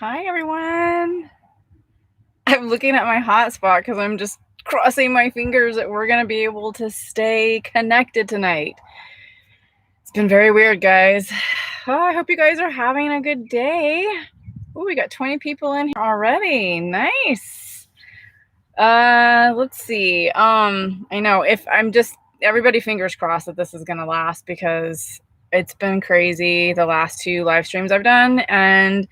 Hi, everyone. I'm looking at my hotspot because I'm just crossing my fingers that we're going to be able to stay connected tonight. It's been very weird, guys. Oh, I hope you guys are having a good day. Oh, we got 20 people in here already. Nice. Let's see. I know if I'm just everybody fingers crossed that this is going to last because it's been crazy the last 2 live streams I've done, and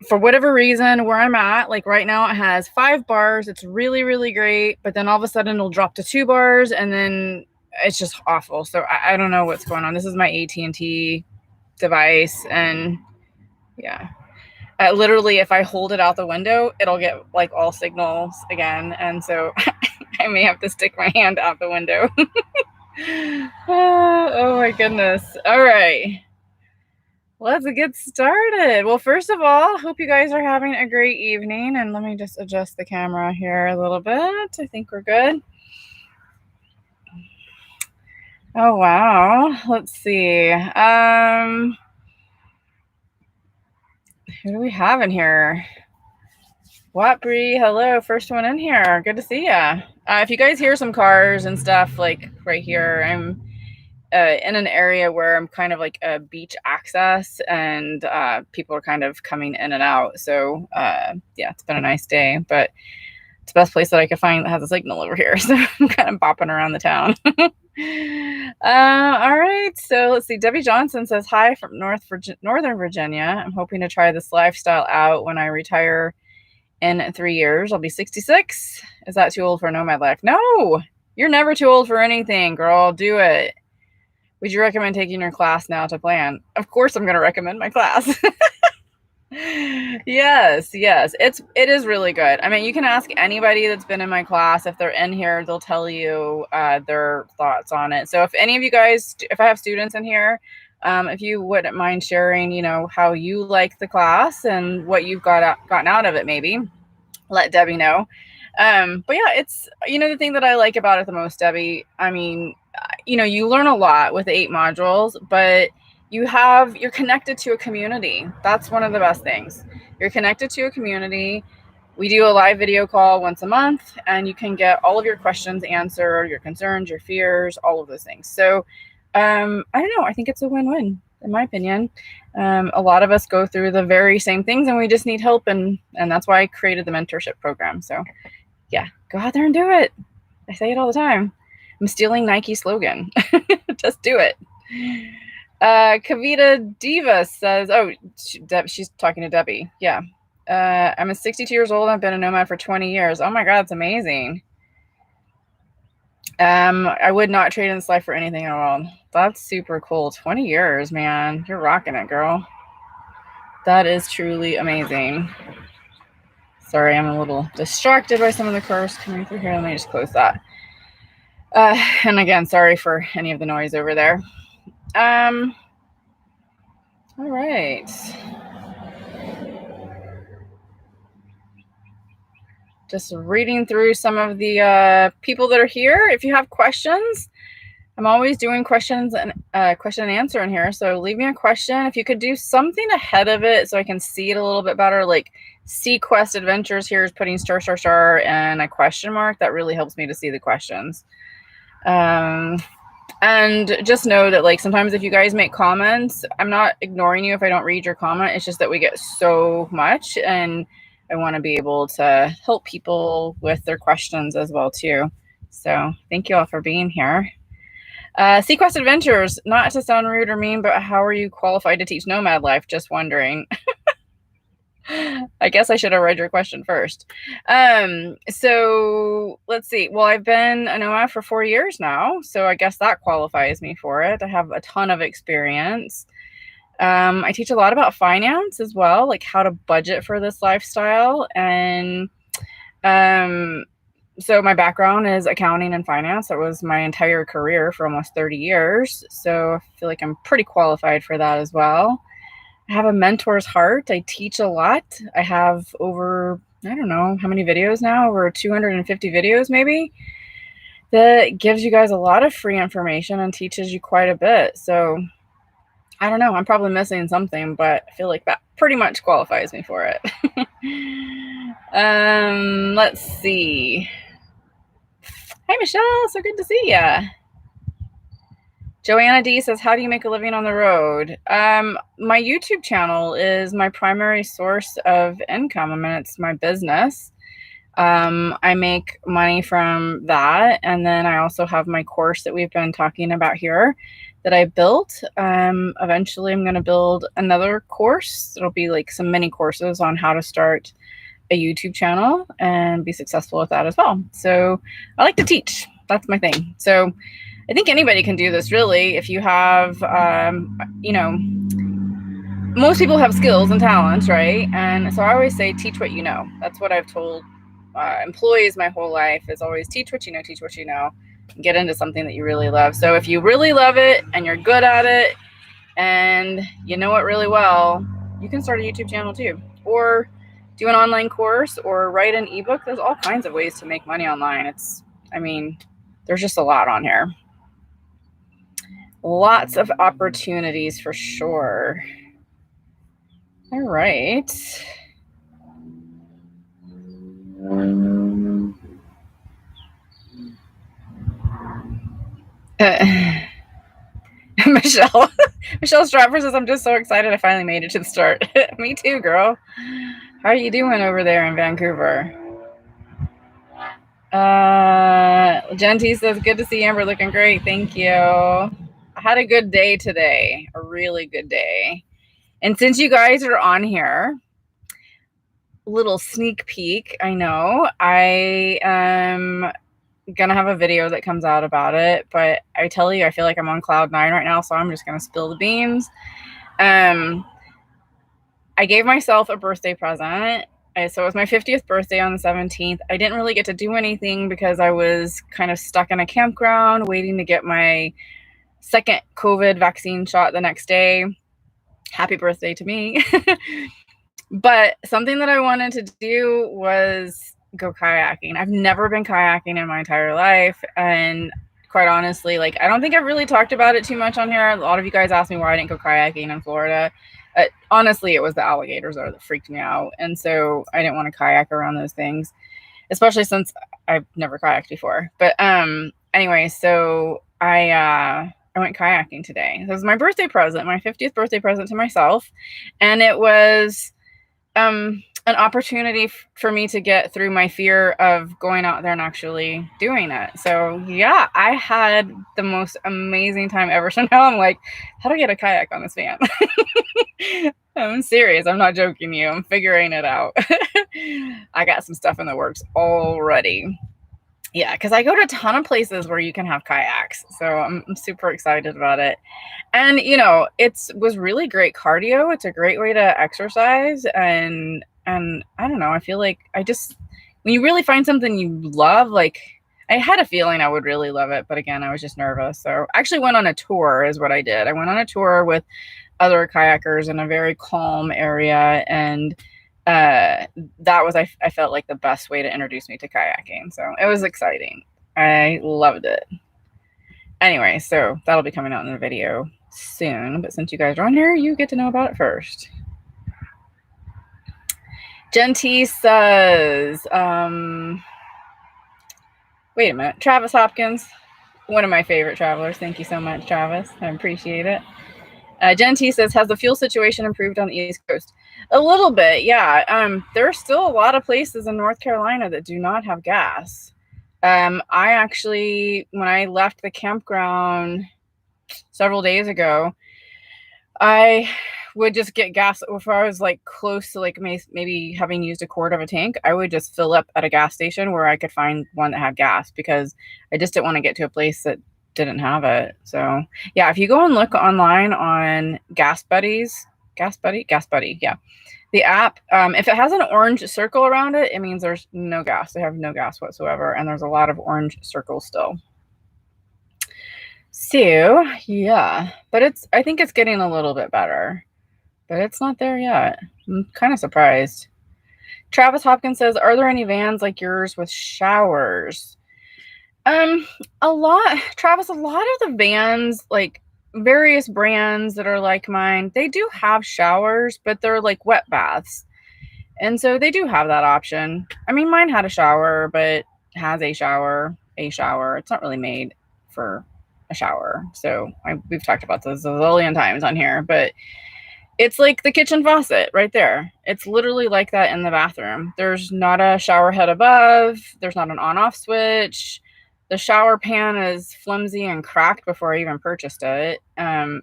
for whatever reason, where I'm at, like right now, it has 5 bars. It's really, really great. But then all of a sudden it'll drop to 2 bars and then it's just awful. So I don't know what's going on. This is my AT&T device. And yeah, literally, if I hold it out the window, it'll get like all signals again. And so I may have to stick my hand out the window. Oh my goodness. All right. Let's get started. Well, first of all, hope you guys are having a great evening. And let me just adjust the camera here a little bit. I think we're good. Oh, wow. Let's see. Who do we have in here? Watbree, hello. First one in here. Good to see ya. If you guys hear some cars and stuff, like right here, I'm in an area where I'm kind of like a beach access, and people are kind of coming in and out. So yeah, it's been a nice day, but it's the best place that I could find that has a signal over here. So I'm kind of bopping around the town. All right. So let's see. Debbie Johnson says, hi from Northern Virginia. I'm hoping to try this lifestyle out when I retire in 3 years. I'll be 66. Is that too old for nomad life? No, you're never too old for anything, girl. Do it. Would you recommend taking your class now to plan? Of course, I'm going to recommend my class. Yes. It is really good. I mean, you can ask anybody that's been in my class. If they're in here, they'll tell you their thoughts on it. So if any of you guys, if I have students in here, if you wouldn't mind sharing, how you like the class and what you've gotten out of it, maybe let Debbie know. But yeah, it's, the thing that I like about it the most, Debbie, I mean, you learn a lot with 8 modules, but you're connected to a community. That's one of the best things. You're connected to a community. We do a live video call once a month, and you can get all of your questions answered, your concerns, your fears, all of those things. So I don't know. I think it's a win-win, in my opinion. A lot of us go through the very same things, and we just need help, and that's why I created the mentorship program. So yeah, go out there and do it. I say it all the time. I'm stealing Nike's slogan. Just do it. Kavita Diva says, she's talking to Debbie. Yeah. I'm 62 years old. I've been a nomad for 20 years. Oh my God, it's amazing. I would not trade in this life for anything in the world. That's super cool. 20 years, man. You're rocking it, girl. That is truly amazing. Sorry, I'm a little distracted by some of the cars coming through here. Let me just close that. And again, sorry for any of the noise over there. All right. Just reading through some of the people that are here. If you have questions, I'm always doing question and answer in here. So leave me a question. If you could do something ahead of it so I can see it a little bit better, like Sequest Adventures here is putting star and a question mark. That really helps me to see the questions. And just know that, like, sometimes if you guys make comments, I'm not ignoring you if I don't read your comment. It's just that we get so much, and I want to be able to help people with their questions as well too. So thank you all for being here. Sequest Adventures, not to sound rude or mean, but how are you qualified to teach nomad life? Just wondering. I guess I should have read your question first. So let's see. Well, I've been a nomad for 4 years now, so I guess that qualifies me for it. I have a ton of experience. I teach a lot about finance as well, like how to budget for this lifestyle. And so my background is accounting and finance. That was my entire career for almost 30 years. So I feel like I'm pretty qualified for that as well. I have a mentor's heart. I teach a lot. I have over, I don't know how many videos now, over 250 videos maybe, that gives you guys a lot of free information and teaches you quite a bit. So I don't know. I'm probably missing something, but I feel like that pretty much qualifies me for it. Let's see. Hi, Michelle. So good to see ya. Joanna D says, how do you make a living on the road? My YouTube channel is my primary source of income. I mean, it's my business. I make money from that. And then I also have my course that we've been talking about here that I built. Eventually I'm going to build another course. It'll be like some mini courses on how to start a YouTube channel and be successful with that as well. So I like to teach. That's my thing. So I think anybody can do this, really, if you have, most people have skills and talents, right? And so I always say, teach what you know. That's what I've told employees my whole life, is always teach what you know, get into something that you really love. So if you really love it and you're good at it and you know it really well, you can start a YouTube channel too, or do an online course, or write an ebook. There's all kinds of ways to make money online. There's just a lot on here. Lots of opportunities for sure. All right. Michelle Stratford says, I'm just so excited I finally made it to the start. Me too, girl. How are you doing over there in Vancouver? Jen T says, good to see Amber, looking great. Thank you. I had a good day today, a really good day. And since you guys are on here, little sneak peek, I know I am gonna have a video that comes out about it, but I tell you, I feel like I'm on cloud 9 right now, so I'm just gonna spill the beans. I gave myself a birthday present. So it was my 50th birthday on the 17th. I didn't really get to do anything because I was kind of stuck in a campground waiting to get my second COVID vaccine shot the next day. Happy birthday to me. But something that I wanted to do was go kayaking. I've never been kayaking in my entire life. And quite honestly, like, I don't think I've really talked about it too much on here. A lot of you guys asked me why I didn't go kayaking in Florida. Honestly, it was the alligators that freaked me out. And so I didn't want to kayak around those things, especially since I've never kayaked before. But anyway, so I went kayaking today. It was my birthday present, my 50th birthday present to myself. And it was an opportunity for me to get through my fear of going out there and actually doing it. So yeah, I had the most amazing time ever. So now I'm like, how do I get a kayak on this van? I'm serious. I'm not joking you. I'm figuring it out. I got some stuff in the works already. Yeah, because I go to a ton of places where you can have kayaks. So I'm super excited about it. And, it was really great cardio. It's a great way to exercise. And I don't know, I feel like when you really find something you love, like, I had a feeling I would really love it. But again, I was just nervous. So I actually went on a tour is what I did. I went on a tour with other kayakers in a very calm area. And that was, I felt like, the best way to introduce me to kayaking. So it was exciting. I loved it. Anyway, so that'll be coming out in a video soon. But since you guys are on here, you get to know about it first. Jen T says, wait a minute. Travis Hopkins, one of my favorite travelers. Thank you so much, Travis. I appreciate it. Jen T says, has the fuel situation improved on the East Coast? A little bit, yeah. There are still a lot of places in North Carolina that do not have gas. I actually, when I left the campground several days ago, I would just get gas. If I was like close to like maybe having used a quart of a tank, I would just fill up at a gas station where I could find one that had gas, because I just didn't want to get to a place that didn't have it. So yeah, if you go and look online on Gas Buddy, yeah, the app, if it has an orange circle around it, it means there's no gas. They have no gas whatsoever, and there's a lot of orange circles still. So yeah, but I think it's getting a little bit better, but it's not there yet. I'm kind of surprised. Travis Hopkins says, are there any vans like yours with showers? Travis, a lot of the vans, like various brands that are like mine, they do have showers, but they're like wet baths. And so they do have that option. I mean, mine had a shower, but has a shower. It's not really made for a shower. So we've talked about this a zillion times on here, but it's like the kitchen faucet right there. It's literally like that in the bathroom. There's not a shower head above. There's not an on-off switch. The shower pan is flimsy and cracked before I even purchased it.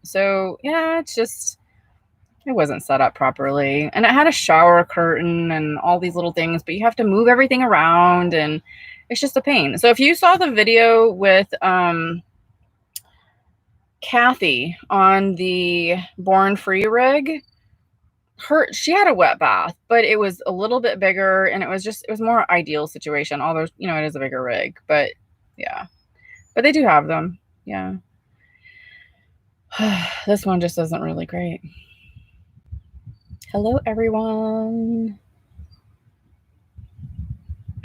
So yeah, it wasn't set up properly. And it had a shower curtain and all these little things, but you have to move everything around and it's just a pain. So if you saw the video with Kathy on the Born Free rig, she had a wet bath, but it was a little bit bigger and it was more ideal situation. Although, it is a bigger rig, but yeah, but they do have them. Yeah. This one just isn't really great. Hello, everyone.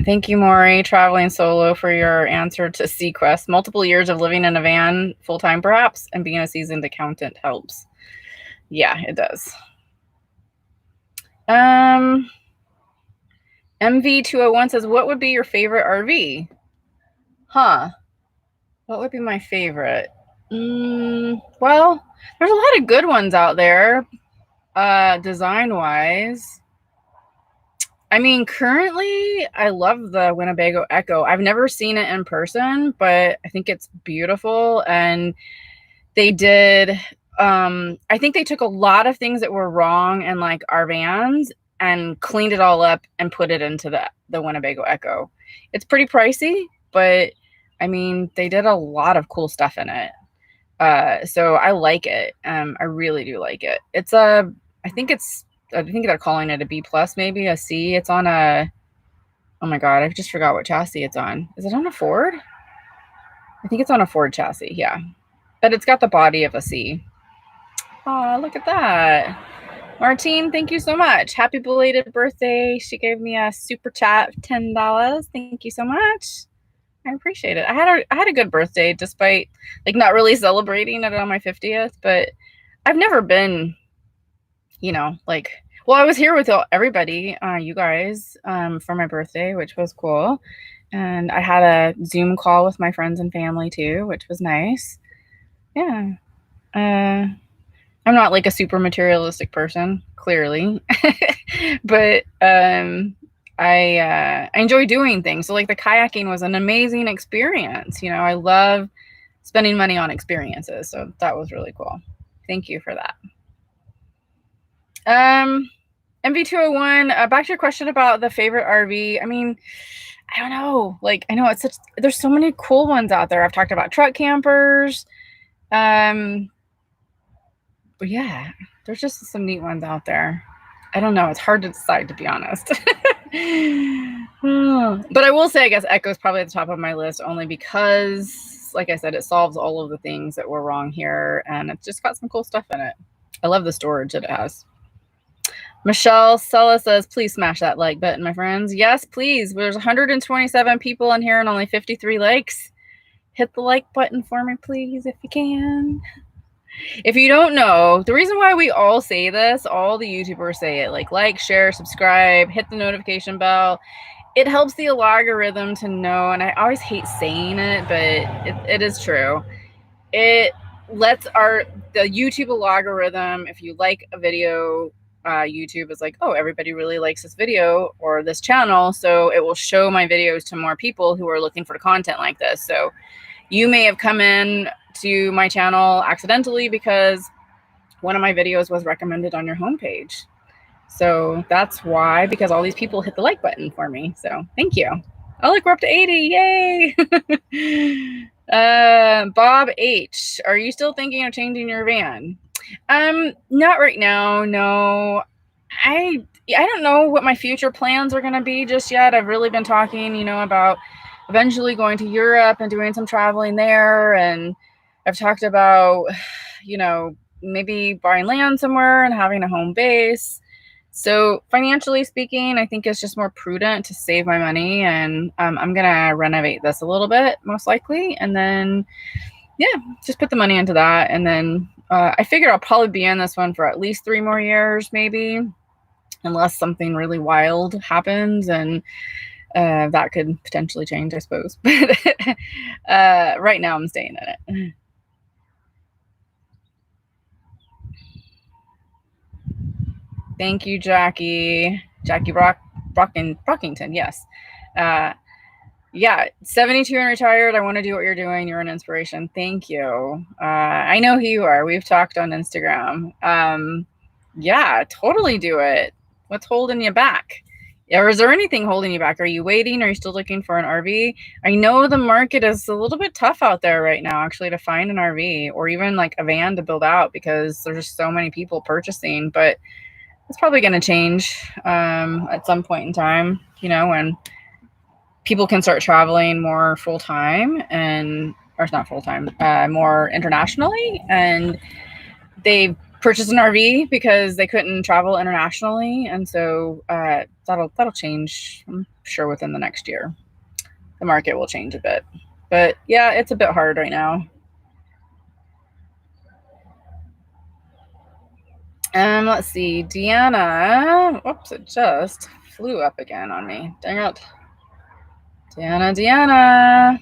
Thank you, Maury, traveling solo, for your answer to Sequest. Multiple years of living in a van full-time, perhaps, and being a seasoned accountant helps. Yeah, it does. MV201 says, what would be your favorite RV? What would be my favorite? Well, there's a lot of good ones out there, design-wise. I mean, currently, I love the Winnebago Echo. I've never seen it in person, but I think it's beautiful. And they did, I think they took a lot of things that were wrong in like our vans and cleaned it all up and put it into the Winnebago Echo. It's pretty pricey, but I mean, they did a lot of cool stuff in it. So I like it. I really do like it. I think they're calling it a B plus, maybe a C. It's on oh my God, I just forgot what chassis it's on. Is it on a Ford? I think it's on a Ford chassis. Yeah. But it's got the body of a C. Oh, look at that. Martine, thank you so much. Happy belated birthday. She gave me a super chat of $10. Thank you so much. I appreciate it. I had a good birthday, despite like not really celebrating it on my 50th, but I've never been, I was here with everybody, you guys, for my birthday, which was cool. And I had a Zoom call with my friends and family too, which was nice. Yeah. I'm not like a super materialistic person, clearly, but I enjoy doing things. So like the kayaking was an amazing experience. I love spending money on experiences. So that was really cool. Thank you for that. MV201, back to your question about the favorite RV. I mean, I don't know. Like, I know there's so many cool ones out there. I've talked about truck campers. But yeah, there's just some neat ones out there. I don't know. It's hard to decide, to be honest. But I will say, I guess Echo is probably at the top of my list, only because, like I said, it solves all of the things that were wrong here, and it's just got some cool stuff in it. I love the storage that it has. Michelle Sella says, please smash that like button, my friends. Yes, please. There's 127 people in here and only 53 likes. Hit the like button for me, please, if you can. If you don't know, the reason why we all say this, all the YouTubers say it, like, share, subscribe, hit the notification bell. It helps the algorithm to know, and I always hate saying it, but it is true. It lets the YouTube algorithm, if you like a video, YouTube is like, oh, everybody really likes this video or this channel, so it will show my videos to more people who are looking for content like this. So you may have come in to my channel accidentally because one of my videos was recommended on your homepage. So that's why, because all these people hit the like button for me. So thank you. Oh, look, we're up to 80. Yay. Bob H, are you still thinking of changing your van? Not right now. No, I don't know what my future plans are going to be just yet. I've really been talking, about eventually going to Europe and doing some traveling there. And I've talked about, maybe buying land somewhere and having a home base. So financially speaking, I think it's just more prudent to save my money. And I'm going to renovate this a little bit, most likely. And then yeah, just put the money into that. And then I figure I'll probably be in this one for at least 3 more years, maybe, unless something really wild happens. And that could potentially change, I suppose. But right now I'm staying in it. Thank you, Jackie. Jackie Brockington, yes. Yeah, 72 and retired. I want to do what you're doing. You're an inspiration. Thank you. I know who you are. We've talked on Instagram. Yeah, totally do it. What's holding you back? Or is there anything holding you back? Are you waiting? Are you still looking for an RV? I know the market is a little bit tough out there right now, actually, to find an RV or even like a van to build out because there's just so many people purchasing. But it's probably going to change at some point in time, you know, when people can start traveling more full time and, or it's not full time, more internationally, and they purchased an RV because they couldn't travel internationally, and so that'll change. I'm sure within the next year, the market will change a bit. But yeah, it's a bit hard right now. Let's see, Deanna. Oops, it just flew up again on me. Dang it. Deanna.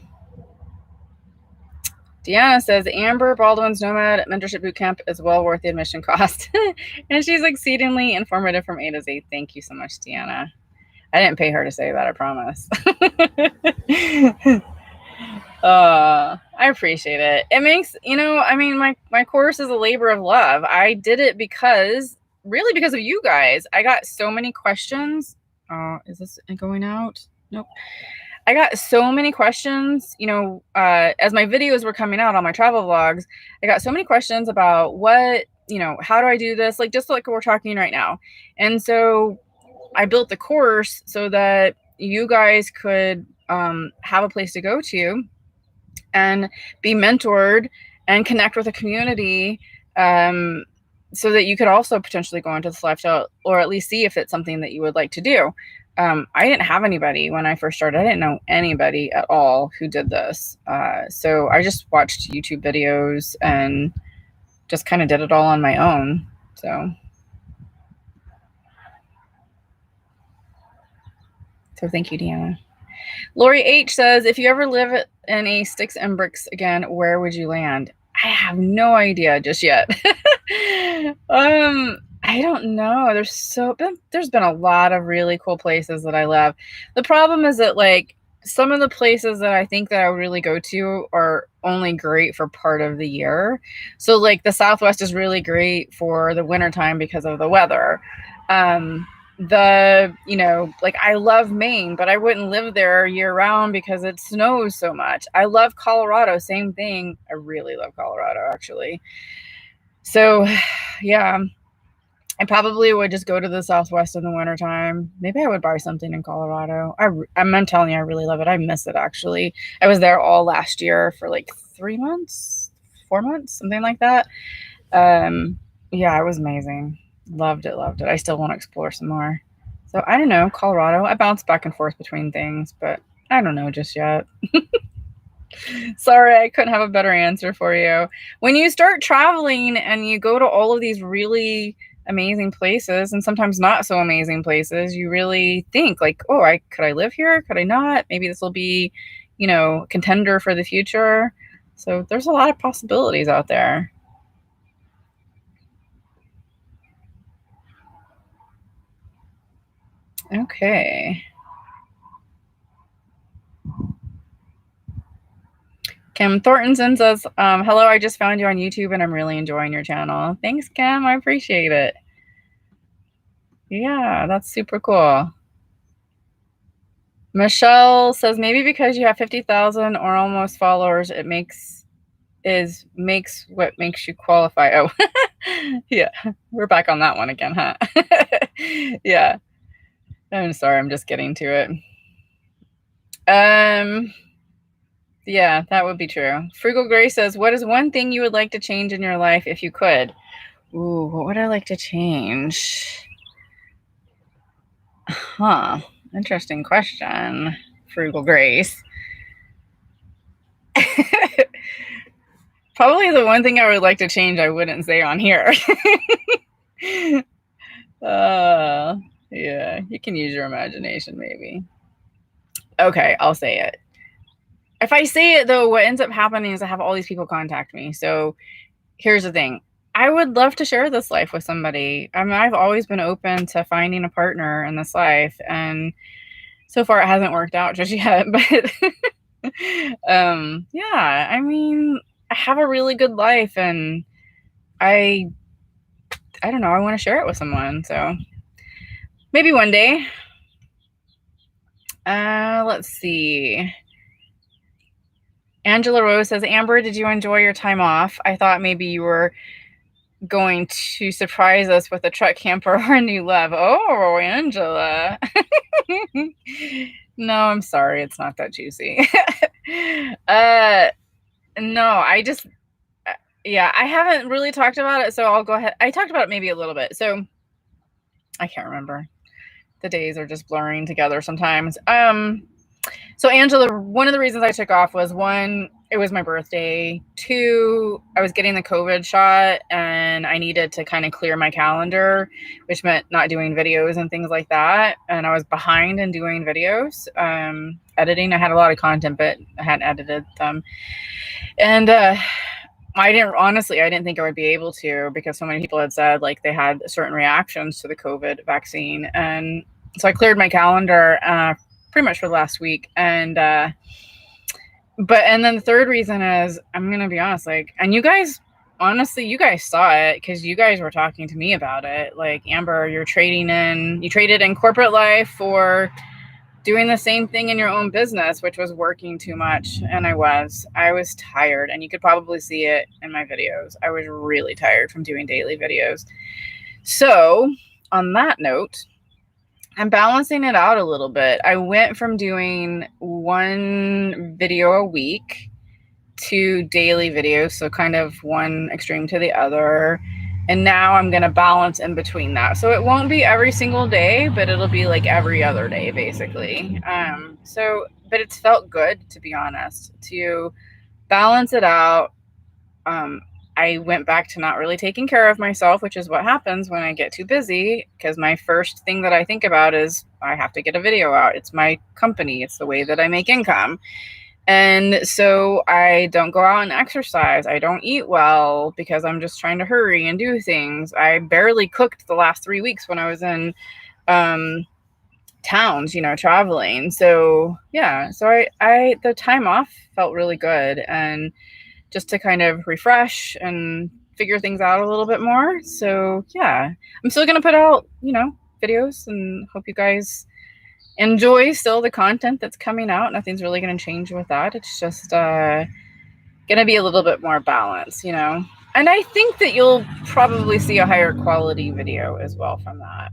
Deanna says Amber Baldwin's Nomad Mentorship Bootcamp is well worth the admission cost. And she's exceedingly informative from A to Z. Thank you so much, Deanna. I didn't pay her to say that, I promise. I appreciate it. It makes, you know, I mean, my course is a labor of love. I did it really because of you guys. I got so many questions. Is this going out? Nope. I got so many questions, you know, as my videos were coming out on my travel vlogs, I got so many questions about what, you know, how do I do this? Like, just like we're talking right now. And so I built the course so that you guys could have a place to go to and be mentored and connect with a community, so that you could also potentially go into this lifestyle, or at least see if it's something that you would like to do. I didn't have anybody when I first started. I didn't know anybody at all who did this. So I just watched YouTube videos and just kind of did it all on my own. So thank you, Deanna. Lori H says, if you ever live in a sticks and bricks again, where would you land? I have no idea just yet. I don't know. There's been a lot of really cool places that I love. The problem is that like some of the places that I think that I would really go to are only great for part of the year. So like the Southwest is really great for the wintertime because of the weather. You know, like I love Maine, but I wouldn't live there year round because it snows so much. I love Colorado, same thing. I really love Colorado, actually. So yeah, I probably would just go to the Southwest in the wintertime. Maybe I would buy something in Colorado. I'm telling you, I really love it. I miss it, actually. I was there all last year for like 3 months, 4 months, something like that. Yeah, it was amazing. Loved it. I still want to explore some more. So I don't know, Colorado. I bounce back and forth between things, but I don't know just yet. Sorry, I couldn't have a better answer for you. When you start traveling and you go to all of these really amazing places and sometimes not so amazing places, you really think like, oh, could I live here? Could I not? Maybe this will be, you know, contender for the future. So there's a lot of possibilities out there. Okay. Kim Thornton says, hello, I just found you on YouTube and I'm really enjoying your channel. Thanks, Kim. I appreciate it. Yeah, that's super cool. Michelle says, maybe because you have 50,000 or almost followers, it makes what makes you qualify. Oh, yeah, we're back on that one again, huh? Yeah. I'm sorry, I'm just getting to it. Yeah, that would be true. Frugal Gray says, what is one thing you would like to change in your life if you could? Ooh, what would I like to change? Huh. Interesting question, Frugal Grace. Probably the one thing I would like to change I wouldn't say on here. Yeah, you can use your imagination maybe. Okay, I'll say it. If I say it though, what ends up happening is I have all these people contact me. So here's the thing. I would love to share this life with somebody. I mean, I've always been open to finding a partner in this life, and so far it hasn't worked out just yet, but yeah, I mean, I have a really good life, and I don't know, I want to share it with someone. So maybe one day. Let's see. Angela Rose says, Amber, did you enjoy your time off? I thought maybe you were going to surprise us with a truck camper or a new love. Oh, Angela. No, I'm sorry. It's not that juicy. No, I just, yeah, I haven't really talked about it. So I'll go ahead. I talked about it maybe a little bit. So I can't remember. The days are just blurring together sometimes. So Angela, one of the reasons I took off was, one, it was my birthday. Two, I was getting the COVID shot and I needed to kind of clear my calendar, which meant not doing videos and things like that. And I was behind in doing videos, editing. I had a lot of content, but I hadn't edited them. And I didn't think I would be able to, because so many people had said like they had certain reactions to the COVID vaccine. And so I cleared my calendar pretty much for the last week. And then the third reason is, I'm going to be honest, like, and you guys, honestly, you guys saw it because you guys were talking to me about it. Like, Amber, you traded in corporate life for doing the same thing in your own business, which was working too much. And I was tired, and you could probably see it in my videos. I was really tired from doing daily videos. So on that note, I'm balancing it out a little bit. I went from doing one video a week to daily videos, so kind of one extreme to the other. And now I'm going to balance in between that. So it won't be every single day, but it'll be like every other day, basically. But it's felt good, to be honest, to balance it out. I went back to not really taking care of myself, which is what happens when I get too busy, because my first thing that I think about is I have to get a video out. It's my company. It's the way that I make income. And so I don't go out and exercise. I don't eat well because I'm just trying to hurry and do things. I barely cooked the last 3 weeks when I was in towns, traveling. So yeah, so I the time off felt really good, and just to kind of refresh and figure things out a little bit more. So yeah, I'm still going to put out, videos, and hope you guys enjoy still the content that's coming out. Nothing's really going to change with that. It's just going to be a little bit more balanced, And I think that you'll probably see a higher quality video as well from that,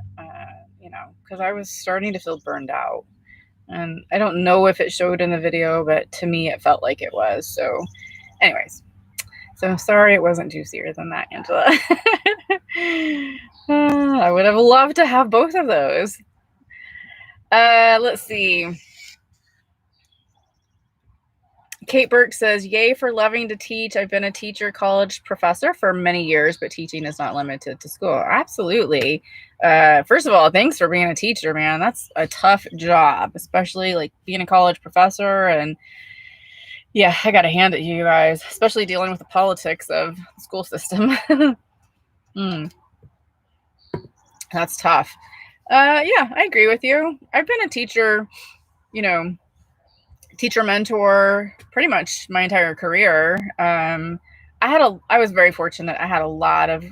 because I was starting to feel burned out. And I don't know if it showed in the video, but to me, it felt like it was. So anyways, so sorry it wasn't juicier than that, Angela. I would have loved to have both of those. Let's see. Kate Burke says, yay for loving to teach. I've been a teacher, college professor for many years, but teaching is not limited to school. Absolutely. First of all, thanks for being a teacher, man. That's a tough job, especially like being a college professor. And yeah, I got to hand it to you guys, especially dealing with the politics of the school system. That's tough. Yeah, I agree with you. I've been a teacher, teacher mentor pretty much my entire career. I was very fortunate. I had a lot of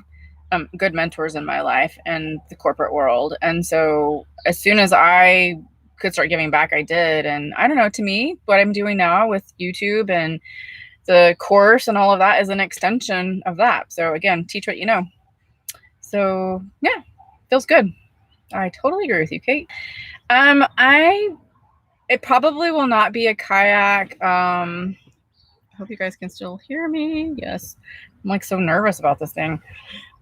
good mentors in my life in the corporate world. And so as soon as I could start giving back, I did. And I don't know, to me, what I'm doing now with YouTube and the course and all of that is an extension of that. So again, teach what you know. So yeah, feels good. I totally agree with you, Kate. It probably will not be a kayak. I hope you guys can still hear me. Yes. I'm like so nervous about this thing.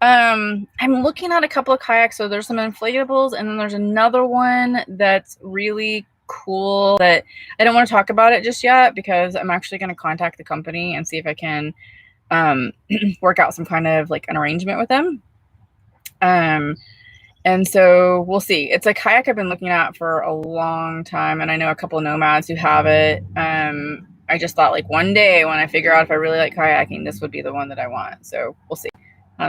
I'm looking at a couple of kayaks. So there's some inflatables, and then there's another one that's really cool that I don't want to talk about it just yet, because I'm actually going to contact the company and see if I can work out some kind of like an arrangement with them. And so we'll see. It's a kayak I've been looking at for a long time, and I know a couple of nomads who have it. I just thought like one day when I figure out if I really like kayaking, this would be the one that I want. So we'll see.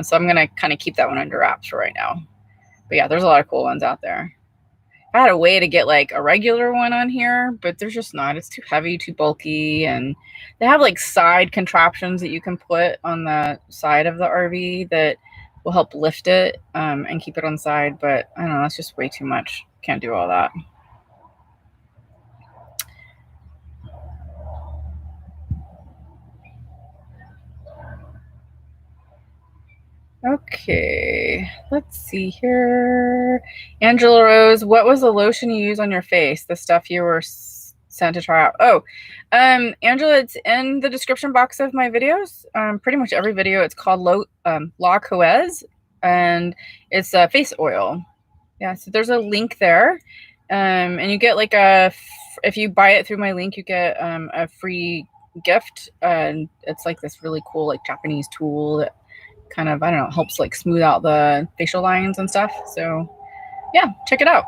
So I'm going to kind of keep that one under wraps for right now. But yeah, there's a lot of cool ones out there. I had a way to get like a regular one on here, but there's just not. It's too heavy, too bulky, and they have like side contraptions that you can put on the side of the RV that will help lift it and keep it on side. But I don't know, that's just way too much. Can't do all that. Okay, let's see here. Angela Rose, what was the lotion you use on your face? The stuff you were sent to try out. Oh, Angela, it's in the description box of my videos. Pretty much every video. It's called La Coez, and it's a face oil. Yeah, so there's a link there, and you get like if you buy it through my link, you get a free gift, and it's like this really cool like Japanese tool that kind of, I don't know, helps like smooth out the facial lines and stuff. So yeah, check it out.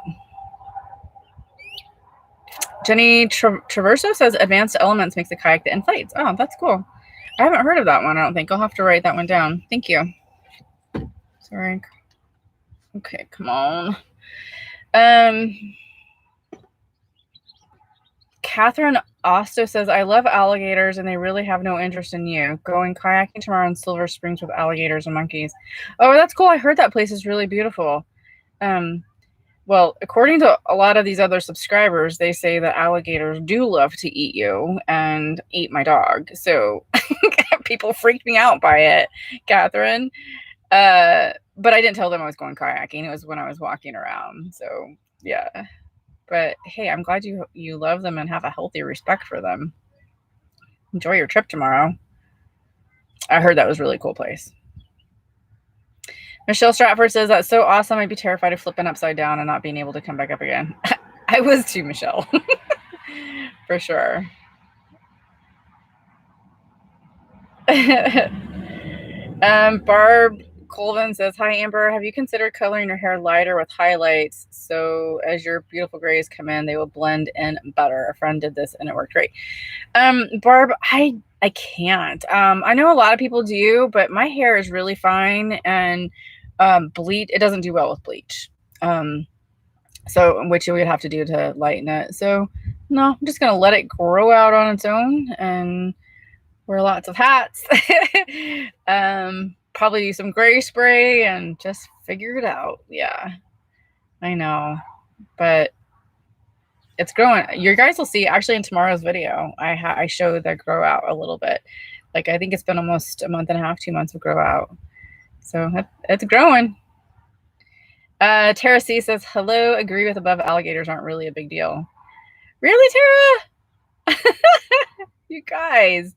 Jenny Traverso says Advanced Elements makes a kayak that inflates. Oh, that's cool. I haven't heard of that one, I don't think. I'll have to write that one down. Thank you. Sorry. Okay, come on. Catherine Osto says, I love alligators and they really have no interest in you. Going kayaking tomorrow in Silver Springs with alligators and monkeys. Oh, that's cool. I heard that place is really beautiful. Well, according to a lot of these other subscribers, they say that alligators do love to eat you and eat my dog. So people freaked me out by it, Catherine. But I didn't tell them I was going kayaking. It was when I was walking around. So yeah. But hey, I'm glad you love them and have a healthy respect for them. Enjoy your trip tomorrow. I heard that was a really cool place. Michelle Stratford says, that's so awesome. I'd be terrified of flipping upside down and not being able to come back up again. I was too, Michelle. For sure. Barb Colvin says, hi, Amber. Have you considered coloring your hair lighter with highlights so as your beautiful grays come in, they will blend in better? A friend did this and it worked great. Barb, I can't. I know a lot of people do, but my hair is really fine, and bleach, it doesn't do well with bleach. So which you would have to do to lighten it. So no, I'm just gonna let it grow out on its own and wear lots of hats. Probably do some gray spray and just figure it out. Yeah, I know, but it's growing. You guys will see actually in tomorrow's video. I show the grow out a little bit. Like I think it's been almost a month and a half, 2 months of grow out. So it's growing. Tara C says, hello, agree with above, alligators aren't really a big deal. Really, Tara? You guys,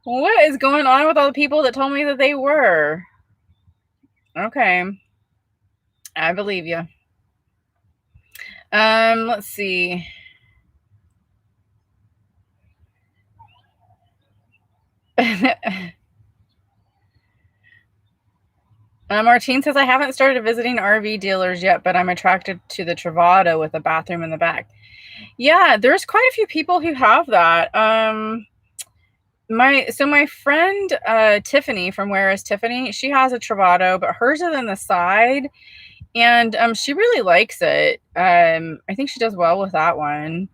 what is going on with all the people that told me that they were? Okay. I believe you. Let's see. Martine says, I haven't started visiting RV dealers yet, but I'm attracted to the Travato with a bathroom in the back. Yeah, there's quite a few people who have that. My friend Tiffany from Where Is Tiffany, she has a Travato, but hers is in the side, and she really likes it. I think she does well with that one.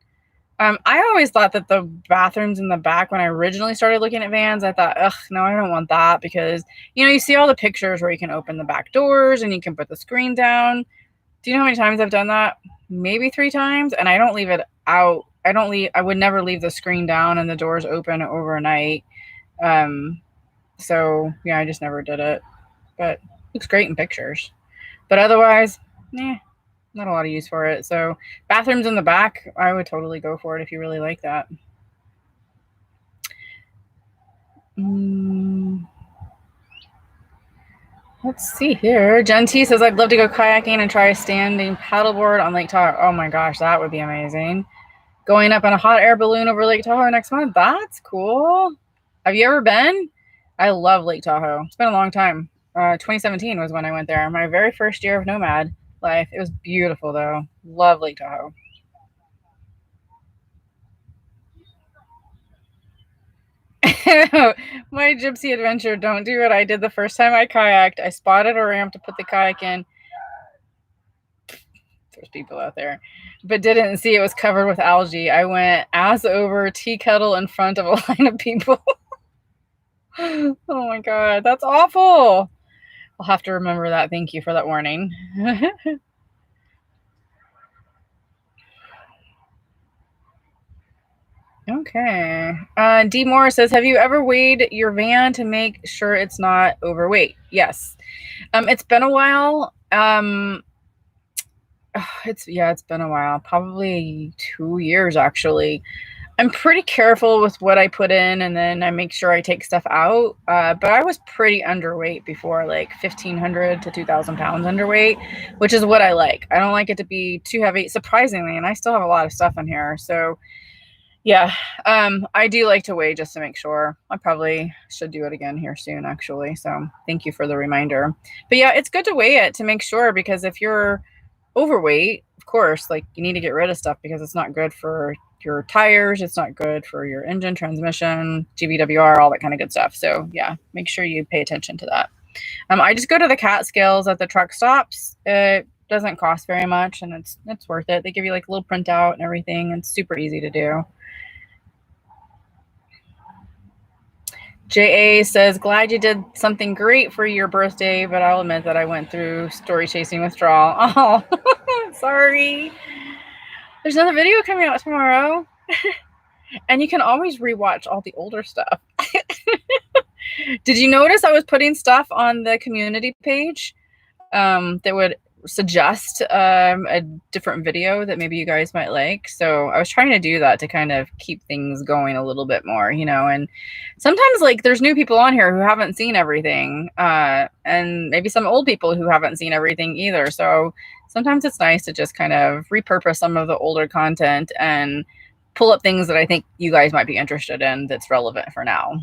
I always thought that the bathrooms in the back, when I originally started looking at vans, I thought, ugh, no, I don't want that, because, you know, you see all the pictures where you can open the back doors and you can put the screen down. Do you know how many times I've done that? Maybe 3 times, and I don't leave it out. I would never leave the screen down and the doors open overnight. So yeah, I just never did it, but it looks great in pictures. But otherwise, not a lot of use for it. So bathrooms in the back, I would totally go for it if you really like that. Let's see here. Jen T says, I'd love to go kayaking and try a standing paddleboard on Lake Tahoe. Oh my gosh, that would be amazing. Going up in a hot air balloon over Lake Tahoe next month. That's cool. Have you ever been? I love Lake Tahoe. It's been a long time. 2017 was when I went there. My very first year of nomad life. It was beautiful though. Love Lake Tahoe. My gypsy adventure. Don't do what I did the first time I kayaked. I spotted a ramp to put the kayak in. There's people out there, but didn't see it was covered with algae. I went ass over, tea kettle in front of a line of people. Oh my God, that's awful. I'll have to remember that. Thank you for that warning. Okay. D. Moore says, have you ever weighed your van to make sure it's not overweight? Yes. It's been a while. It's been a while, probably 2 years actually. I'm pretty careful with what I put in, and then I make sure I take stuff out. But I was pretty underweight before, like 1,500 to 2,000 pounds underweight, which is what I like. I don't like it to be too heavy, surprisingly, and I still have a lot of stuff in here. So yeah, I do like to weigh just to make sure. I probably should do it again here soon, actually. So thank you for the reminder. But yeah, it's good to weigh it to make sure, because if you're overweight, of course, like you need to get rid of stuff because it's not good for your tires. It's not good for your engine, transmission, GVWR, all that kind of good stuff. So yeah, make sure you pay attention to that. I just go to the cat scales at the truck stops. It doesn't cost very much, and it's worth it. They give you like a little printout and everything. It's super easy to do. JA says, glad you did something great for your birthday, but I'll admit that I went through story chasing withdrawal. Oh, sorry. There's another video coming out tomorrow. And you can always rewatch all the older stuff. Did you notice I was putting stuff on the community page that would suggest a different video that maybe you guys might like? So I was trying to do that to kind of keep things going a little bit more, and sometimes like there's new people on here who haven't seen everything, and maybe some old people who haven't seen everything either. So sometimes it's nice to just kind of repurpose some of the older content and pull up things that I think you guys might be interested in that's relevant for now.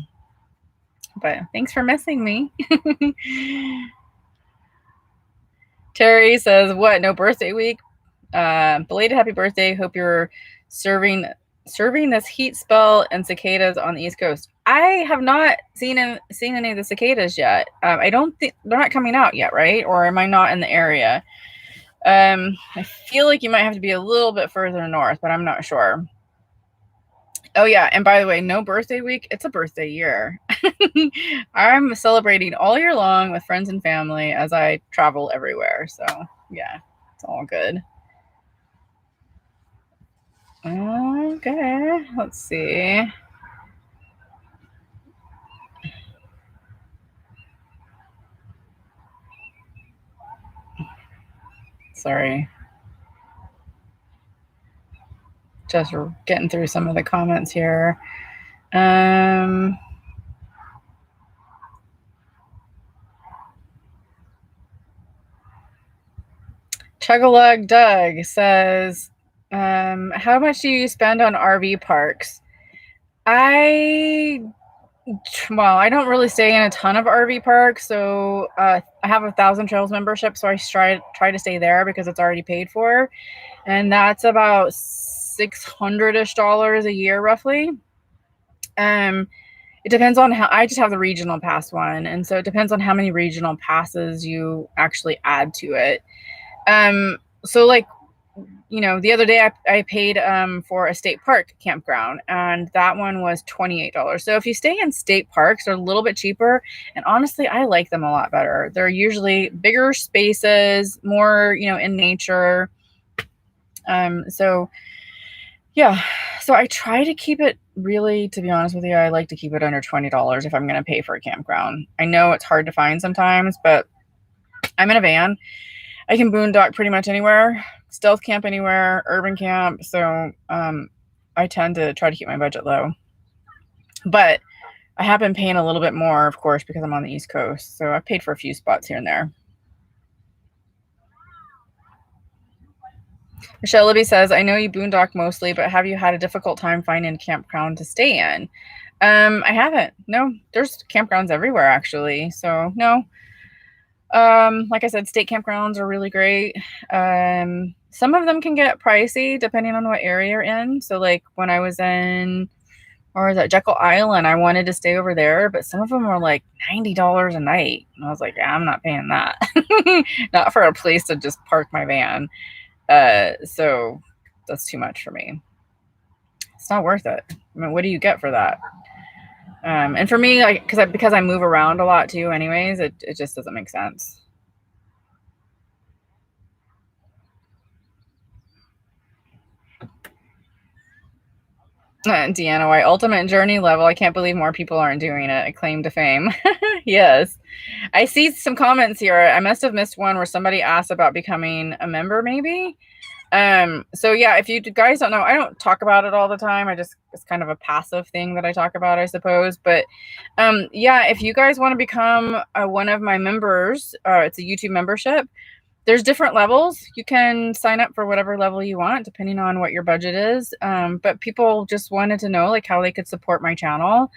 But thanks for messing me. Terry says, what, no birthday week? Belated happy birthday. Hope you're serving this heat spell and cicadas on the East Coast. I have not seen any of the cicadas yet. I don't think they're not coming out yet, right? Or am I not in the area? I feel like you might have to be a little bit further north, but I'm not sure. Oh yeah, and by the way, no birthday week. It's a birthday year. I'm celebrating all year long with friends and family as I travel everywhere. So yeah, it's all good. Okay, let's see. Sorry. Just getting through some of the comments here. Chug-a-lug Doug says, how much do you spend on RV parks? I don't really stay in a ton of RV parks, so I have a 1,000 Trails membership, so I try to stay there because it's already paid for, and that's about $600-ish a year, roughly. It depends on how. I just have the regional pass one, and so it depends on how many regional passes you actually add to it. So like, the other day I paid for a state park campground, and that one was $28. So if you stay in state parks, they're a little bit cheaper, and honestly, I like them a lot better. They're usually bigger spaces, more, in nature. So yeah, so I try to keep it, really, to be honest with you, I like to keep it under $20 if I'm going to pay for a campground. I know it's hard to find sometimes, but I'm in a van. I can boondock pretty much anywhere, stealth camp anywhere, urban camp. So I tend to try to keep my budget low. But I have been paying a little bit more, of course, because I'm on the East Coast. So I've paid for a few spots here and there. Michelle Libby says, I know you boondock mostly, but have you had a difficult time finding a campground to stay in? I haven't. No, there's campgrounds everywhere actually. So no. Like I said, state campgrounds are really great. Some of them can get pricey depending on what area you're in. So like when I was in, or was that Jekyll Island, I wanted to stay over there, but some of them were like $90 a night. And I was like, yeah, I'm not paying that. Not for a place to just park my van. So that's too much for me. It's not worth it. I mean, what do you get for that? And for me, like, because I move around a lot too, anyways, it just doesn't make sense. Deanna White, ultimate journey level. I can't believe more people aren't doing it. A claim to fame. Yes. I see some comments here. I must have missed one where somebody asked about becoming a member, maybe. So yeah, if you guys don't know, I don't talk about it all the time. It's kind of a passive thing that I talk about, I suppose. But yeah, if you guys want to become one of my members, it's a YouTube membership. There's different levels. You can sign up for whatever level you want, depending on what your budget is. But people just wanted to know like how they could support my channel.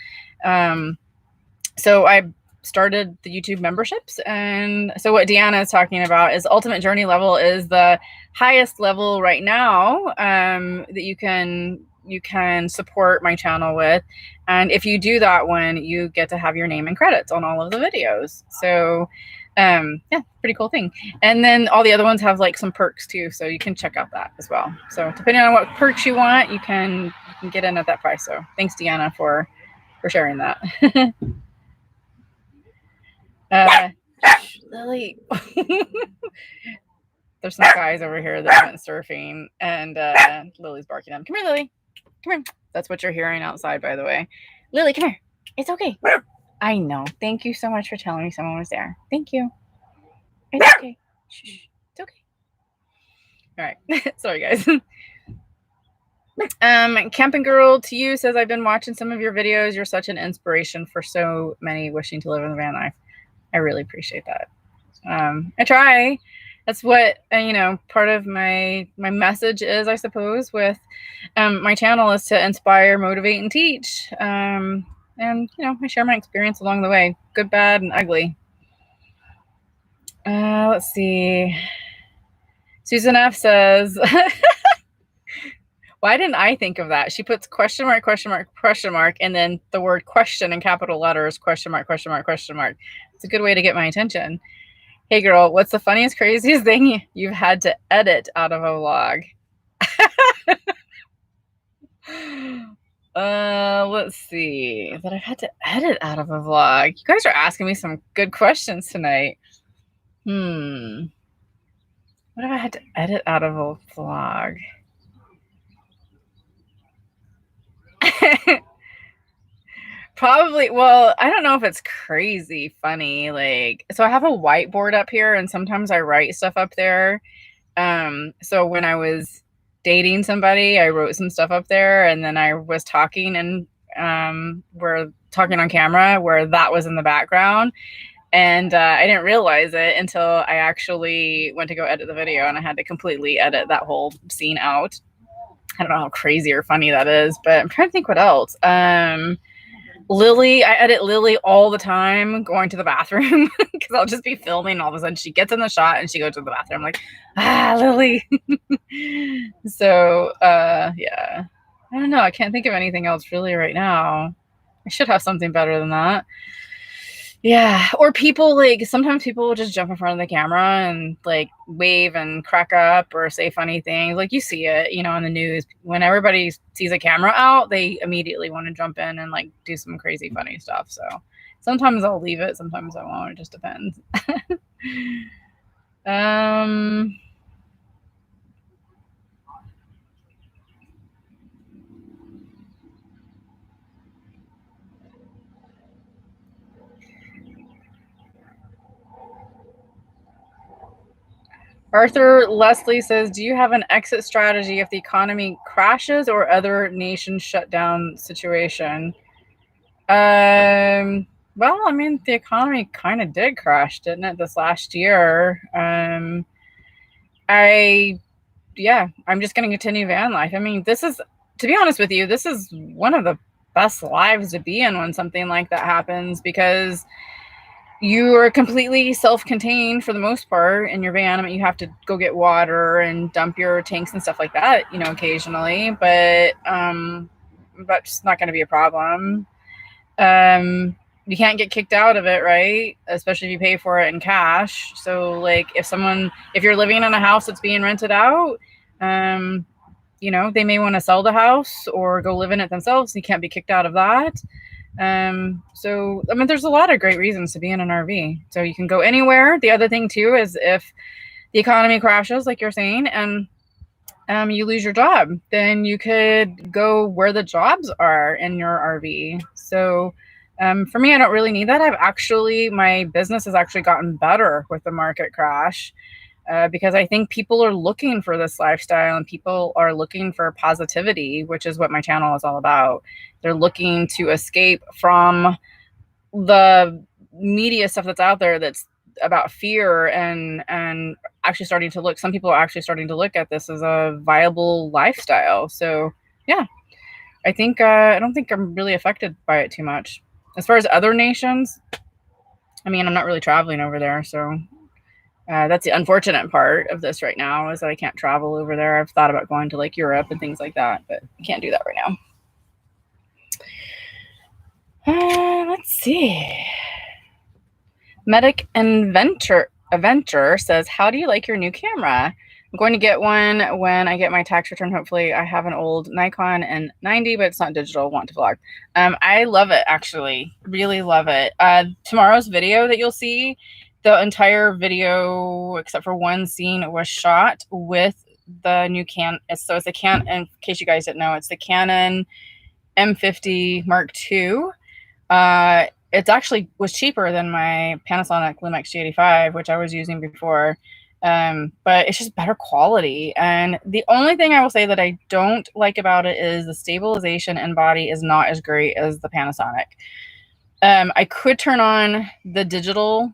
So I started the YouTube memberships. And so what Deanna is talking about is ultimate journey level is the highest level right now that you can support my channel with. And if you do that one, you get to have your name and credits on all of the videos. So yeah, pretty cool thing. And then all the other ones have like some perks too, so you can check out that as well. So depending on what perks you want, you can get in at that price. So thanks, Deanna, for sharing that. Lily. There's some guys over here that went surfing, and Lily's barking at them. Come here, Lily. Come here. That's what you're hearing outside, by the way. Lily, come here. It's okay. I know. Thank you so much for telling me someone was there. Thank you. It's okay. Shh. It's okay. All right. Sorry, guys. Camping Girl to you says, I've been watching some of your videos. You're such an inspiration for so many wishing to live in the van life. I really appreciate that. I try. That's what, part of my message is, I suppose, with my channel is to inspire, motivate, and teach. And, I share my experience along the way, good, bad, and ugly. Let's see. Susan F says, why didn't I think of that? She puts question mark, question mark, question mark, and then the word question in capital letters, question mark, question mark, question mark. It's a good way to get my attention. Hey, girl, what's the funniest, craziest thing you've had to edit out of a vlog? Let's see. That I've had to edit out of a vlog. You guys are asking me some good questions tonight. What have I had to edit out of a vlog? Probably, well, I don't know if it's crazy funny. Like, so I have a whiteboard up here, and sometimes I write stuff up there. So when I was dating somebody, I wrote some stuff up there, and then I was talking, and we're talking on camera where that was in the background. And I didn't realize it until I actually went to go edit the video, and I had to completely edit that whole scene out. I don't know how crazy or funny that is, but I'm trying to think what else. Lily, I edit Lily all the time going to the bathroom because I'll just be filming and all of a sudden she gets in the shot and she goes to the bathroom. I'm like, Lily. So, yeah, I don't know. I can't think of anything else really right now. I should have something better than that. Yeah. Or people, like, sometimes people will just jump in front of the camera and like wave and crack up or say funny things. Like, you see it, in the news. When everybody sees a camera out, they immediately want to jump in and like do some crazy funny stuff. So sometimes I'll leave it, sometimes I won't. It just depends. Arthur Leslie says, do you have an exit strategy if the economy crashes or other nations shut down situation? Well, I mean, the economy kind of did crash, didn't it, this last year? I'm just going to continue van life. I mean, to be honest with you, this is one of the best lives to be in when something like that happens, because you are completely self-contained for the most part in your van. I mean, you have to go get water and dump your tanks and stuff like that, you know, occasionally, but it's not going to be a problem. You can't get kicked out of it, right? Especially if you pay for it in cash. So like if you're living in a house that's being rented out, you know, they may want to sell the house or go live in it themselves. You can't be kicked out of that. So I mean, there's a lot of great reasons to be in an RV. So you can go anywhere. The other thing too is if the economy crashes, like you're saying, and you lose your job, then you could go where the jobs are in your RV. So for me, I don't really need that. My business has actually gotten better with the market crash. Because I think people are looking for this lifestyle and people are looking for positivity, which is what my channel is all about. They're looking to escape from the media stuff that's out there that's about fear, and actually some people are actually starting to look at this as a viable lifestyle. So yeah, I don't think I'm really affected by it too much. As far as other nations, I mean, I'm not really traveling over there, so that's the unfortunate part of this right now, is that I can't travel over there. I've thought about going to like Europe and things like that, but I can't do that right now. Let's see. Medic Adventure says, how do you like your new camera? I'm going to get one when I get my tax return. Hopefully I have an old Nikon N90, but it's not digital. Want to vlog. I love it, actually. Really love it. Tomorrow's video that you'll see, the entire video, except for one scene, was shot with the new So it's a Canon, in case you guys didn't know, it's the Canon M50 Mark II. It actually was cheaper than my Panasonic Lumix G85, which I was using before. But it's just better quality. And the only thing I will say that I don't like about it is the stabilization in body is not as great as the Panasonic. I could turn on the digital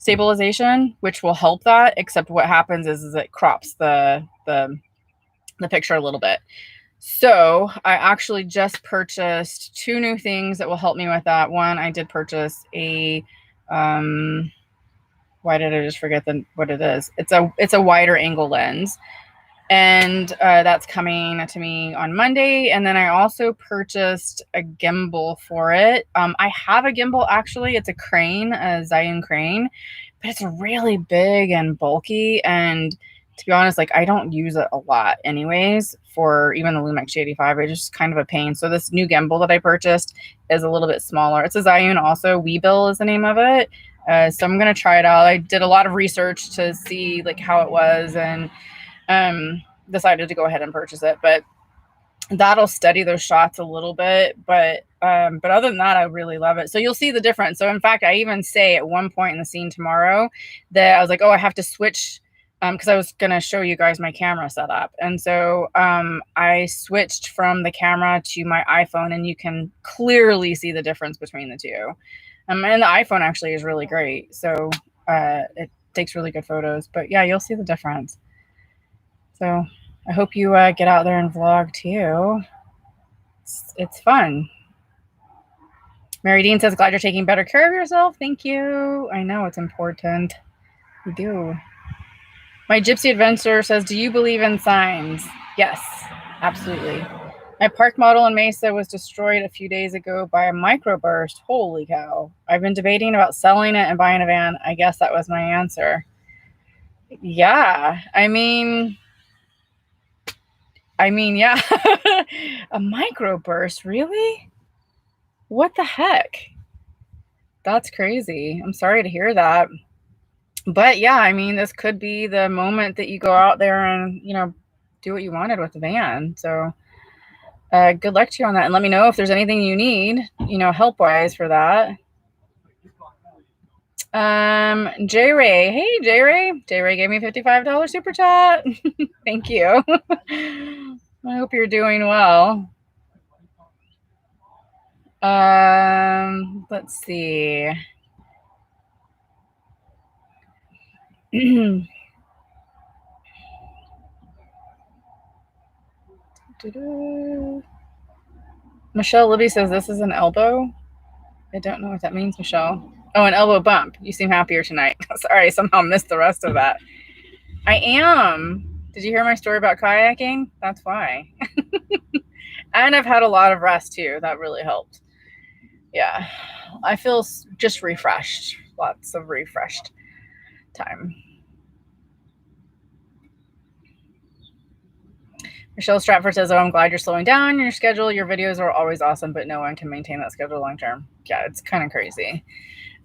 stabilization, which will help that, except what happens is it crops the picture a little bit. So I actually just purchased 2 new things that will help me with that. One, I did purchase a, why did I just forget what it is? It's a wider angle lens, and that's coming to me on Monday. And then I also purchased a gimbal for it. I have a gimbal, actually. It's a crane, a Zhiyun crane, but it's really big and bulky, and to be honest, like I don't use it a lot anyways. For even the Lumix G85, it's just kind of a pain. So this new gimbal that I purchased is a little bit smaller. It's a Zhiyun also. Weebill is the name of it. So I'm going to try it out. I did a lot of research to see like how it was, and decided to go ahead and purchase it. But that'll steady those shots a little bit. But other than that, I really love it. So you'll see the difference. So in fact, I even say at one point in the scene tomorrow that I was like, oh, I have to switch, because I was going to show you guys my camera setup. And so I switched from the camera to my iPhone, and you can clearly see the difference between the two. And the iPhone actually is really great. So it takes really good photos. But yeah, you'll see the difference. So I hope you get out there and vlog too. It's fun. Mary Dean says, glad you're taking better care of yourself. Thank you. I know it's important. You do. My Gypsy Adventure says, do you believe in signs? Yes, absolutely. My park model in Mesa was destroyed a few days ago by a microburst. Holy cow. I've been debating about selling it and buying a van. I guess that was my answer. Yeah, I mean, yeah. A microburst, really? What the heck? That's crazy. I'm sorry to hear that. But yeah, I mean, this could be the moment that you go out there and, you know, do what you wanted with the van. So good luck to you on that. And let me know if there's anything you need, you know, help-wise for that. J Ray. Hey, J Ray. J Ray gave me $55 super chat. Thank you. I hope you're doing well. Let's see. Michelle Libby says this is an elbow. I don't know what that means, Michelle. Oh, an elbow bump. You seem happier tonight. Sorry, I somehow missed the rest of that. I am. Did you hear my story about kayaking? That's why. And I've had a lot of rest too. That really helped. Yeah, I feel just refreshed. Lots of refreshed time. Michelle Stratford says, oh, I'm glad you're slowing down your schedule. Your videos are always awesome, but no one can maintain that schedule long term. Yeah, it's kind of crazy.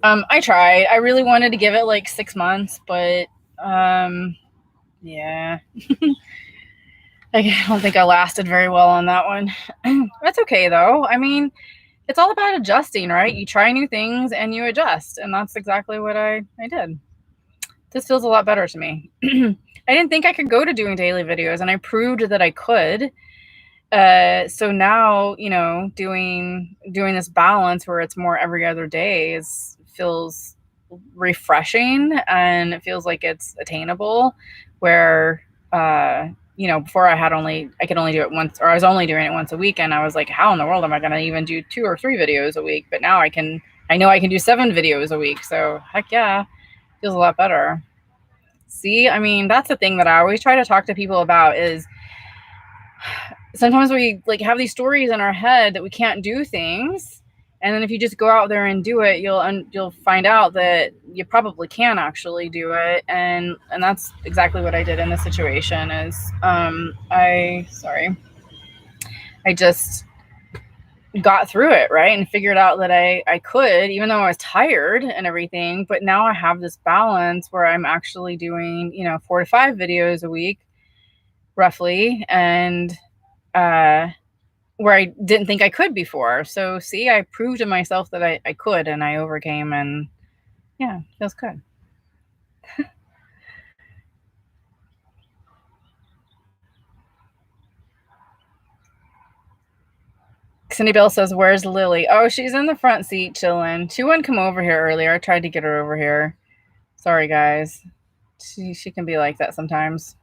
I tried. I really wanted to give it like 6 months, but yeah. I don't think I lasted very well on that one. That's okay though. I mean, it's all about adjusting, right? You try new things and you adjust, and that's exactly what I did. This feels a lot better to me. I didn't think I could go to doing daily videos, and I proved that I could. So now, you know, doing this balance where it's more every other day feels refreshing, and it feels like it's attainable, where you know, before I could only do it once, or I was only doing it once a week, and I was like, how in the world am I going to even do 2 or 3 videos a week? But now I know I can do 7 videos a week. So heck yeah, feels a lot better. See, I mean, that's the thing that I always try to talk to people about is sometimes we like have these stories in our head that we can't do things. And then if you just go out there and do it, you'll find out that you probably can actually do it. And that's exactly what I did in this situation is I just got through it, right? And figured out that I could, even though I was tired and everything, but now I have this balance where I'm actually doing, you know, 4 to 5 videos a week, roughly. And where I didn't think I could before. So see, I proved to myself that I could, and I overcame, and yeah, feels good. Cindy Bell says, where's Lily? Oh, she's in the front seat chilling. She wouldn't come over here earlier. I tried to get her over here. Sorry, guys. She can be like that sometimes.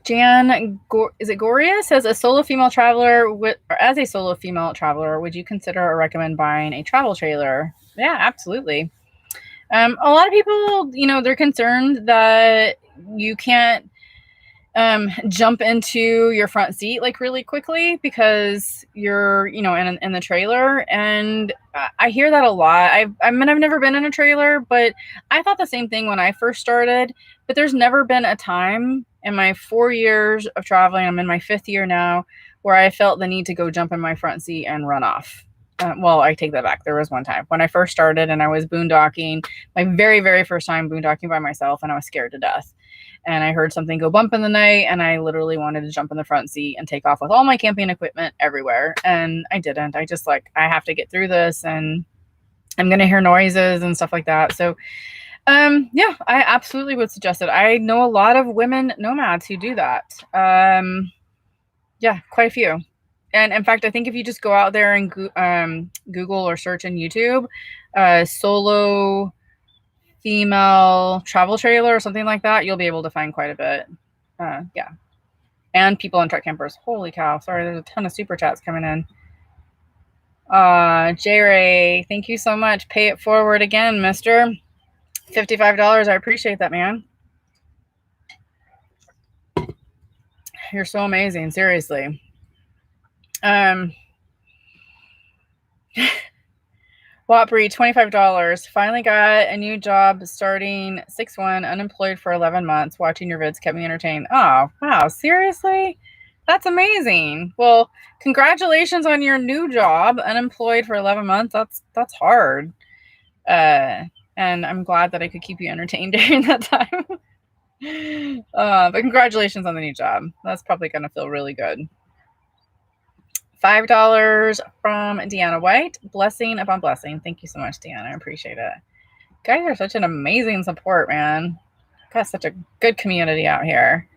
Jan, is it Goria? Says, as a solo female traveler, would you consider or recommend buying a travel trailer? Yeah, absolutely. A lot of people, you know, they're concerned that you can't jump into your front seat like really quickly because you're, you know, in the trailer. And I hear that a lot. I've never been in a trailer, but I thought the same thing when I first started. But there's never been a time in my 4 years of traveling, I'm in my 5th year now, where I felt the need to go jump in my front seat and run off. Well, I take that back. There was one time when I first started and I was boondocking, my very, very first time boondocking by myself, and I was scared to death. And I heard something go bump in the night, and I literally wanted to jump in the front seat and take off with all my camping equipment everywhere. And I didn't. I just I have to get through this, and I'm going to hear noises and stuff like that. So, yeah, I absolutely would suggest it. I know a lot of women nomads who do that. Yeah, quite a few. And in fact, I think if you just go out there and Google or search in YouTube, solo female travel trailer or something like that, you'll be able to find quite a bit. Yeah. And people on truck campers. Holy cow. Sorry, there's a ton of super chats coming in. J-Ray, thank you so much. Pay it forward again, mister. $55. I appreciate that, man. You're so amazing. Seriously. Watbury, $25. Finally got a new job starting 6/1, unemployed for 11 months. Watching your vids kept me entertained. Oh, wow. Seriously? That's amazing. Well, congratulations on your new job. Unemployed for 11 months. That's hard. And I'm glad that I could keep you entertained during that time. But congratulations on the new job. That's probably going to feel really good. $5 from Deanna White. Blessing upon blessing. Thank you so much, Deanna. I appreciate it. You guys are such an amazing support, man. Got such a good community out here.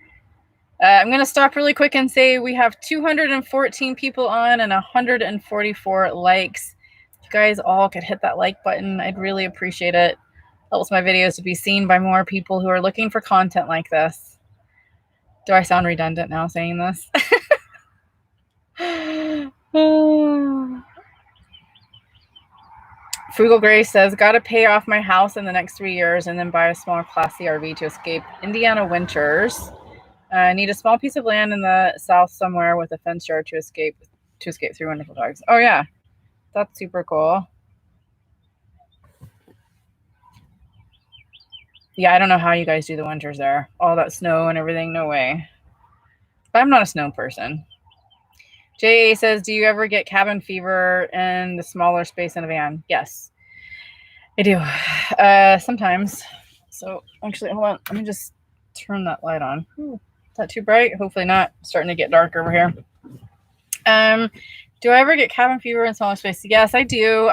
I'm going to stop really quick and say we have 214 people on and 144 likes. If you guys all could hit that like button, I'd really appreciate it. Helps my videos to be seen by more people who are looking for content like this. Do I sound redundant now saying this? Frugal Grace says, got to pay off my house in the next 3 years and then buy a small classy RV to escape Indiana winters. I need a small piece of land in the south somewhere with a fence yard to escape through wonderful dogs. Oh yeah, that's super cool. Yeah, I don't know how you guys do the winters there. All that snow and everything, no way. But I'm not a snow person. Jay says, do you ever get cabin fever in the smaller space in a van? Yes, I do. Sometimes. So actually, hold on. Let me just turn that light on. Ooh, is that too bright? Hopefully not. It's starting to get dark over here. Do I ever get cabin fever in smaller space? Yes, I do.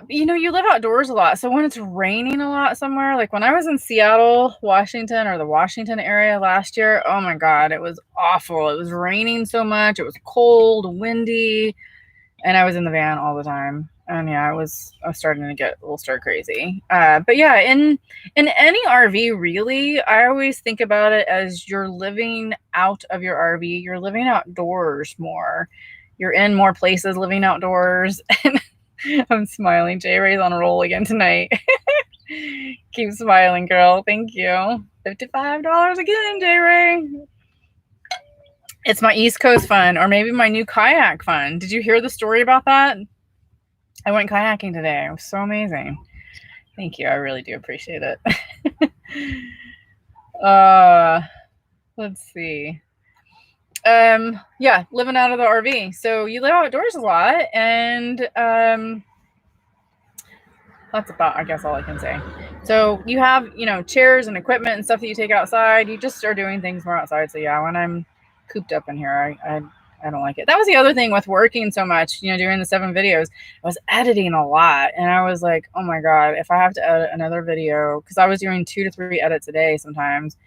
You live outdoors a lot. So when it's raining a lot somewhere, like when I was in Seattle, Washington, or the Washington area last year, oh my God, it was awful. It was raining so much. It was cold, windy, and I was in the van all the time. And yeah, I was starting to get a little stir crazy. But yeah, in any RV, really, I always think about it as you're living out of your RV. You're living outdoors more. You're in more places living outdoors. I'm smiling. J Ray's on a roll again tonight. Keep smiling, girl. Thank you. $55 again, J Ray. It's my East Coast fun, or maybe my new kayak fun. Did you hear the story about that? I went kayaking today. It was so amazing. Thank you. I really do appreciate it. Let's see. Yeah, living out of the RV. So you live outdoors a lot, and that's about, I guess, all I can say. So you have, chairs and equipment and stuff that you take outside. You just are doing things more outside. So yeah, when I'm cooped up in here, I don't like it. That was the other thing with working so much, doing the 7 videos. I was editing a lot, and I was like, oh my God, if I have to edit another video, because I was doing 2 to 3 edits a day sometimes.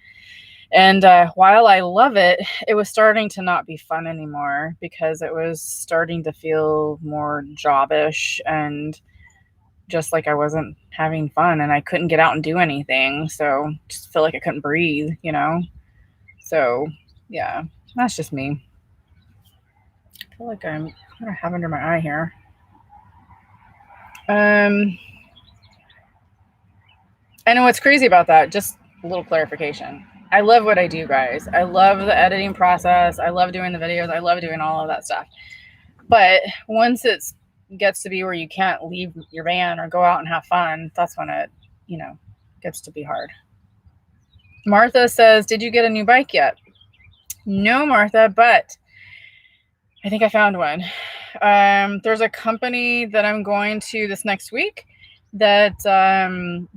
And while I love it, it was starting to not be fun anymore, because it was starting to feel more jobbish and just like I wasn't having fun, and I couldn't get out and do anything. So just feel like I couldn't breathe, So yeah, that's just me. I feel like I'm gonna have under my eye here. And what's crazy about that, just a little clarification. I love what I do, guys. I love the editing process. I love doing the videos. I love doing all of that stuff. But once it gets to be where you can't leave your van or go out and have fun, that's when it, gets to be hard. Martha says, did you get a new bike yet? No, Martha, but I think I found one. There's a company that I'm going to this next week that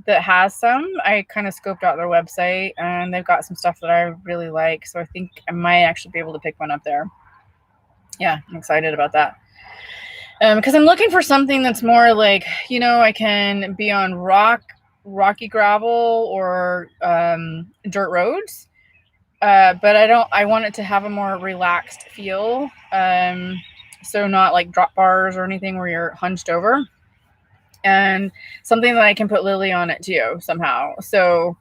has some. I kind of scoped out their website, and they've got some stuff that I really like. So I think I might actually be able to pick one up there. Yeah, I'm excited about that. Because I'm looking for something that's more like, I can be on rocky gravel or dirt roads. But I want it to have a more relaxed feel. So not like drop bars or anything where you're hunched over. And something that I can put Lily on it too, somehow. So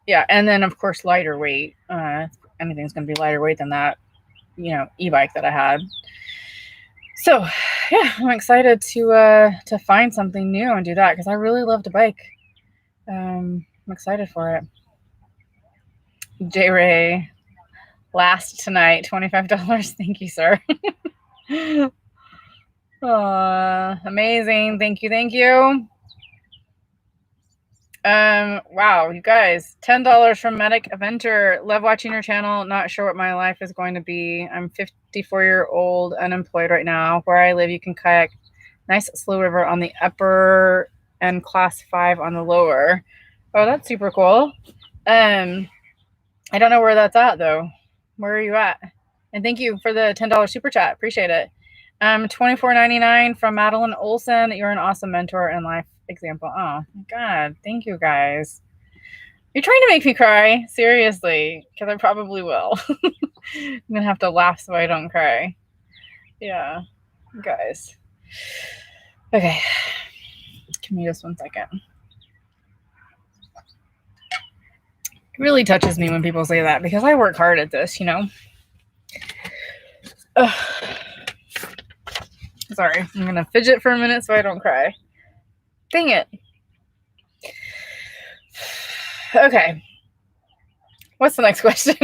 yeah, and then of course lighter weight. Anything's going to be lighter weight than that, e-bike that I had. So yeah, I'm excited to find something new and do that, because I really love to bike. I'm excited for it. J Ray, last tonight, $25. Thank you, sir. Amazing. Thank you. Wow, you guys, $10 from Medic Eventer. Love watching your channel. Not sure what my life is going to be. I'm 54-year-old, unemployed right now. Where I live, you can kayak nice slow river on the upper and class 5 on the lower. Oh, that's super cool. I don't know where that's at though. Where are you at? And thank you for the $10 super chat. Appreciate it. $24.99 from Madeline Olson. You're an awesome mentor and life example. Oh my God. Thank you guys. You're trying to make me cry. Seriously. Because I probably will. I'm going to have to laugh so I don't cry. Yeah. Guys. Okay. Give me just 1 second. It really touches me when people say that, because I work hard at this, Ugh. Sorry, I'm going to fidget for a minute so I don't cry. Dang it. Okay. What's the next question?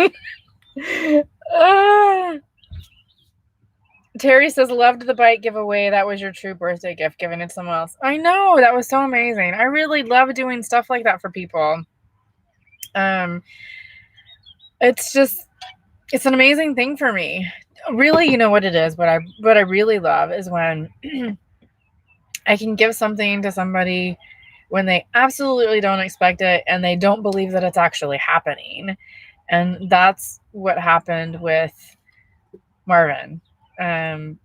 Terry says, loved the bike giveaway. That was your true birthday gift, giving it to someone else. I know. That was so amazing. I really love doing stuff like that for people. It's an amazing thing for me. Really, you know what it is? What I really love is when I can give something to somebody when they absolutely don't expect it and they don't believe that it's actually happening. And that's what happened with Marvin.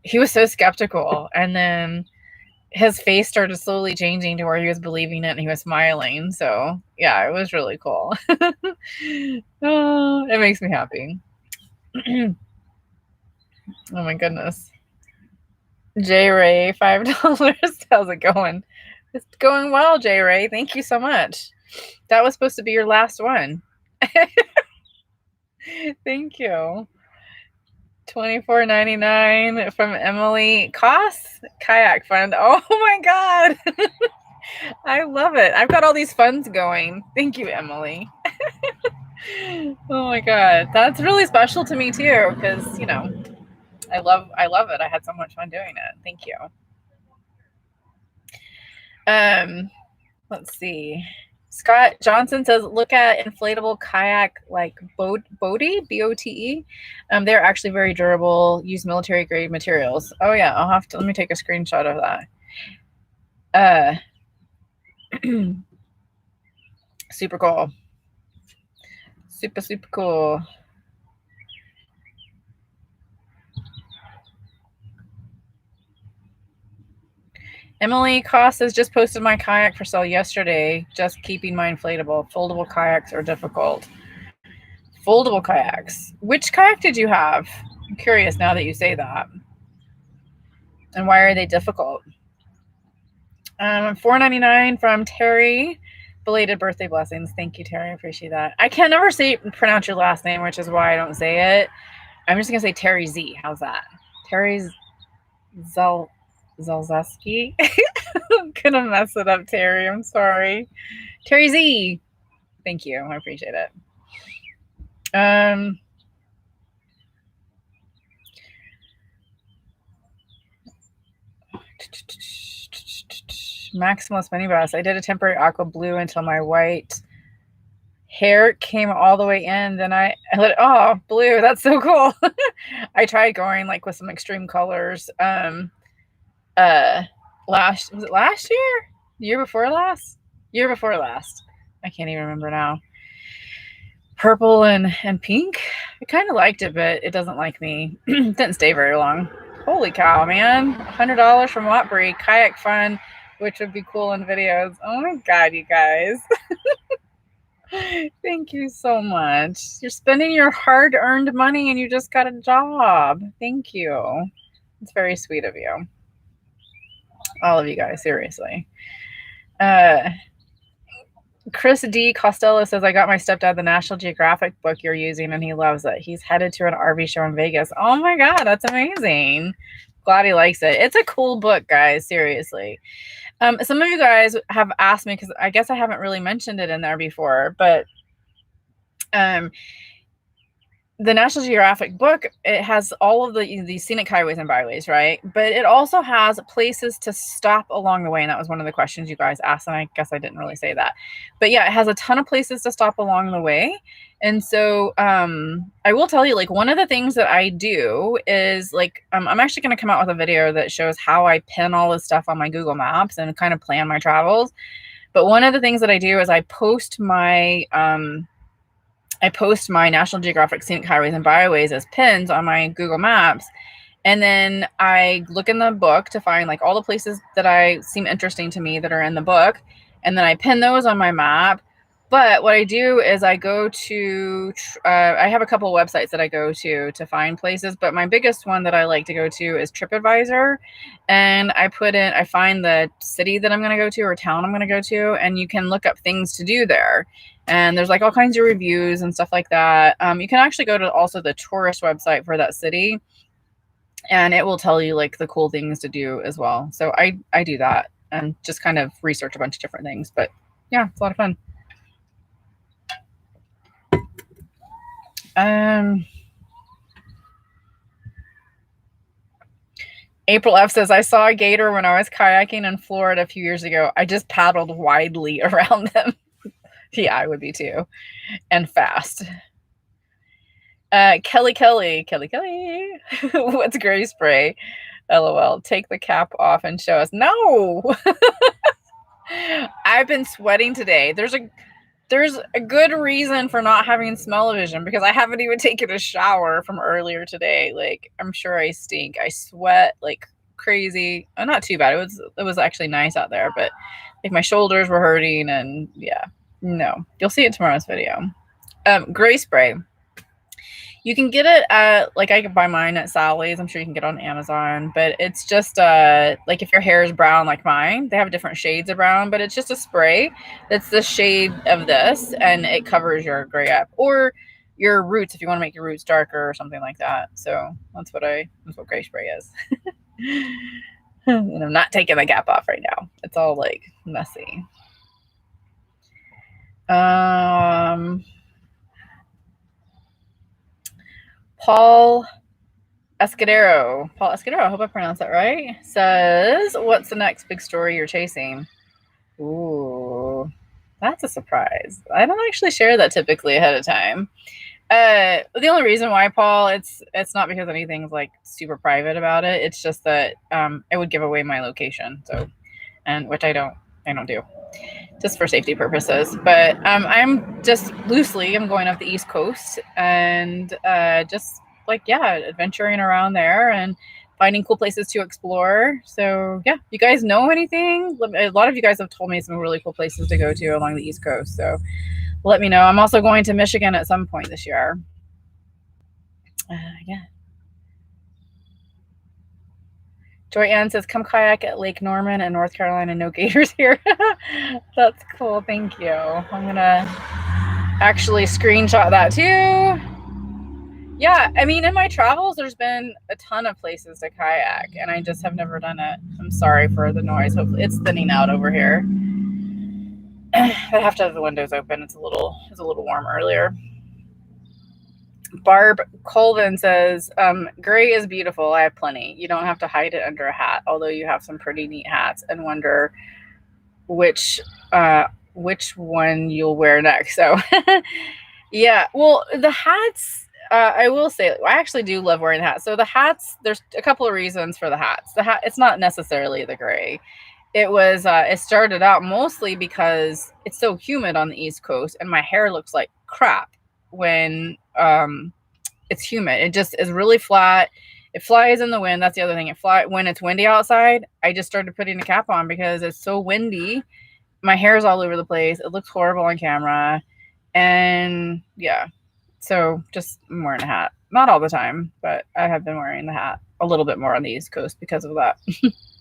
He was so skeptical, and then his face started slowly changing to where he was believing it and he was smiling. So yeah, it was really cool. Oh, it makes me happy. Oh my goodness. J Ray, $5. How's it going? It's going well, J Ray. Thank you so much. That was supposed to be your last one. Thank you. $24.99 from Emily. Costs kayak fund. Oh my god. I love it. I've got all these funds going. Thank you, Emily. Oh my god. That's really special to me too, because, you know, I love it. I had so much fun doing it. Thank you. Let's see. Scott Johnson says, look at inflatable kayak like Bote, B-O-T-E. They're actually very durable, use military grade materials. Oh yeah, I'll have to, let me take a screenshot of that. Super cool. Super cool. Emily Cost has just posted my kayak for sale yesterday. Just keeping my inflatable. Foldable kayaks are difficult. Foldable kayaks. Which kayak did you have? I'm curious now that you say that. And why are they difficult? $4.99 from Terry. Belated birthday blessings. Thank you, Terry. I appreciate that. I can never pronounce your last name, which is why I don't say it. I'm just going to say Terry Z. How's that? Terry Zalzeski. I'm going to mess it up, Terry. I'm sorry. Terry Z. Thank you. I appreciate it. Maximus minibus. I did a temporary aqua blue until my white hair came all the way in. Then I let it, oh, blue. That's so cool. I tried going like with some extreme colors. Was it last year? Year before last? Year before last. I can't even remember now. Purple and pink. I kind of liked it, but it doesn't like me. Didn't stay very long. Holy cow, man. $100 from Watbury. Kayak fun, which would be cool in videos. Oh my god, you guys. Thank you so much. You're spending your hard-earned money and you just got a job. Thank you. It's very sweet of you. All of you guys, seriously. Chris D. Costello says, I got my stepdad the National Geographic book you're using and he loves it. He's headed to an RV show in Vegas. Oh my god, that's amazing. Glad he likes it. It's a cool book, guys, seriously. Some of you guys have asked me, because I guess I haven't really mentioned it in there before, but the National Geographic book, it has all of the scenic highways and byways, right? But it also has places to stop along the way. And that was one of the questions you guys asked. And I guess I didn't really say that. But yeah, it has a ton of places to stop along the way. And so I will tell you, like, one of the things that I do is, like, I'm actually going to come out with a video that shows how I pin all this stuff on my Google Maps and kind of plan my travels. But one of the things that I do is I post my National Geographic Scenic Highways and Byways as pins on my Google Maps. And then I look in the book to find like all the places that I seem interesting to me that are in the book. And then I pin those on my map. But what I do is I go to, I have a couple of websites that I go to find places. But my biggest one that I like to go to is TripAdvisor. And I find the city that I'm going to go to or town I'm going to go to. And you can look up things to do there. And there's like all kinds of reviews and stuff like that. You can actually go to also the tourist website for that city. and it will tell you like the cool things to do as well. So I do that and just kind of research a bunch of different things. But yeah, it's a lot of fun. April F says, I saw a gator when I was kayaking in Florida a few years ago. I just paddled widely around them. Yeah, I would be too. And fast. Kelly. What's gray spray? LOL. Take the cap off and show us. No. I've been sweating today. There's a good reason for not having smell-o-vision, because I haven't even taken a shower from earlier today. Like, I'm sure I stink. I sweat like crazy. Not too bad. It was actually nice out there, but like my shoulders were hurting, and yeah, no. You'll see it in tomorrow's video. Gray spray. You can get it at, like, I could buy mine at Sally's. I'm sure you can get it on Amazon, but it's just like if your hair is brown like mine, they have different shades of brown, but it's just a spray that's the shade of this, and it covers your gray up or your roots if you want to make your roots darker or something like that. So that's what gray spray is. And I'm not taking the cap off right now. It's all like messy. Paul Escudero, I hope I pronounced that right, says, what's the next big story you're chasing? Ooh, that's a surprise. I don't actually share that typically ahead of time. The only reason why, Paul, it's not because anything's like super private about it. It's just that it would give away my location. So, and which I don't do, just for safety purposes. But I'm just I'm going up the East Coast and just like, yeah, adventuring around there and finding cool places to explore. So yeah, you guys know anything? A lot of you guys have told me some really cool places to go to along the East Coast. So let me know. I'm also going to Michigan at some point this year. Yeah. Joy Ann says, come kayak at Lake Norman in North Carolina. No gators here. That's cool. Thank you. I'm going to actually screenshot that too. Yeah, I mean, in my travels, there's been a ton of places to kayak, and I just have never done it. I'm sorry for the noise. Hopefully, it's thinning out over here. I have to have the windows open. It was a little warm earlier. Barb Colvin says, gray is beautiful. I have plenty. You don't have to hide it under a hat, although you have some pretty neat hats, and wonder which one you'll wear next. So yeah, well, the hats, I will say, I actually do love wearing hats. So the hats, there's a couple of reasons for the hats. The hat, it's not necessarily the gray. It started out mostly because it's so humid on the East Coast, and my hair looks like crap when it's humid. It just is really flat. It flies in the wind. That's the other thing. When it's windy outside. I just started putting a cap on because it's so windy. My hair is all over the place. It looks horrible on camera, and yeah. So just I'm wearing a hat. Not all the time, but I have been wearing the hat a little bit more on the East Coast because of that.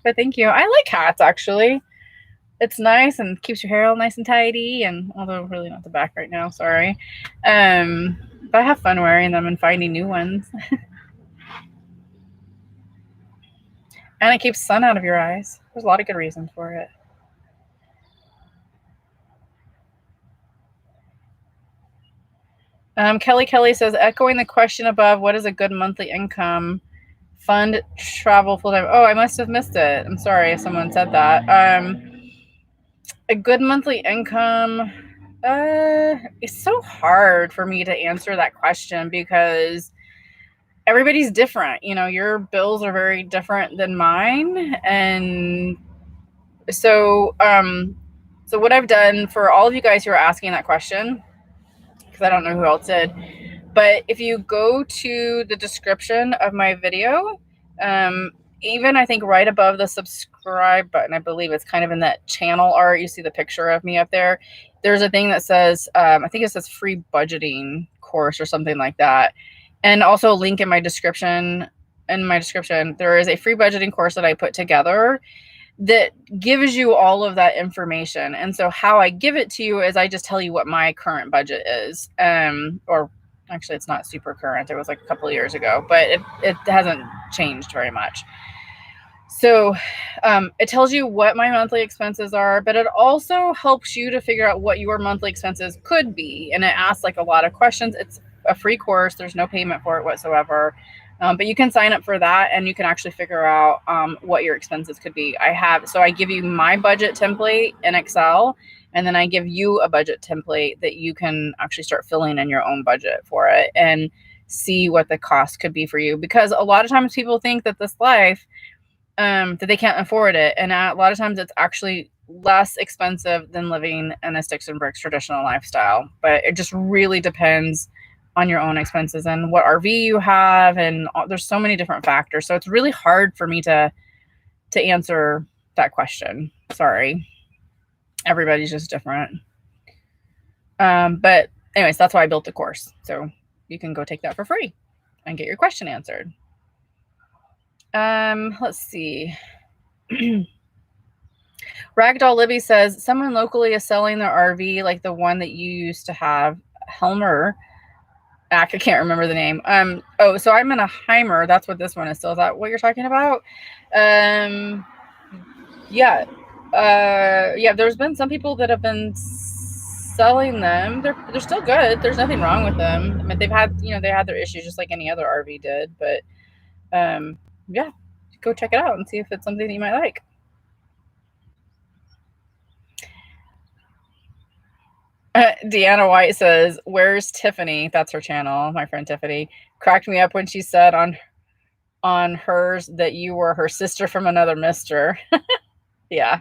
But thank you. I like hats, actually. It's nice and keeps your hair all nice and tidy, and although really not the back right now, sorry. But I have fun wearing them and finding new ones. And it keeps sun out of your eyes. There's a lot of good reasons for it. Kelly says, echoing the question above, what is a good monthly income? Fund travel full-time. Oh, I must have missed it. I'm sorry if someone said that. A good monthly income. It's so hard for me to answer that question because everybody's different. You know, your bills are very different than mine. And so, so what I've done for all of you guys who are asking that question, because I don't know who else did, but if you go to the description of my video, even I think right above the subscribe button, I believe it's kind of in that channel art, you see the picture of me up there. There's a thing that says, I think it says free budgeting course or something like that. And also a link in my description. There is a free budgeting course that I put together that gives you all of that information. And so how I give it to you is I just tell you what my current budget is, or Actually, it's not super current. It was like a couple of years ago, but it hasn't changed very much. So it tells you what my monthly expenses are, but it also helps you to figure out what your monthly expenses could be. And it asks like a lot of questions. It's a free course. There's no payment for it whatsoever. But you can sign up for that and you can actually figure out what your expenses could be. So I give you my budget template in Excel, and then I give you a budget template that you can actually start filling in your own budget for it and see what the cost could be for you. Because a lot of times people think that this life, that they can't afford it. And a lot of times it's actually less expensive than living in a sticks and bricks traditional lifestyle. But it just really depends on your own expenses and what RV you have. And there's so many different factors. So it's really hard for me to answer that question. Sorry. Everybody's just different. But anyways, that's why I built the course. So you can go take that for free and get your question answered. Let's see. Ragdoll Libby says someone locally is selling their RV like the one that you used to have, Helmer. I can't remember the name. Oh, so I'm in a Heimer. That's what this one is. So is that what you're talking about? Yeah. There's been some people that have been selling them. They're still good. There's nothing wrong with them. I mean, they had their issues just like any other RV did, but yeah, go check it out and see if it's something that you might like. Deanna White says, "Where's Tiffany?" That's her channel. My friend Tiffany cracked me up when she said on hers that you were her sister from another mister. Yeah.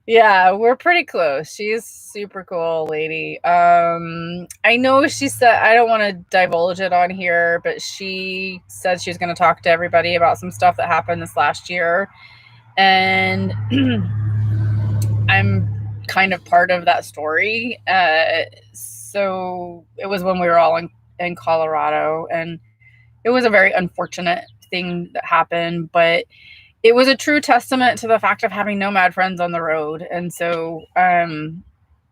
Yeah, we're pretty close. She's super cool lady. I know she said, I don't want to divulge it on here, but she said she was going to talk to everybody about some stuff that happened this last year. And I'm kind of part of that story. So it was when we were all in Colorado, and it was a very unfortunate thing that happened, but it was a true testament to the fact of having nomad friends on the road. And so,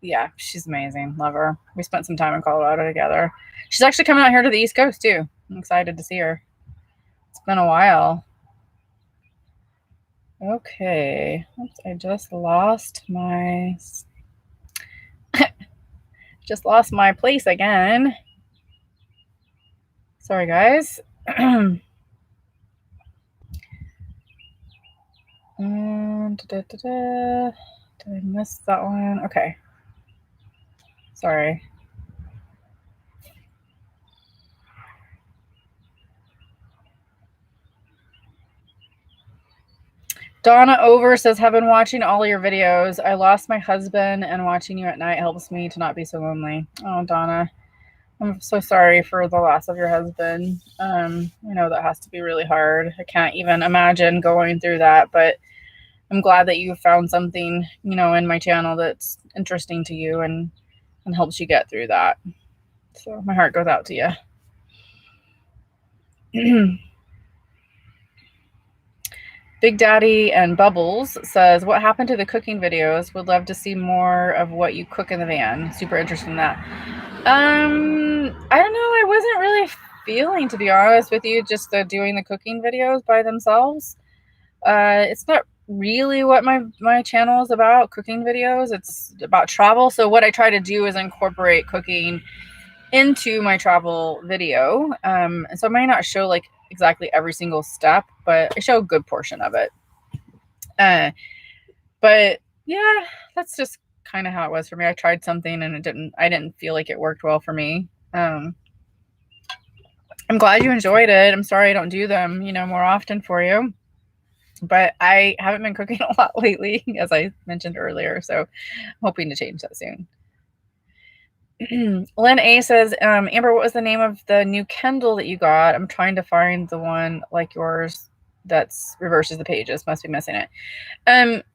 yeah, she's amazing. Love her. We spent some time in Colorado together. She's actually coming out here to the East Coast too. I'm excited to see her. It's been a while. Okay. Oops, I just lost my place again. Sorry, guys. Did I miss that one? Okay. Sorry. Donna Over says, have been watching all your videos. I lost my husband, and watching you at night helps me to not be so lonely. Oh, Donna, I'm so sorry for the loss of your husband. I know that has to be really hard. I can't even imagine going through that, but I'm glad that you found something, in my channel that's interesting to you and helps you get through that. So my heart goes out to you. Big Daddy and Bubbles says, what happened to the cooking videos? Would love to see more of what you cook in the van. Super interested in that. I don't know. I wasn't really feeling, to be honest with you, just doing the cooking videos by themselves. It's not really what my channel is about, cooking videos. It's about travel. So what I try to do is incorporate cooking into my travel video. So I might not show like exactly every single step, but I show a good portion of it. But yeah, that's just kind of how it was for me. I tried something and I didn't feel like it worked well for me. I'm glad you enjoyed it. I'm sorry I don't do them, more often for you. But I haven't been cooking a lot lately, as I mentioned earlier. So I'm hoping to change that soon. Lynn A says, Amber, what was the name of the new Kindle that you got? I'm trying to find the one like yours that's reverses the pages. Must be missing it.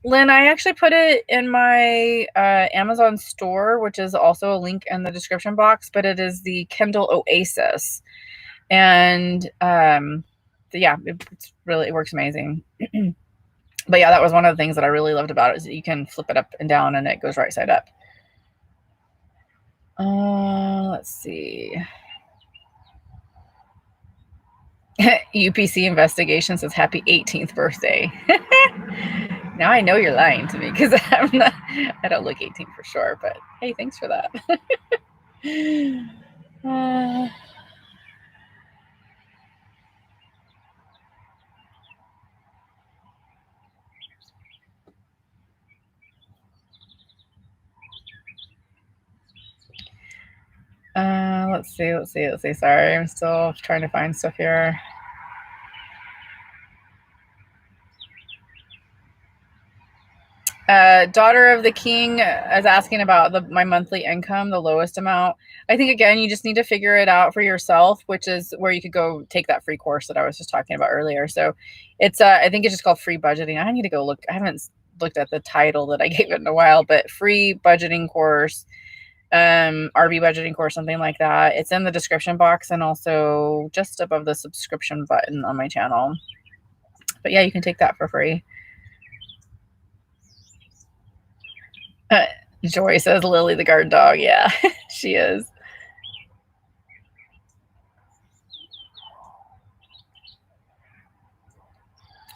Lynn, I actually put it in my Amazon store, which is also a link in the description box, but it is the Kindle Oasis. And yeah, it works amazing. But yeah, that was one of the things that I really loved about it, is that you can flip it up and down and it goes right side up. Let's see. UPC investigation says happy 18th birthday. Now I know you're lying to me because I don't look 18 for sure, but hey, thanks for that. Let's see. Sorry, I'm still trying to find stuff here. Daughter of the King is asking about my monthly income, the lowest amount. I think, again, you just need to figure it out for yourself, which is where you could go take that free course that I was just talking about earlier. So it's, I think it's just called free budgeting. I need to go look. I haven't looked at the title that I gave it in a while, but free budgeting course, RV budgeting course, something like that. It's in the description box and also just above the subscription button on my channel. But yeah, you can take that for free. Joy says Lily the guard dog. Yeah, she is.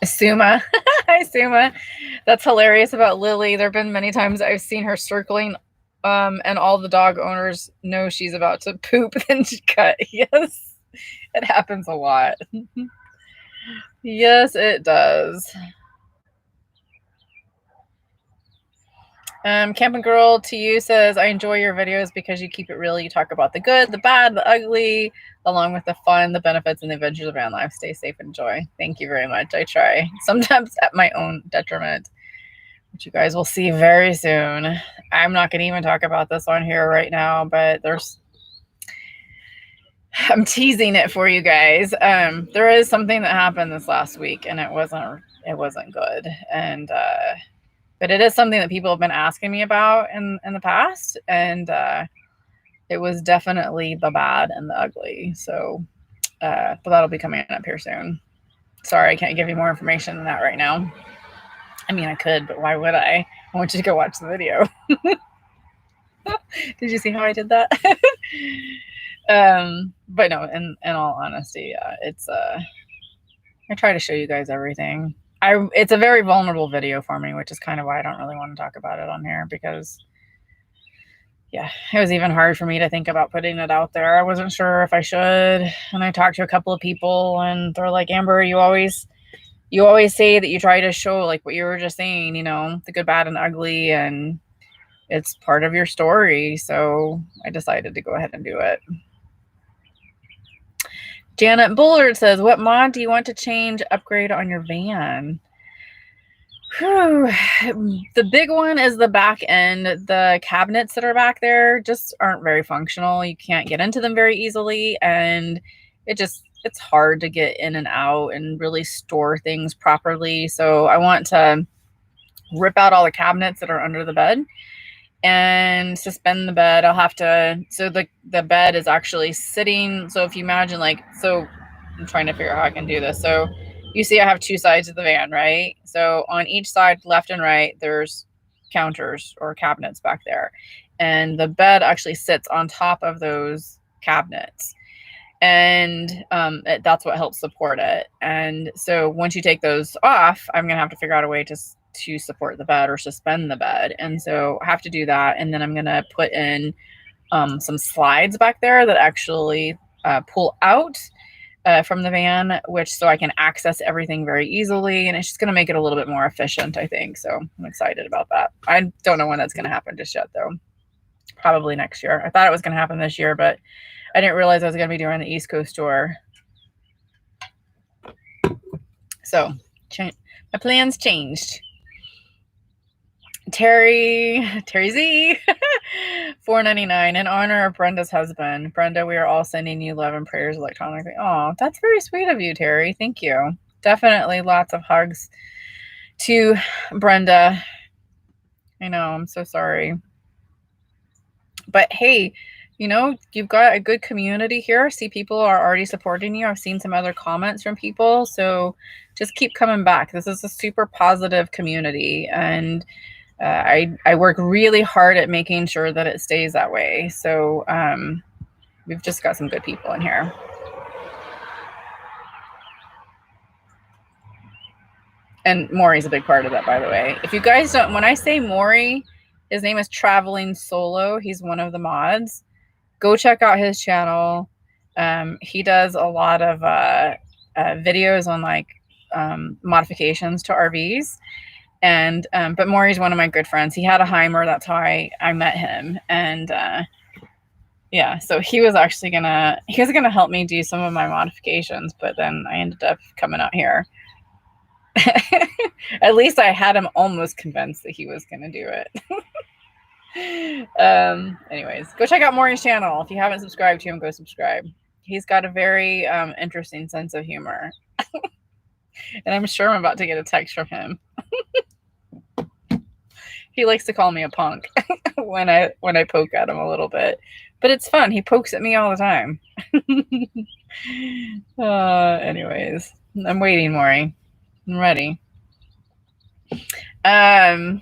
Suma. Hi, Suma. That's hilarious about Lily. There have been many times I've seen her circling, and all the dog owners know she's about to poop, then she cut. Yes, it happens a lot. Yes, it does. Camping Girl to you says, I enjoy your videos because you keep it real. You talk about the good, the bad, the ugly, along with the fun, the benefits, and the adventures of van life. Stay safe and enjoy. Thank you very much. I try, sometimes at my own detriment, which you guys will see very soon. I'm not going to even talk about this on here right now, but I'm teasing it for you guys. There is something that happened this last week, and it wasn't good. And but it is something that people have been asking me about in the past, and it was definitely the bad and the ugly. So, but that'll be coming up here soon. Sorry, I can't give you more information than that right now. I mean, I could, but why would I? I want you to go watch the video. Did you see how I did that? But no, in all honesty, it's I try to show you guys everything. It's a very vulnerable video for me, which is kind of why I don't really want to talk about it on here, because yeah, it was even hard for me to think about putting it out there. I wasn't sure if I should. And I talked to a couple of people and they're like, Amber, you always say that you try to show, like what you were just saying, you know, the good, bad, and ugly, and it's part of your story. So I decided to go ahead and do it. Janet Bullard says, what mod do you want to change, upgrade on your van? Whew. The big one is the back end. The cabinets that are back there just aren't very functional. You can't get into them very easily, and it's hard to get in and out and really store things properly. So I want to rip out all the cabinets that are under the bed and suspend the bed. I'll have to, so the bed is actually sitting. So if you imagine, like, so I'm trying to figure out how I can do this. So you see I have two sides of the van, right? So on each side, left and right, there's counters or cabinets back there. And the bed actually sits on top of those cabinets. And that's what helps support it. And so once you take those off, I'm going to have to figure out a way to support the bed or suspend the bed. And so I have to do that. And then I'm going to put in some slides back there that actually pull out from the van, so I can access everything very easily. And it's just going to make it a little bit more efficient, I think. So I'm excited about that. I don't know when that's going to happen just yet, though. Probably next year. I thought it was going to happen this year, but I didn't realize I was going to be doing the East Coast tour. So my plans changed. Terry Z, $4.99 in honor of Brenda's husband. Brenda, we are all sending you love and prayers electronically. Oh, that's very sweet of you, Terry. Thank you. Definitely lots of hugs to Brenda. I know, I'm so sorry. But hey, you know, you've got a good community here. I see people are already supporting you. I've seen some other comments from people. So just keep coming back. This is a super positive community. And I work really hard at making sure that it stays that way. So we've just got some good people in here. And Maury's a big part of that, by the way. If you guys don't, when I say Maury, his name is Traveling Solo. He's one of the mods. Go check out his channel. He does a lot of videos on like modifications to RVs. And but Maury's one of my good friends. He had a Heimer. That's how I met him. And yeah, so he was gonna help me do some of my modifications, but then I ended up coming out here. At least I had him almost convinced that he was gonna do it. Anyways, go check out Maury's channel. If you haven't subscribed to him, go subscribe. He's got a very interesting sense of humor. And I'm sure I'm about to get a text from him. He likes to call me a punk when I poke at him a little bit, but it's fun. He pokes at me all the time. Anyways, I'm waiting, Maury. I'm ready. So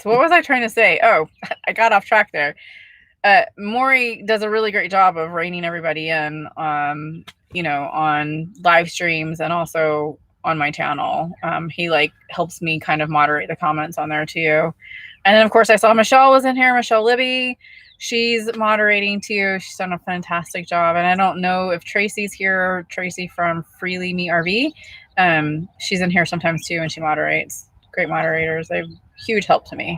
what was I trying to say? Oh, I got off track there. Maury does a really great job of reining everybody in, you know, on live streams and also on my channel. He like helps me kind of moderate the comments on there too. And then of course I saw Michelle was in here, Michelle Libby. She's moderating too. She's done a fantastic job. And I don't know if Tracy's here, Tracy from Freely Me RV. She's in here sometimes too, and she moderates. Great moderators. They're huge help to me.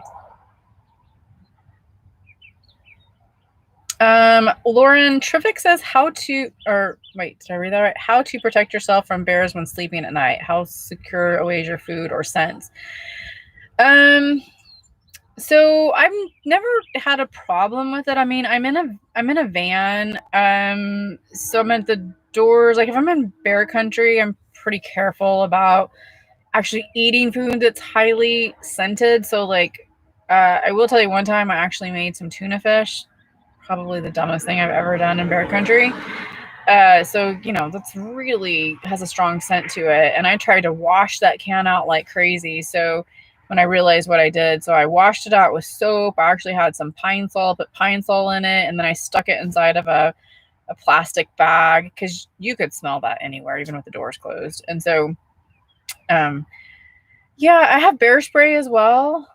Lauren Triffic says how to protect yourself from bears when sleeping at night. How secure away is your food or scents? So I've never had a problem with it. I mean, I'm in a van. So I'm at the doors. Like if I'm in bear country, I'm pretty careful about actually eating food that's highly scented. So like, I will tell you one time I actually made some tuna fish. Probably the dumbest thing I've ever done in bear country. So, you know, that's really has a strong scent to it. And I tried to wash that can out like crazy. So when I realized what I did, so I washed it out with soap. I actually had some Pine Sol, put Pine Sol in it, and then I stuck it inside of a plastic bag because you could smell that anywhere, even with the doors closed. And so, yeah, I have bear spray as well.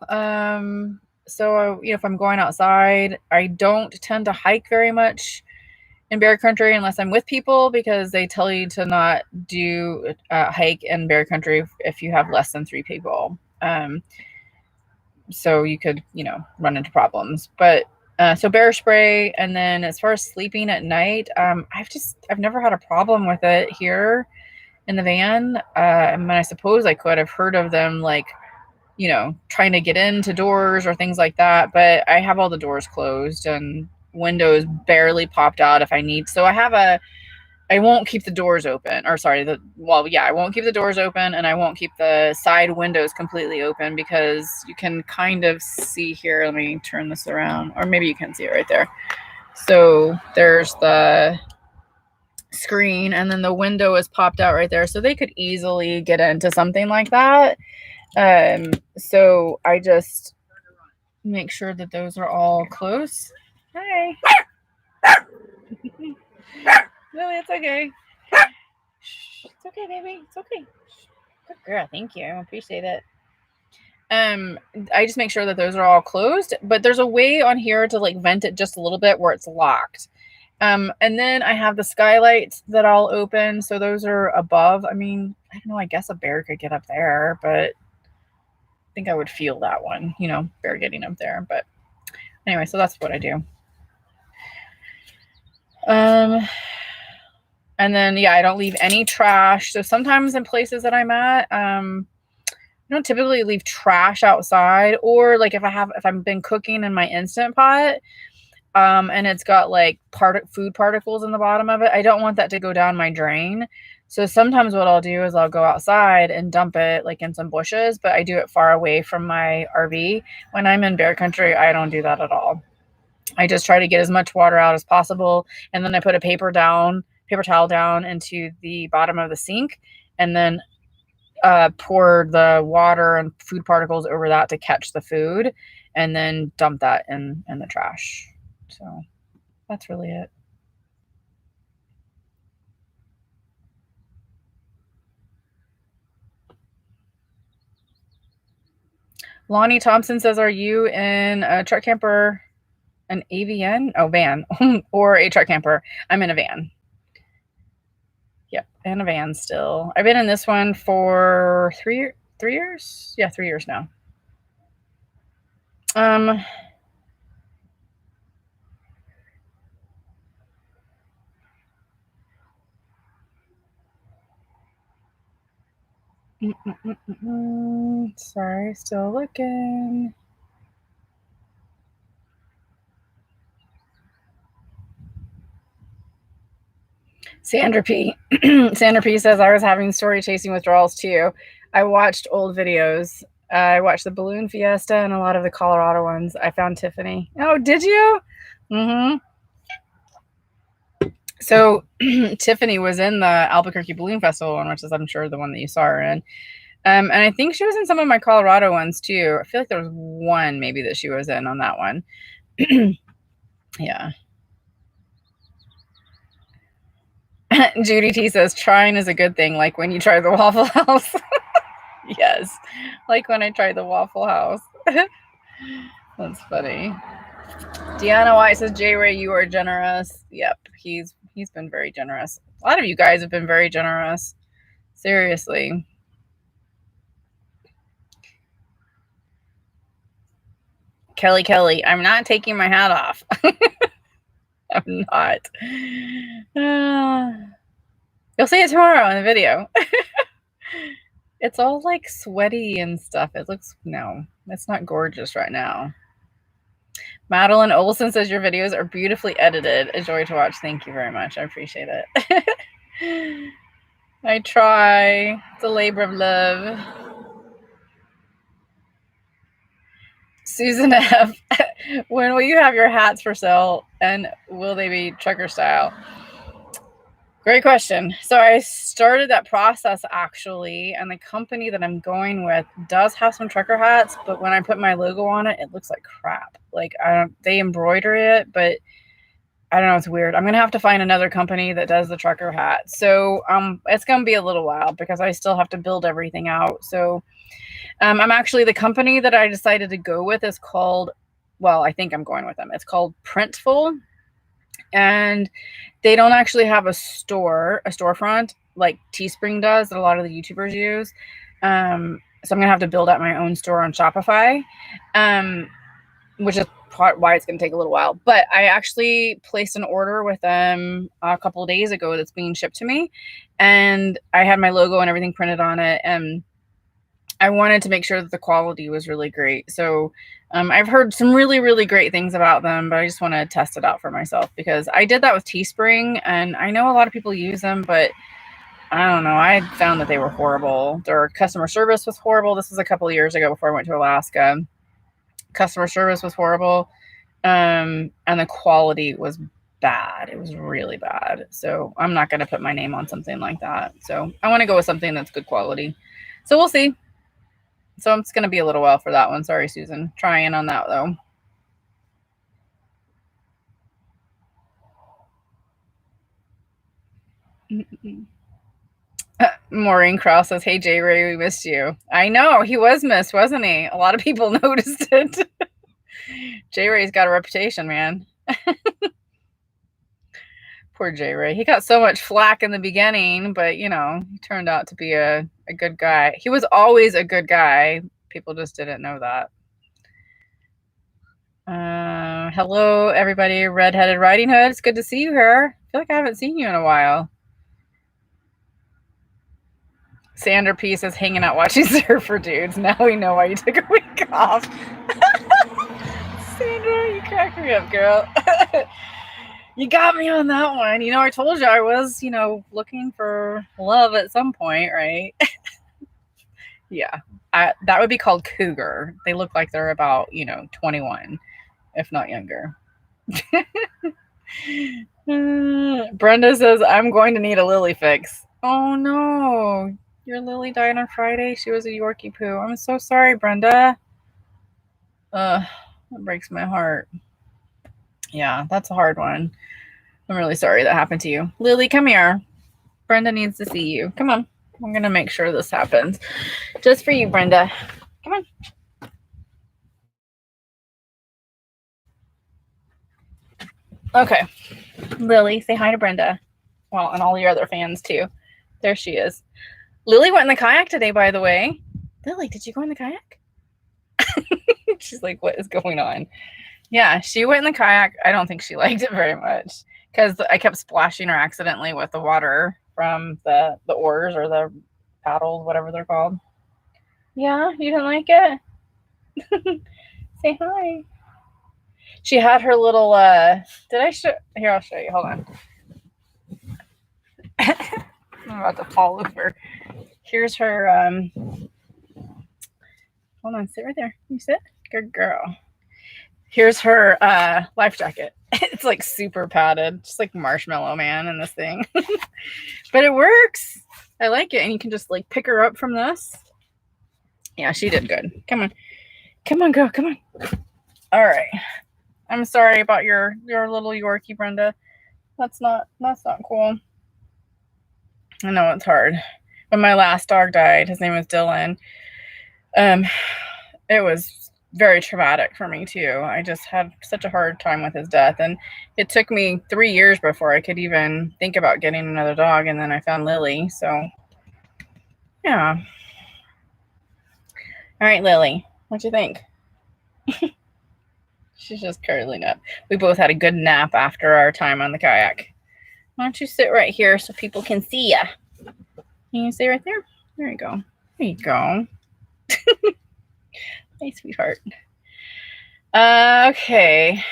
So, you know, if I'm going outside, I don't tend to hike very much in bear country unless I'm with people because they tell you to not do hike in bear country if you have less than 3 people. So you could, you know, run into problems. But so bear spray, and then as far as sleeping at night, I've never had a problem with it here in the van. I mean, I suppose I could. I've heard of them like, you know, trying to get into doors or things like that, but I have all the doors closed and windows barely popped out if I need. So I won't keep the doors open, or sorry, I won't keep the doors open, and I won't keep the side windows completely open because you can kind of see here. Let me turn this around, or maybe you can see it right there. So there's the screen, and then the window is popped out right there. So they could easily get into something like that. So I just make sure that those are all close. Hi. No, it's okay. It's okay, baby. It's okay. Good girl. Thank you. I appreciate it. I just make sure that those are all closed, but there's a way on here to like vent it just a little bit where it's locked. And then I have the skylights that I'll open. So those are above. I mean, I don't know. I guess a bear could get up there, but I think I would feel that one, you know, bear getting up there. But anyway, so that's what I do. And then, yeah, I don't leave any trash. So sometimes in places that I'm at, I don't typically leave trash outside, or like if I've been cooking in my Instant Pot, and it's got like food particles in the bottom of it, I don't want that to go down my drain. So sometimes what I'll do is I'll go outside and dump it like in some bushes, but I do it far away from my RV. When I'm in bear country, I don't do that at all. I just try to get as much water out as possible. And then I put a paper towel down into the bottom of the sink, and then pour the water and food particles over that to catch the food, and then dump that in the trash. So that's really it. Lonnie Thompson says, are you in a truck camper, an AVN? Oh, van, or a truck camper? I'm in a van. Yep, in a van still. I've been in this one for 3 years? Yeah, 3 years now. Sorry, still looking. Sandra P. Sandra P says, I was having story chasing withdrawals too. I watched old videos. I watched the Balloon Fiesta and a lot of the Colorado ones. I found Tiffany. Oh, did you? Mm-hmm. So Tiffany was in the Albuquerque Balloon Festival one, which is, I'm sure, the one that you saw her in. And I think she was in some of my Colorado ones too. I feel like there was one maybe that she was in on that one. Yeah. Judy T says, trying is a good thing, like when you try the Waffle House. Yes, like when I tried the Waffle House. That's funny. Deanna White says, J Ray, you are generous. Yep, he's been very generous. A lot of you guys have been very generous. Seriously. Kelly, I'm not taking my hat off. I'm not. You'll see it tomorrow in the video. It's all like sweaty and stuff. It looks, no, it's not gorgeous right now. Madeline Olson says, your videos are beautifully edited. A joy to watch. Thank you very much. I appreciate it. I try. It's a labor of love. Susan F. When will you have your hats for sale, and will they be trucker style? Great question. So I started that process actually, and the company that I'm going with does have some trucker hats, but when I put my logo on it, it looks like crap. Like they embroider it, but I don't know, it's weird. I'm gonna have to find another company that does the trucker hat. So it's gonna be a little while because I still have to build everything out. So I'm actually, the company that I decided to go with is called, well, I think I'm going with them. It's called Printful. And they don't actually have a storefront like Teespring does that a lot of the YouTubers use. So I'm gonna have to build out my own store on Shopify, which is part why it's gonna take a little while. But I actually placed an order with them a couple of days ago that's being shipped to me, and I had my logo and everything printed on it, and I wanted to make sure that the quality was really great. So I've heard some really, really great things about them, but I just want to test it out for myself because I did that with Teespring, and I know a lot of people use them, but I don't know. I found that they were horrible. Their customer service was horrible. This was a couple of years ago before I went to Alaska. Customer service was horrible, and the quality was bad. It was really bad. So I'm not going to put my name on something like that. So I want to go with something that's good quality. So we'll see. So it's going to be a little while for that one. Sorry, Susan. Trying on that, though. Maureen Krause says, hey, J Ray, we missed you. I know. He was missed, wasn't he? A lot of people noticed it. J Ray's got a reputation, man. Poor J Ray. He got so much flack in the beginning, but, you know, he turned out to be a good guy. He was always a good guy. People just didn't know that. Hello, everybody. Redheaded Riding Hood. It's good to see you here. I feel like I haven't seen you in a while. Sandra P says, hanging out watching Surfer Dudes. Now we know why you took a week off. Sandra, you crack me up, girl. You got me on that one. You know, I told you I was, you know, looking for love at some point, right? Yeah. That would be called cougar. They look like they're about, you know, 21, if not younger. Brenda says, I'm going to need a Lily fix. Oh, no. Your Lily died on Friday. She was a Yorkie poo. I'm so sorry, Brenda. That breaks my heart. Yeah, that's a hard one. I'm really sorry that happened to you. Lily, come here. Brenda needs to see you. Come on. I'm going to make sure this happens. Just for you, Brenda. Come on. Okay. Lily, say hi to Brenda. Well, and all your other fans too. There she is. Lily went in the kayak today, by the way. Lily, did you go in the kayak? She's like, what is going on? Yeah, she went in the kayak. I don't think she liked it very much because I kept splashing her accidentally with the water from the oars or the paddles, whatever they're called. Yeah, you didn't like it? Say hi. She had her little, did I show, here, I'll show you, hold on. I'm about to fall over. Here's her, hold on, sit right there. You sit? Good girl. Here's her life jacket. It's like super padded, just like Marshmallow Man in this thing. But it works. I like it. And you can just like pick her up from this. Yeah, she did good. Come on. Come on, girl. Come on. All right. I'm sorry about your little Yorkie, Brenda. That's not cool. I know it's hard. When my last dog died, his name was Dylan. It was very traumatic for me too. I just had such a hard time with his death, and it took me 3 years before I could even think about getting another dog, and then I found Lily. So yeah. All right, Lily, what do you think? She's just curling up. We both had a good nap after our time on the kayak. Why don't you sit right here so people can see ya? Can you stay right there? There you go. There you go. Hey, sweetheart. Okay.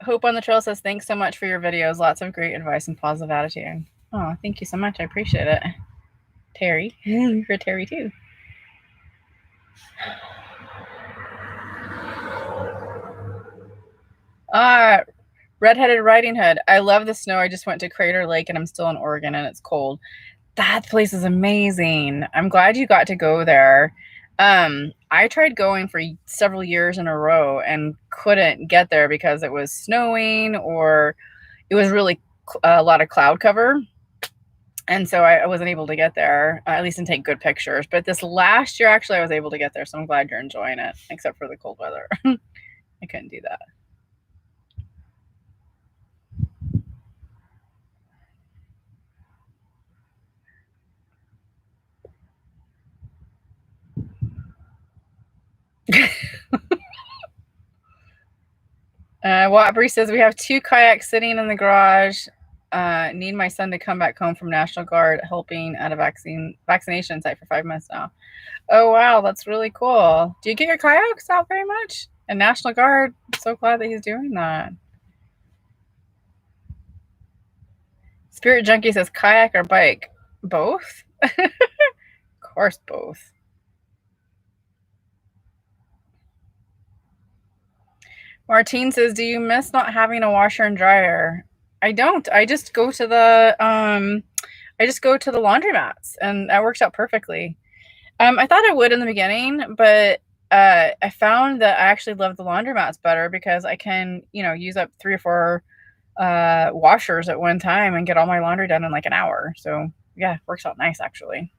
Hope on the Trail says, thanks so much for your videos. Lots of great advice and positive attitude. Oh, thank you so much. I appreciate it. Terry. You're Terry too. Redheaded Riding Hood. I love the snow. I just went to Crater Lake and I'm still in Oregon and it's cold. That place is amazing. I'm glad you got to go there. I tried going for several years in a row and couldn't get there because it was snowing or it was really a lot of cloud cover. And so I wasn't able to get there, at least and take good pictures. But this last year, actually, I was able to get there. So I'm glad you're enjoying it, except for the cold weather. I couldn't do that. Watbury says, we have 2 kayaks sitting in the garage. Need my son to come back home from National Guard, helping at a vaccination site for 5 months now. Oh, wow. That's really cool. Do you get your kayaks out very much? And National Guard, I'm so glad that he's doing that. Spirit Junkie says, kayak or bike? Both? Of course, both. Martine says, do you miss not having a washer and dryer? I don't. I just go to the laundromats, and that works out perfectly. I thought I would in the beginning, but I found that I actually love the laundromats better because I can, use up 3 or 4 washers at one time and get all my laundry done in like an hour. So yeah, works out nice actually.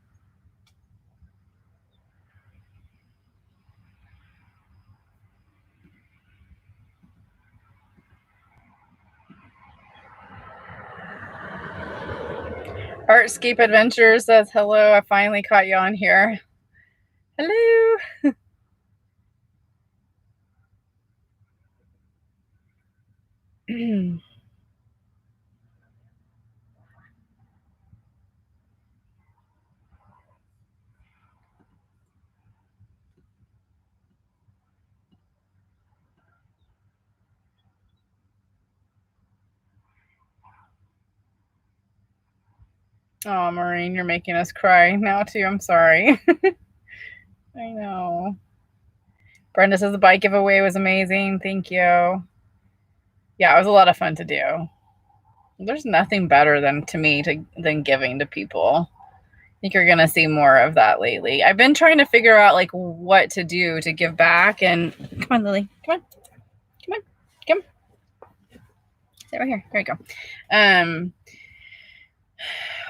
Artscape Adventures says, hello, I finally caught you on here. Hello. Oh, Maureen, you're making us cry now too. I'm sorry. I know. Brenda says the bike giveaway was amazing. Thank you. Yeah, it was a lot of fun to do. There's nothing better than giving to people. I think you're gonna see more of that lately. I've been trying to figure out like what to do to give back. And come on, Lily, come on. Sit right here. There you go.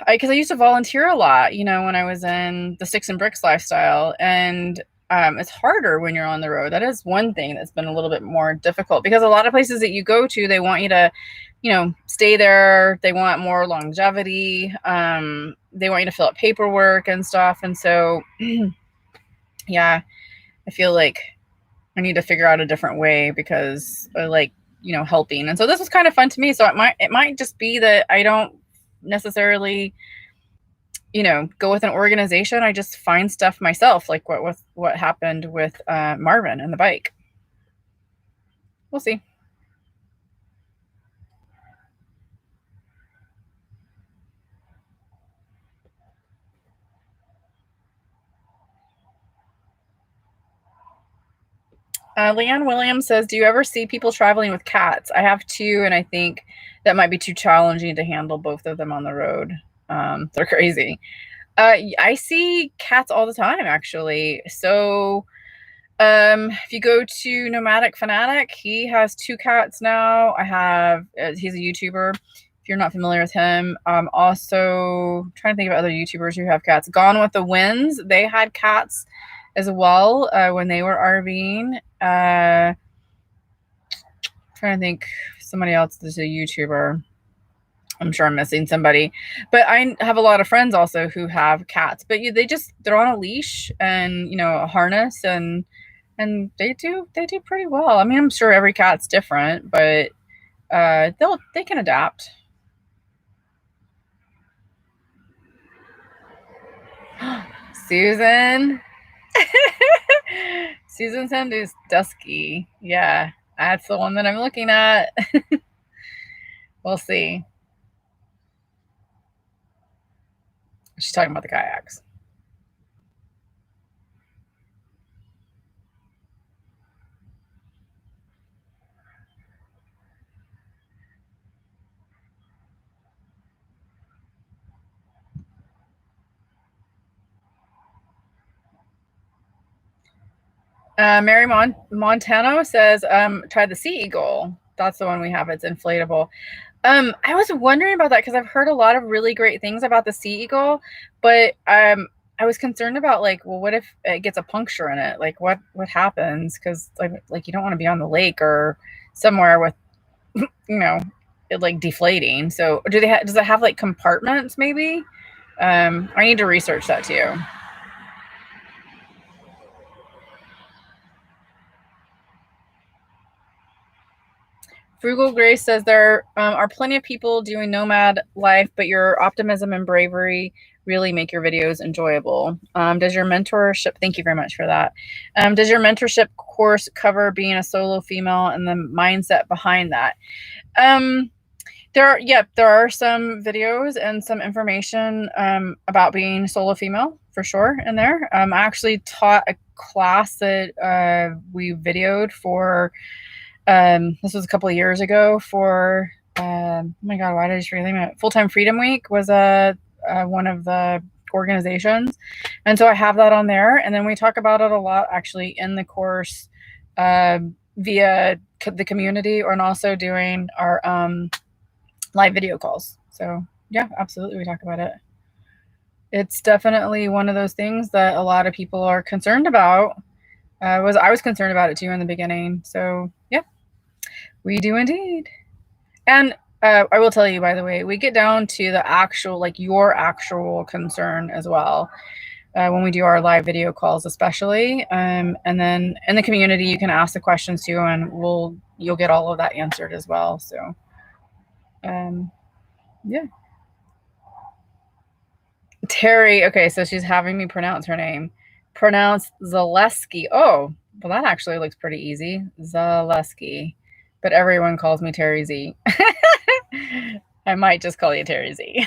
because I used to volunteer a lot, you know, when I was in the sticks and bricks lifestyle, and it's harder when you're on the road. That is one thing that's been a little bit more difficult, because a lot of places that you go to, they want you to, you know, stay there. They want more longevity. They want you to fill out paperwork and stuff. And so, yeah, I feel like I need to figure out a different way, because I like, you know, helping. And so this was kind of fun to me. So it might just be that I don't necessarily, you know, go with an organization. I just find stuff myself, like what happened with Marvin and the bike. We'll see. Leanne Williams says, do you ever see people traveling with cats? I have two, and I think that might be too challenging to handle both of them on the road. They're crazy. I see cats all the time, actually. So if you go to Nomadic Fanatic, he has two cats now. He's a YouTuber. If you're not familiar with him, also trying to think of other YouTubers who have cats. Gone with the Winds, they had cats as well when they were RVing. Trying to think somebody else that's a YouTuber. I'm sure I'm missing somebody, but I have a lot of friends also who have cats, but they're on a leash and, you know, a harness, and they do pretty well. I mean, I'm sure every cat's different, but they can adapt. Susan. Susan Sandu's Dusky. Yeah, that's the one that I'm looking at. We'll see. She's talking about the kayaks. Mary Montano says, try the Sea Eagle. That's the one we have. It's inflatable. I was wondering about that, because I've heard a lot of really great things about the Sea Eagle, but I was concerned about, like, well, what if it gets a puncture in it? Like, what happens? Because like you don't want to be on the lake or somewhere with, you know, it like deflating. So does it have like compartments maybe? I need to research that too. Frugal Grace says there are plenty of people doing nomad life, but your optimism and bravery really make your videos enjoyable. Does your mentorship, thank you very much for that. Does your mentorship course cover being a solo female and the mindset behind that? There are some videos and some information about being solo female for sure in there. I actually taught a class that we videoed for. This was a couple of years ago for, oh my God, why did I just rename it? Full-Time Freedom Week was one of the organizations. And so I have that on there. And then we talk about it a lot actually in the course via the community, and also doing our live video calls. So yeah, absolutely. We talk about it. It's definitely one of those things that a lot of people are concerned about. I was concerned about it too in the beginning. So yeah, we do indeed. And I will tell you, by the way, we get down to the actual, like your actual concern as well when we do our live video calls, especially. And then in the community, you can ask the questions too, and you'll get all of that answered as well. So yeah. Terry, okay, so she's having me pronounce her name. Pronounce Zaleski. Oh, well, that actually looks pretty easy. Zaleski. But everyone calls me Terry Z. I might just call you Terry Z.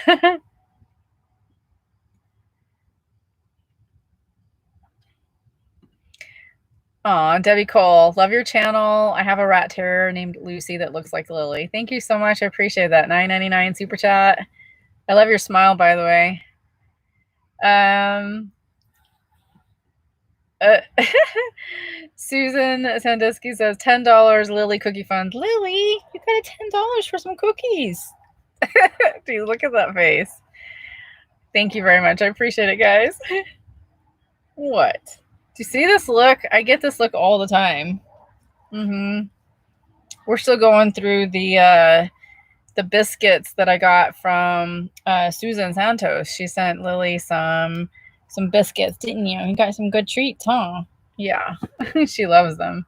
Aw, Debbie Cole, love your channel. I have a rat terrier named Lucy that looks like Lily. Thank you so much. I appreciate that. $9.99 super chat. I love your smile, by the way. Susan Sandusky says $10 Lily Cookie Fund. Lily, you got $10 for some cookies. Dude, look at that face. Thank you very much. I appreciate it, guys. What? Do you see this look? I get this look all the time. We're still going through the biscuits that I got from Susan Santos. She sent Lily some biscuits, didn't you? You got some good treats, huh? Yeah, she loves them.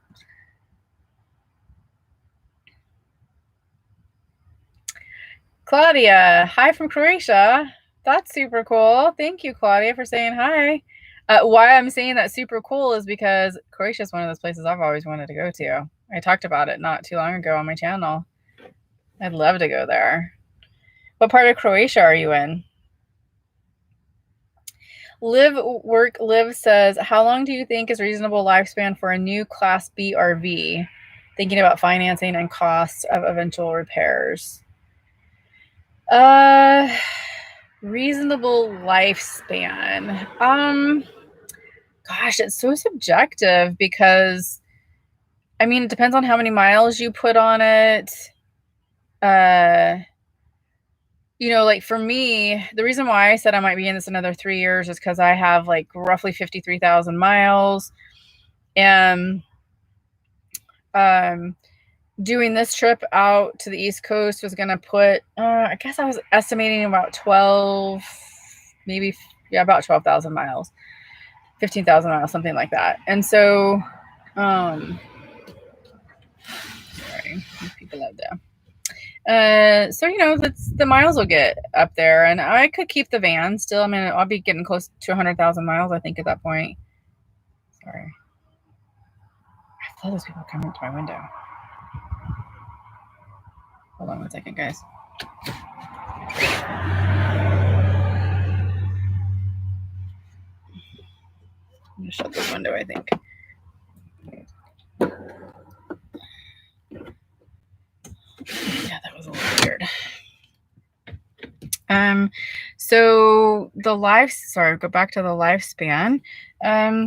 Claudia, hi from Croatia. That's super cool. Thank you, Claudia, for saying hi. Why I'm saying that super cool is because Croatia is one of those places I've always wanted to go to. I talked about it not too long ago on my channel. I'd love to go there. What part of Croatia are you in? Live says, how long do you think is reasonable lifespan for a new Class B RV? Thinking about financing and costs of eventual repairs. Reasonable lifespan. Gosh, it's so subjective because, I mean, it depends on how many miles you put on it. You know, like for me, the reason why I said I might be in this another 3 years is because I have like roughly 53,000 miles. And doing this trip out to the East Coast was going to put, I guess I was estimating about 12, maybe, yeah, about 12,000 miles, 15,000 miles, something like that. And so, sorry, people out there. So, you know, the miles will get up there, and I could keep the van still. I mean, I'll be getting close to 100,000 miles, I think, at that point. Sorry. I thought those people were coming up to my window. Hold on one second, guys. I'm going to shut this window, I think. Yeah, that was a little weird. So go back to the lifespan.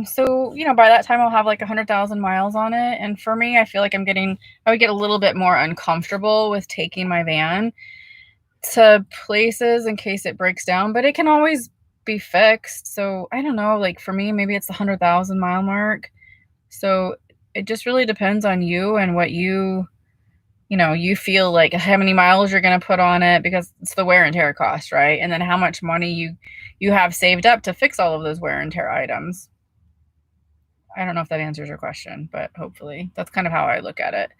So, you know, by that time I'll have like 100,000 miles on it. And for me, I feel like I would get a little bit more uncomfortable with taking my van to places in case it breaks down, but it can always be fixed. So I don't know, like for me, maybe it's the 100,000 mile mark. So it just really depends on you and what you feel like, how many miles you're going to put on it, because it's the wear and tear cost, right? And then how much money you have saved up to fix all of those wear and tear items. I don't know if that answers your question, but hopefully that's kind of how I look at it.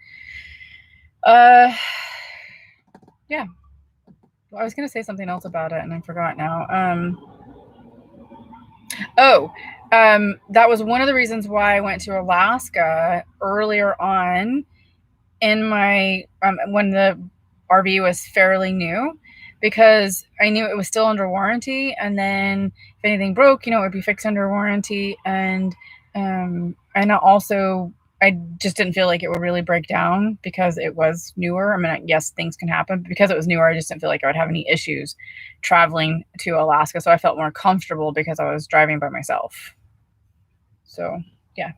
Yeah. Well, I was going to say something else about it and I forgot now. That was one of the reasons why I went to Alaska earlier on in my when the RV was fairly new, because I knew it was still under warranty, and then if anything broke, you know, it would be fixed under warranty. And also I just didn't feel like it would really break down because it was newer. I mean, yes, things can happen, but because it was newer, I just didn't feel like I would have any issues traveling to Alaska. So I felt more comfortable because I was driving by myself. So yeah.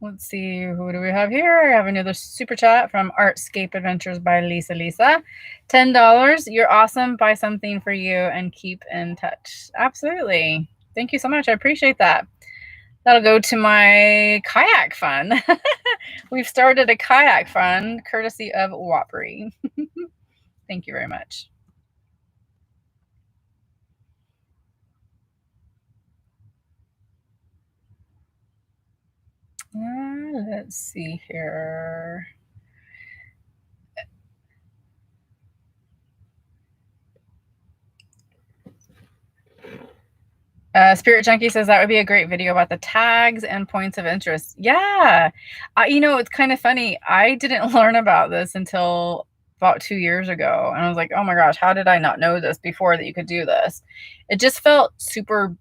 Let's see, who do we have here? I have another super chat from Artscape Adventures by Lisa. $10. You're awesome. Buy something for you and keep in touch. Absolutely. Thank you so much. I appreciate that. That'll go to my kayak fund. We've started a kayak fund courtesy of Whoppery. Thank you very much. Let's see here. Spirit Junkie says that would be a great video about the tags and points of interest. Yeah. You know, it's kind of funny. I didn't learn about this until about 2 years ago. And I was like, oh my gosh, how did I not know this before, that you could do this? It just felt super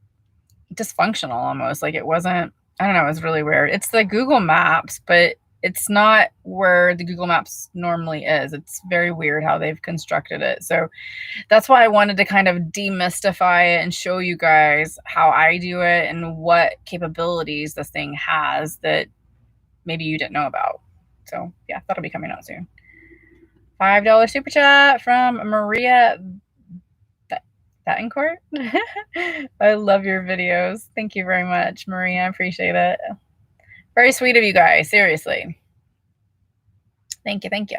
dysfunctional almost. Like it wasn't, I don't know, it was really weird. It's the Google Maps, but it's not where the Google Maps normally is. It's very weird how they've constructed it. So that's why I wanted to kind of demystify it and show you guys how I do it and what capabilities this thing has that maybe you didn't know about. So yeah, that'll be coming out soon. $5 super chat from Maria Betancourt? I love your videos. Thank you very much, Maria. I appreciate it. Very sweet of you guys. Seriously. Thank you. Thank you.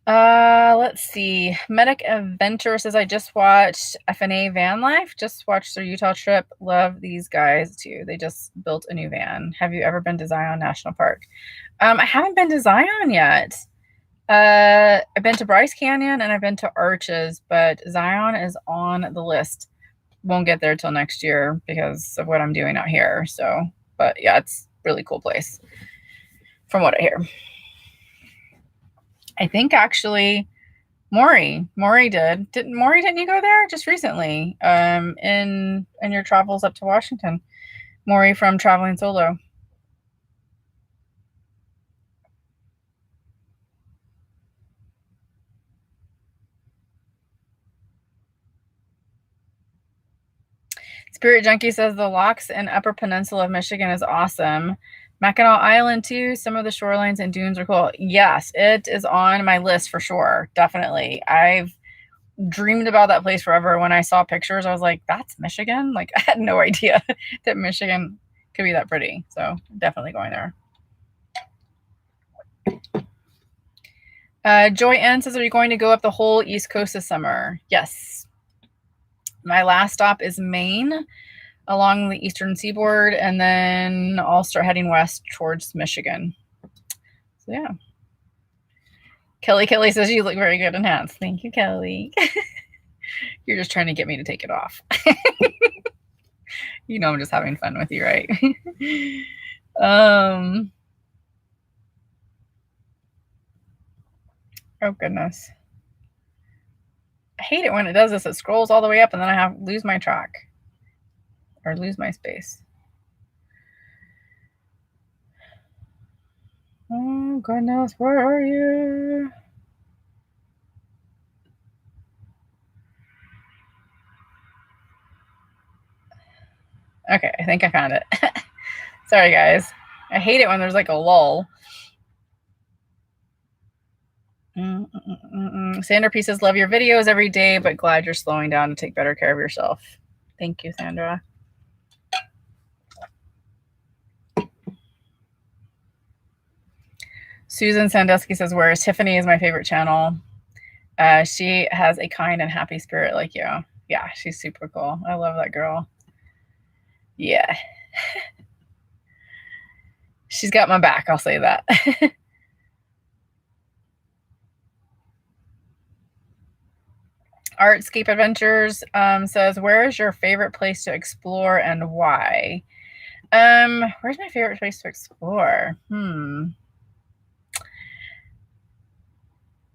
Let's see. Medic Adventure says, I just watched FNA Van Life. Just watched their Utah trip. Love these guys too. They just built a new van. Have you ever been to Zion National Park? I haven't been to Zion yet. I've been to Bryce Canyon and I've been to Arches, but Zion is on the list. Won't get there till next year because of what I'm doing out here. So, but yeah, it's a really cool place from what I hear. I think actually Maury did. Didn't you go there just recently? In your travels up to Washington. Maury from Traveling Solo. Spirit Junkie says the locks and Upper Peninsula of Michigan is awesome. Mackinac Island too. Some of the shorelines and dunes are cool. Yes, it is on my list for sure. Definitely. I've dreamed about that place forever. When I saw pictures, I was like, that's Michigan? Like, I had no idea that Michigan could be that pretty. So definitely going there. Joy N says, are you going to go up the whole East Coast this summer? Yes. My last stop is Maine along the eastern seaboard, and then I'll start heading west towards Michigan. So yeah. Kelly says, you look very good in hats. Thank you, Kelly. You're just trying to get me to take it off. You know I'm just having fun with you, right? Oh, goodness. I hate it when it does this. It scrolls all the way up, and then I have lose my track. Or lose my space. Oh, goodness, where are you? Okay, I think I found it. Sorry, guys. I hate it when there's like a lull. Sandra P says, love your videos every day, but glad you're slowing down to take better care of yourself. Thank you, Sandra. Susan Sandusky says, where is Tiffany is my favorite channel. She has a kind and happy spirit like you. Yeah, she's super cool. I love that girl. Yeah. She's got my back, I'll say that. Artscape Adventures says, where is your favorite place to explore and why? Where's my favorite place to explore?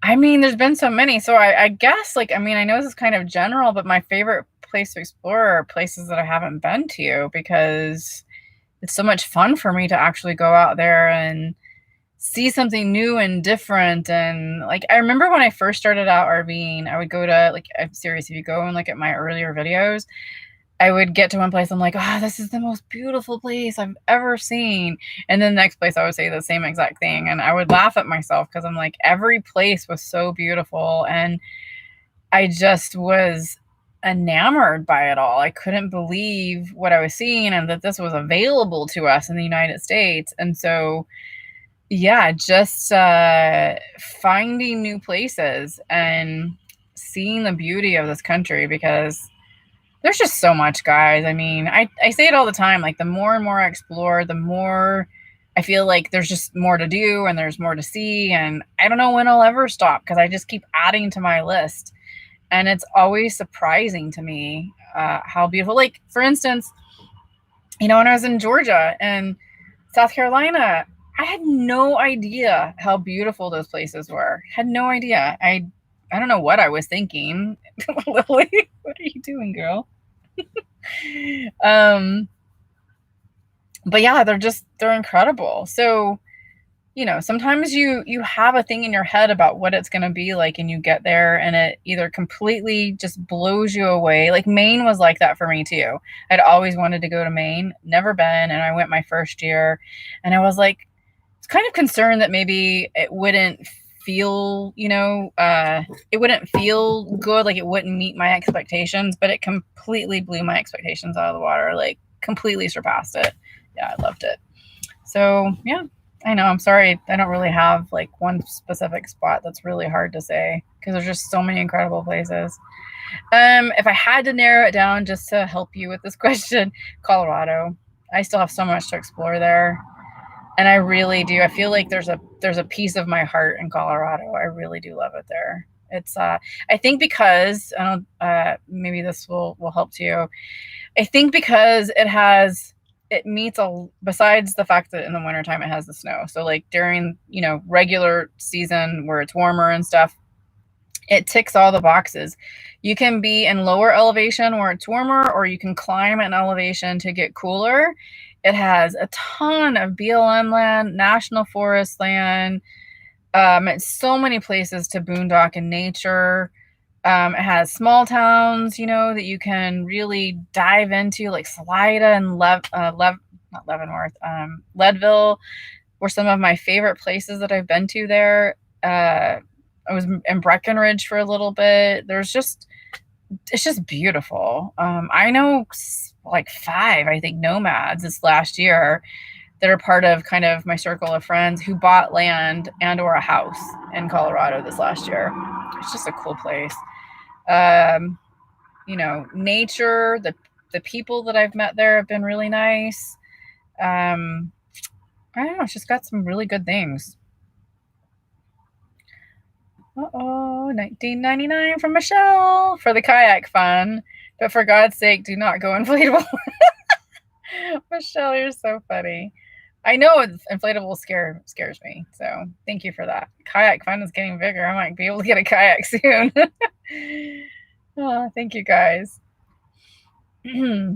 I mean, there's been so many. So I guess, like, I mean, I know this is kind of general, but my favorite place to explore are places that I haven't been to because it's so much fun for me to actually go out there and see something new and different. And like, I remember when I first started out RVing, I would go to, like, I'm serious, if you go and look at my earlier videos, I would get to one place, I'm like, oh, this is the most beautiful place I've ever seen. And then the next place I would say the same exact thing. And I would laugh at myself because I'm like, every place was so beautiful. And I just was enamored by it all. I couldn't believe what I was seeing and that this was available to us in the United States. And so, yeah, just finding new places and seeing the beauty of this country, because there's just so much, guys. I mean, I say it all the time, like the more and more I explore, the more I feel like there's just more to do and there's more to see. And I don't know when I'll ever stop because I just keep adding to my list. And it's always surprising to me how beautiful, like, for instance, you know, when I was in Georgia and South Carolina, I had no idea how beautiful those places were. Had no idea. I don't know what I was thinking. Lily, what are you doing, girl? But yeah, they're incredible. So, you know, sometimes you have a thing in your head about what it's going to be like, and you get there and it either completely just blows you away. Like Maine was like that for me too. I'd always wanted to go to Maine, never been. And I went my first year and I was like, kind of concerned that maybe it wouldn't feel, it wouldn't feel good. Like it wouldn't meet my expectations, but it completely blew my expectations out of the water, like completely surpassed it. Yeah, I loved it. So yeah, I know. I'm sorry. I don't really have like one specific spot. That's really hard to say because there's just so many incredible places. If I had to narrow it down just to help you with this question, Colorado. I still have so much to explore there. And I really do. I feel like there's a piece of my heart in Colorado. I really do love it there. It's I think because maybe this will help too. I think because it meets besides the fact that in the wintertime it has the snow. So like during, regular season where it's warmer and stuff, it ticks all the boxes. You can be in lower elevation where it's warmer, or you can climb an elevation to get cooler. It has a ton of BLM land, national forest land. It's so many places to boondock in nature. It has small towns, that you can really dive into, like Salida and not Leavenworth, Leadville were some of my favorite places that I've been to there. I was in Breckenridge for a little bit. It's just beautiful. I know like 5, I think, nomads this last year that are part of kind of my circle of friends who bought land and or a house in Colorado this last year. It's just a cool place. Nature, the people that I've met there have been really nice. I don't know, it's just got some really good things. Uh-oh, $19.99 from Michelle for the kayak fun. But for God's sake, do not go inflatable. Michelle, you're so funny. I know inflatable scares me. So thank you for that. Kayak fun is getting bigger. I might be able to get a kayak soon. Oh, thank you guys. Yeah,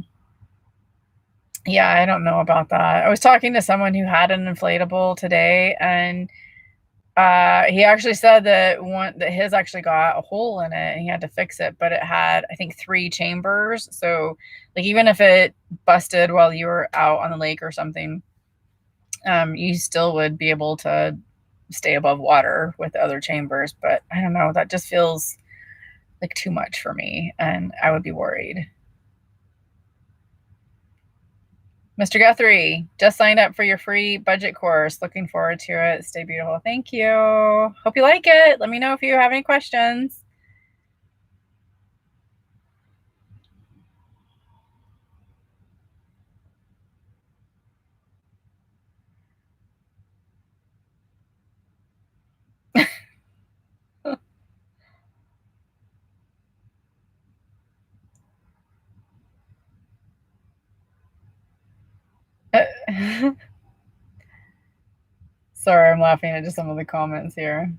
I don't know about that. I was talking to someone who had an inflatable today, and he actually said that his actually got a hole in it and he had to fix it, but it had, I think, 3 chambers. So like even if it busted while you were out on the lake or something, you still would be able to stay above water with the other chambers. But I don't know, that just feels like too much for me and I would be worried. Mr. Guthrie, just signed up for your free budget course. Looking forward to it. Stay beautiful. Thank you. Hope you like it. Let me know if you have any questions. Sorry, I'm laughing at just some of the comments here.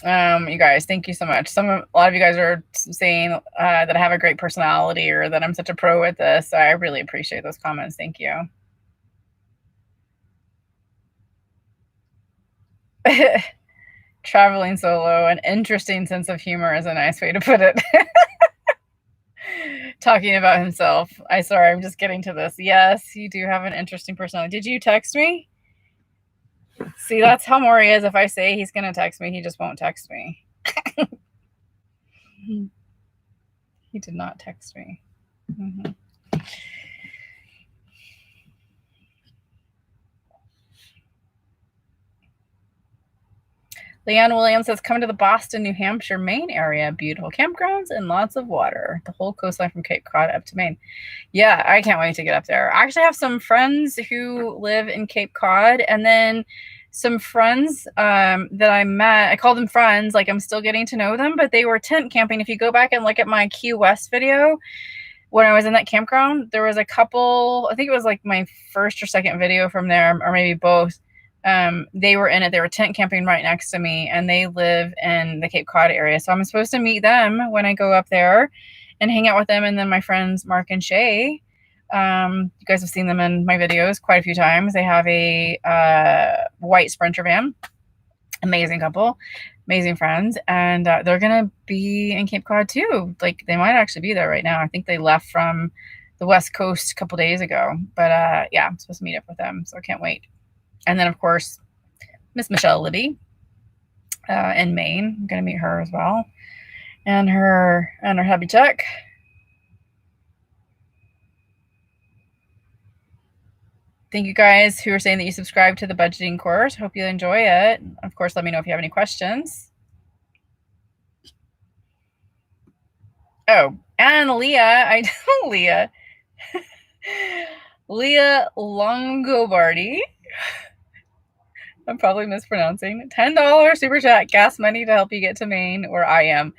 You guys, thank you so much. A lot of you guys are saying that I have a great personality or that I'm such a pro at this. I really appreciate those comments. Thank you. Traveling solo, an interesting sense of humor is a nice way to put it. Talking about himself. I'm just getting to this. Yes, you do have an interesting personality. Did you text me? See, that's how Maury is. If I say he's going to text me, he just won't text me. He did not text me. Mm-hmm. Leanne Williams says, come to the Boston, New Hampshire, Maine area. Beautiful campgrounds and lots of water. The whole coastline from Cape Cod up to Maine. Yeah, I can't wait to get up there. I actually have some friends who live in Cape Cod, and then some friends that I met. I call them friends, like I'm still getting to know them, but they were tent camping. If you go back and look at my Key West video, when I was in that campground, there was a couple, I think it was like my first or second video from there, or maybe both. They were in it. They were tent camping right next to me, and they live in the Cape Cod area. So I'm supposed to meet them when I go up there and hang out with them. And then my friends, Mark and Shay, you guys have seen them in my videos quite a few times. They have a white Sprinter van. Amazing couple, amazing friends. And they're going to be in Cape Cod too. Like they might actually be there right now. I think they left from the West Coast a couple days ago. But yeah, I'm supposed to meet up with them. So I can't wait. And then, of course, Miss Michelle Libby in Maine. I'm going to meet her as well. And her hubby Chuck. Thank you guys who are saying that you subscribe to the budgeting course. Hope you enjoy it. Of course, let me know if you have any questions. Oh, and Leah, Leah Longobardi. I'm probably mispronouncing. $10 super chat, gas money to help you get to Maine, where I am.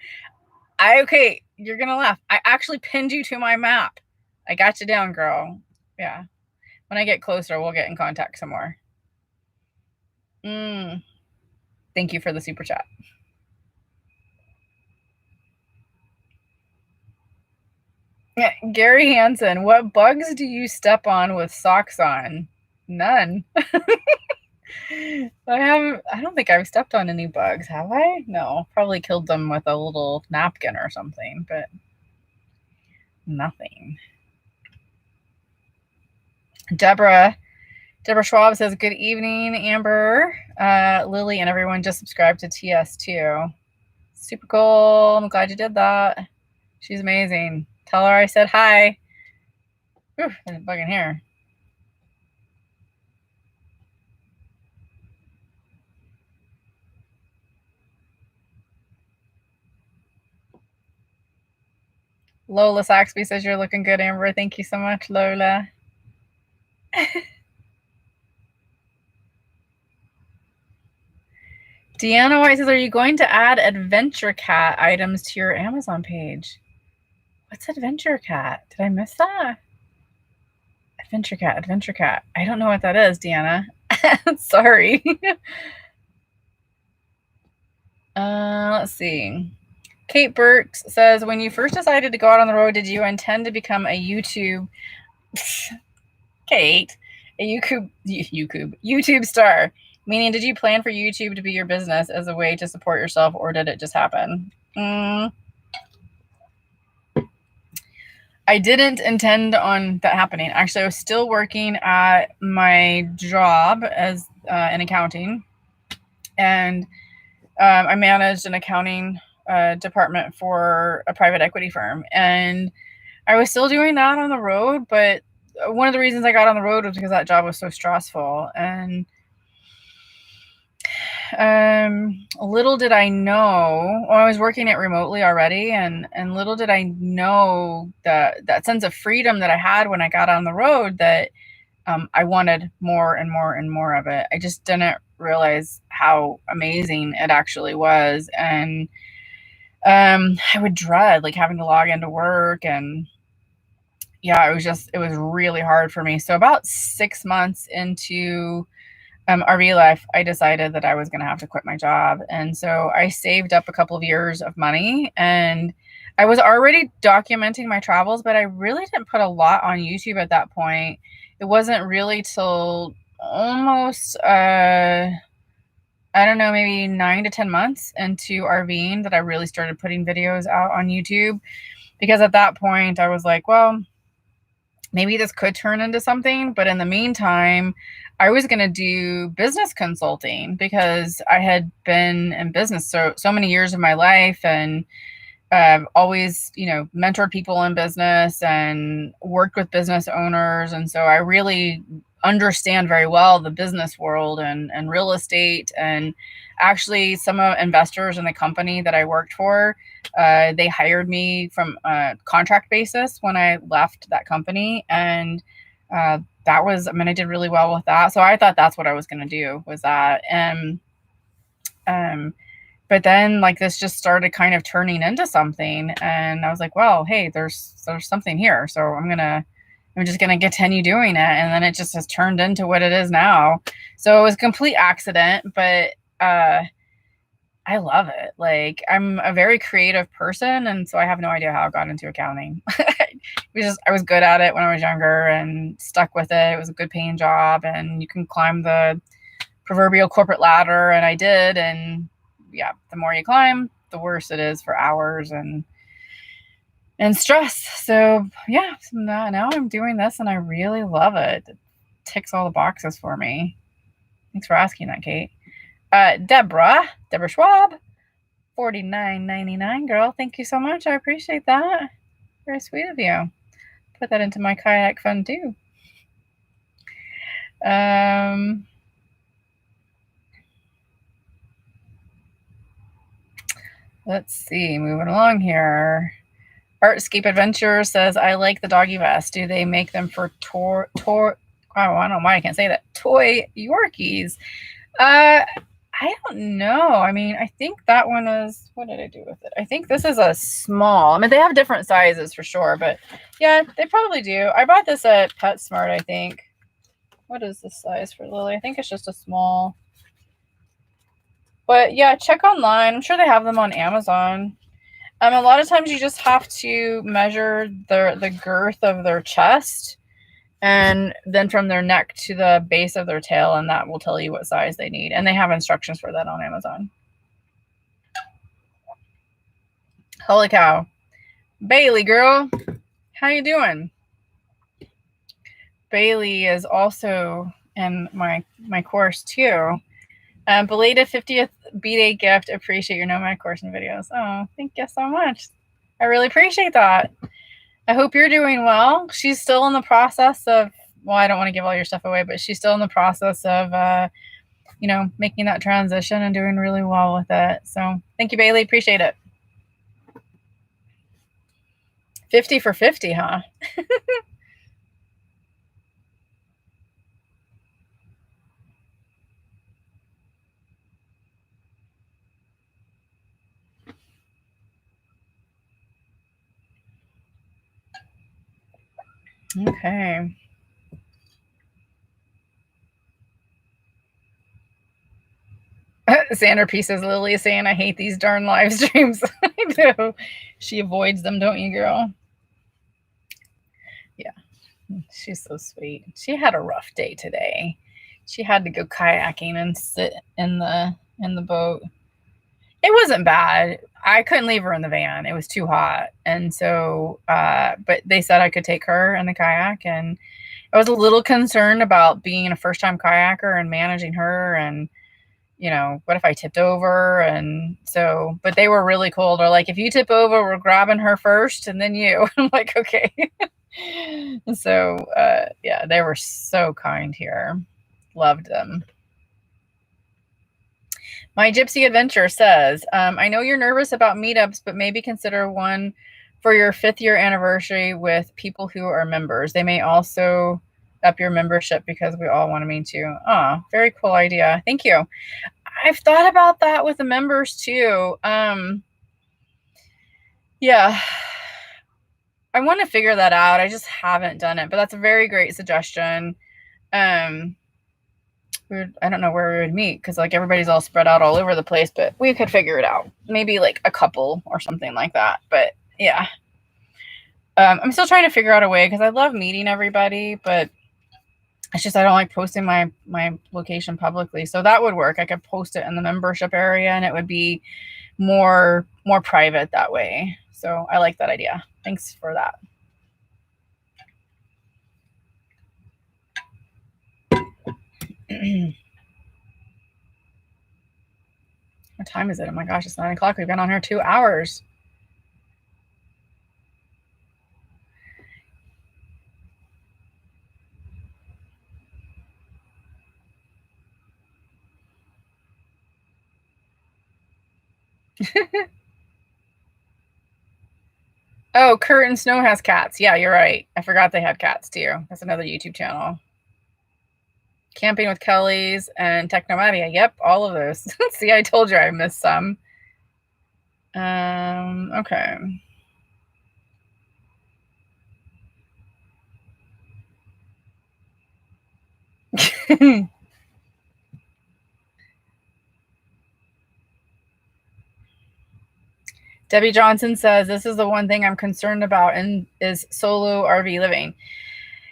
Okay, you're gonna laugh. I actually pinned you to my map. I got you down, girl. Yeah. When I get closer, we'll get in contact some more. Thank you for the super chat. Yeah, Gary Hansen, what bugs do you step on with socks on? None. I don't think I've stepped on any bugs, have I? No, probably killed them with a little napkin or something, but nothing. Deborah Schwab says, good evening, Amber. Lily and everyone just subscribed to TS2. Super cool. I'm glad you did that. She's amazing. Tell her I said hi. Ooh, there's a bug in here. Lola Saxby says you're looking good, Amber. Thank you so much, Lola. Deanna White says, are you going to add Adventure Cat items to your Amazon page? What's Adventure Cat? Did I miss that? Adventure Cat. I don't know what that is, Deanna. Sorry. Let's see. Kate Burks says, when you first decided to go out on the road, did you intend to become a YouTube star? Meaning, did you plan for YouTube to be your business as a way to support yourself, or did it just happen? I didn't intend on that happening. Actually, I was still working at my job as in accounting, and I managed an accounting department for a private equity firm, and I was still doing that on the road. But one of the reasons I got on the road was because that job was so stressful. And little did I know, I was working it remotely already, and little did I know that sense of freedom that I had when I got on the road, that I wanted more and more and more of it. I just didn't realize how amazing it actually was. And I would dread like having to log into work, and yeah, it was really hard for me. So about 6 months into RV life, I decided that I was going to have to quit my job. And so I saved up a couple of years of money, and I was already documenting my travels, but I really didn't put a lot on YouTube at that point. It wasn't really till almost, I don't know, maybe 9 to 10 months into RVing that I really started putting videos out on YouTube. Because at that point I was like, well, maybe this could turn into something. But in the meantime, I was going to do business consulting, because I had been in business so many years of my life, and always, mentored people in business and worked with business owners. And so I really understand very well the business world and real estate. And actually, some investors in the company that I worked for, they hired me from a contract basis when I left that company. And I did really well with that. So I thought that's what I was going to do, was that. And but then like this just started kind of turning into something, and I was like, well, hey, there's something here. So I'm just going to continue doing it. And then it just has turned into what it is now. So it was a complete accident, but I love it. Like, I'm a very creative person, and so I have no idea how I got into accounting. I was good at it when I was younger and stuck with it. It was a good paying job, and you can climb the proverbial corporate ladder, and I did. And yeah, the more you climb, the worse it is for hours and stress. So yeah, so now I'm doing this, and I really love it. It ticks all the boxes for me. Thanks for asking that, Kate. Deborah Schwab, $49.99, girl. Thank you so much. I appreciate that. Very sweet of you. Put that into my kayak fund too. Let's see, moving along here. Artscape Adventure says, I like the doggy vest. Do they make them for I don't know why I can't say that. Toy Yorkies. I don't know. I mean, I think that one is, what did I do with it? I think this is a small. I mean, they have different sizes for sure, but yeah, they probably do. I bought this at PetSmart, I think. What is the size for Lily? I think it's just a small. But yeah, check online. I'm sure they have them on Amazon. A lot of times you just have to measure the girth of their chest and then from their neck to the base of their tail, and that will tell you what size they need. And they have instructions for that on Amazon. Holy cow. Bailey, girl, how you doing? Bailey is also in my course too. Belated 50th B-Day gift. Appreciate your nomadic course and videos. Oh, thank you so much. I really appreciate that. I hope you're doing well. She's still in the process of, well, I don't want to give all your stuff away, but she's still in the process of, making that transition and doing really well with it. So thank you, Bailey. Appreciate it. 50 for 50, huh? Okay. Xander Pieces Lily is saying, I hate these darn live streams. I do. She avoids them, don't you, girl? Yeah. She's so sweet. She had a rough day today. She had to go kayaking and sit in the boat. It wasn't bad. I couldn't leave her in the van. It was too hot. And so, but they said I could take her in the kayak, and I was a little concerned about being a first-time kayaker and managing her, and what if I tipped over? And so, but they were really cool. They're like, if you tip over, we're grabbing her first and then you. I'm like, okay. So, yeah, they were so kind here. Loved them. My Gypsy Adventure says, I know you're nervous about meetups, but maybe consider one for your 5th year anniversary with people who are members. They may also up your membership because we all want to meet you. Oh, very cool idea. Thank you. I've thought about that with the members too. Yeah, I want to figure that out. I just haven't done it, but that's a very great suggestion. I don't know where we would meet because like everybody's all spread out all over the place, but we could figure it out. Maybe like a couple or something like that. But yeah, I'm still trying to figure out a way because I love meeting everybody, but it's just I don't like posting my location publicly. So that would work. I could post it in the membership area and it would be more private that way. So I like that idea. Thanks for that. What time is it? Oh my gosh, it's 9 o'clock. We've been on here 2 hours. Oh, Kurt and Snow has cats. Yeah, you're right. I forgot they had cats too. That's another YouTube channel. Camping with Kelly's and Technomadia. Yep, all of those. See, I told you I missed some. Okay. Debbie Johnson says, this is the one thing I'm concerned about and is solo RV living.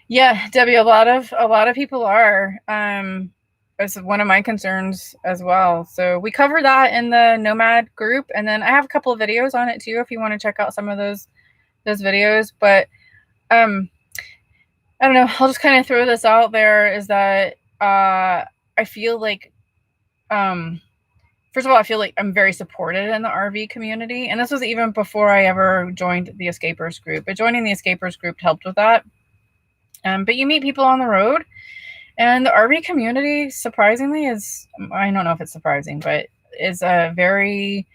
Yeah, Debbie, a lot of people are. It's one of my concerns as well. So we cover that in the Nomad group. And then I have a couple of videos on it too, if you want to check out some of those videos. But I don't know, I'll just kind of throw this out there is that I feel like first of all, I feel like I'm very supported in the RV community. And this was even before I ever joined the Escapers group. But joining the Escapers group helped with that. But you meet people on the road. And the RV community, surprisingly, is, I don't know if it's surprising, but is a very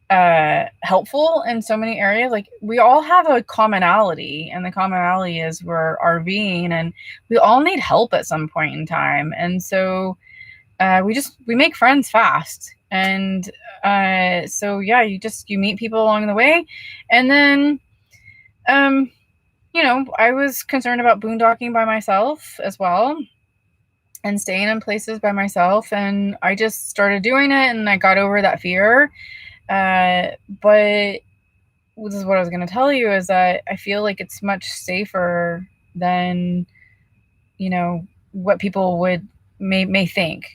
helpful in so many areas. Like, we all have a commonality, and the commonality is we're RVing, and we all need help at some point in time. And so we make friends fast. And so yeah, you meet people along the way. And then I was concerned about boondocking by myself as well, and staying in places by myself, and I just started doing it, and I got over that fear. But this is what I was going to tell you, is that I feel like it's much safer than what people may think.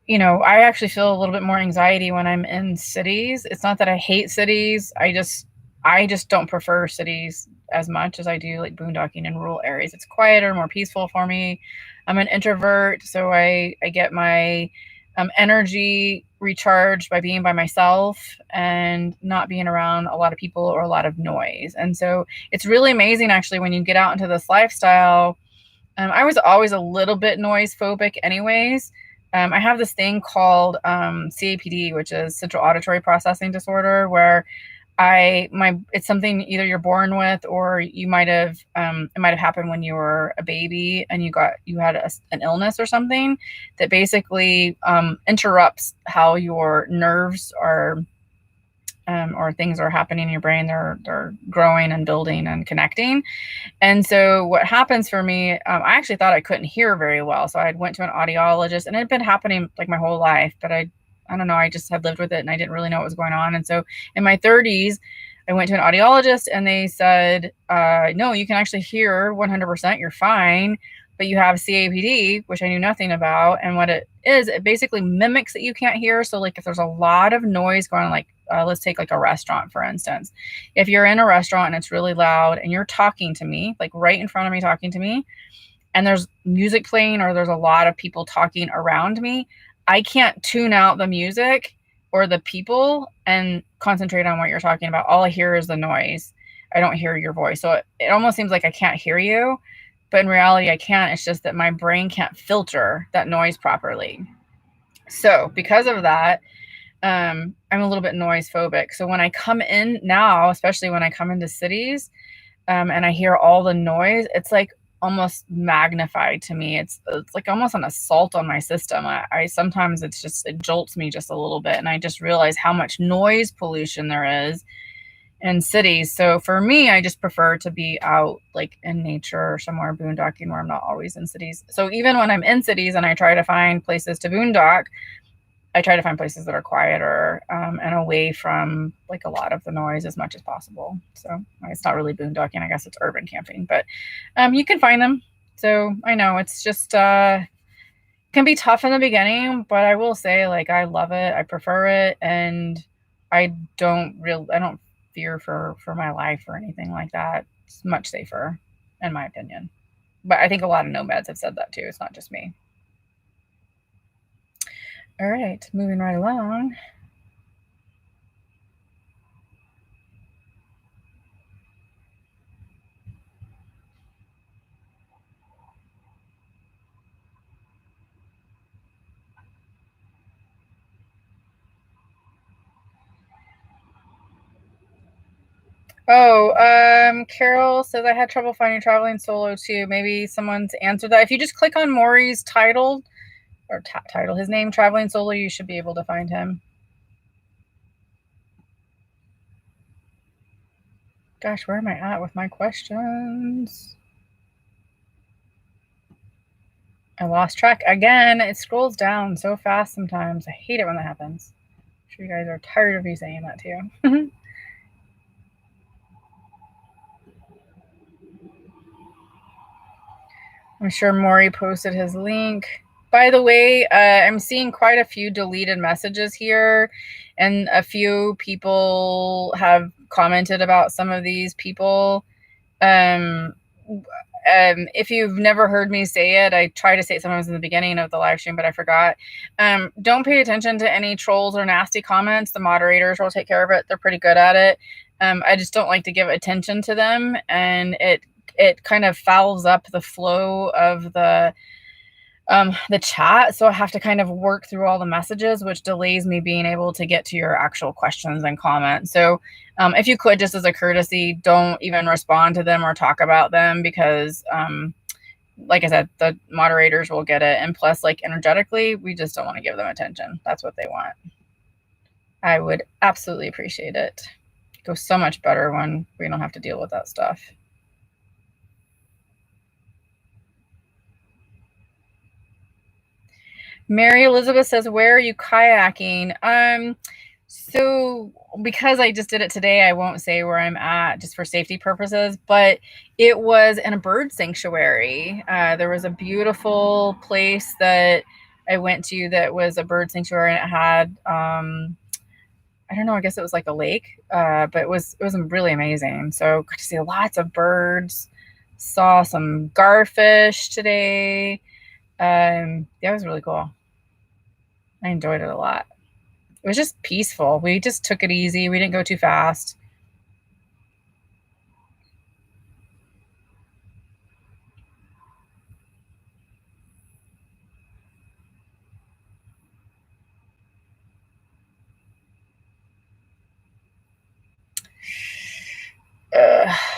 I actually feel a little bit more anxiety when I'm in cities. It's not that I hate cities. I just don't prefer cities as much as I do like boondocking in rural areas. It's quieter, more peaceful for me. I'm an introvert, so I get my energy recharged by being by myself and not being around a lot of people or a lot of noise. And so it's really amazing, actually, when you get out into this lifestyle. I was always a little bit noise phobic anyways. I have this thing called CAPD, which is central auditory processing disorder, where it's something either you're born with, or it might have happened when you were a baby and you had an illness or something that basically interrupts how your nerves are, or things are happening in your brain. They're growing and building and connecting. And so what happens for me, I actually thought I couldn't hear very well. So I went to an audiologist, and it had been happening like my whole life, but I don't know, I just had lived with it and I didn't really know what was going on. And so in my 30s, I went to an audiologist, and they said, no, you can actually hear 100%, you're fine, but you have CAPD, which I knew nothing about. And what it is, it basically mimics that you can't hear. So like if there's a lot of noise going on, like let's take like a restaurant, for instance. If you're in a restaurant and it's really loud and you're talking to me, like right in front of me talking to me, and there's music playing, or there's a lot of people talking around me, I can't tune out the music or the people and concentrate on what you're talking about. All I hear is the noise. I don't hear your voice. So it almost seems like I can't hear you, but in reality I can. It's just that my brain can't filter that noise properly. So because of that, I'm a little bit noise phobic. So when I come in now, especially when I come into cities, and I hear all the noise, it's like almost magnified to me. It's like almost an assault on my system. I sometimes it jolts me just a little bit, and I just realize how much noise pollution there is in cities. So for me, I just prefer to be out like in nature or somewhere boondocking where I'm not always in cities. So even when I'm in cities and I try to find places to boondock, I try to find places that are quieter and away from like a lot of the noise as much as possible. So it's not really boondocking. I guess it's urban camping, but you can find them. So I know it's just can be tough in the beginning, but I will say, like, I love it. I prefer it, and I don't fear for my life or anything like that. It's much safer, in my opinion. But I think a lot of nomads have said that too. It's not just me. All right, moving right along. Oh, Carol says I had trouble finding traveling solo too. Maybe someone's answered that. If you just click on Maury's title, his name, Traveling Solo, you should be able to find him. Gosh, where am I at with my questions? I lost track again. It scrolls down so fast sometimes. I hate it when that happens. I'm sure you guys are tired of me saying that too. I'm sure Maury posted his link. By the way, I'm seeing quite a few deleted messages here, and a few people have commented about some of these people. And if you've never heard me say it, I try to say it sometimes in the beginning of the live stream, but I forgot. Don't pay attention to any trolls or nasty comments. The moderators will take care of it. They're pretty good at it. I just don't like to give attention to them, and it kind of fouls up the flow of the chat. So I have to kind of work through all the messages, which delays me being able to get to your actual questions and comments. So if you could, just as a courtesy, don't even respond to them or talk about them, because like I said, the moderators will get it. And plus, like, energetically, we just don't want to give them attention. That's what they want. I would absolutely appreciate it. It goes so much better when we don't have to deal with that stuff. Mary Elizabeth says, where are you kayaking? So because I just did it today, I won't say where I'm at just for safety purposes, but it was in a bird sanctuary. There was a beautiful place that I went to that was a bird sanctuary, and it had, I don't know, I guess it was like a lake, but it was really amazing. So got to see lots of birds, saw some garfish today. Yeah, it was really cool. I enjoyed it a lot. It was just peaceful. We just took it easy. We didn't go too fast.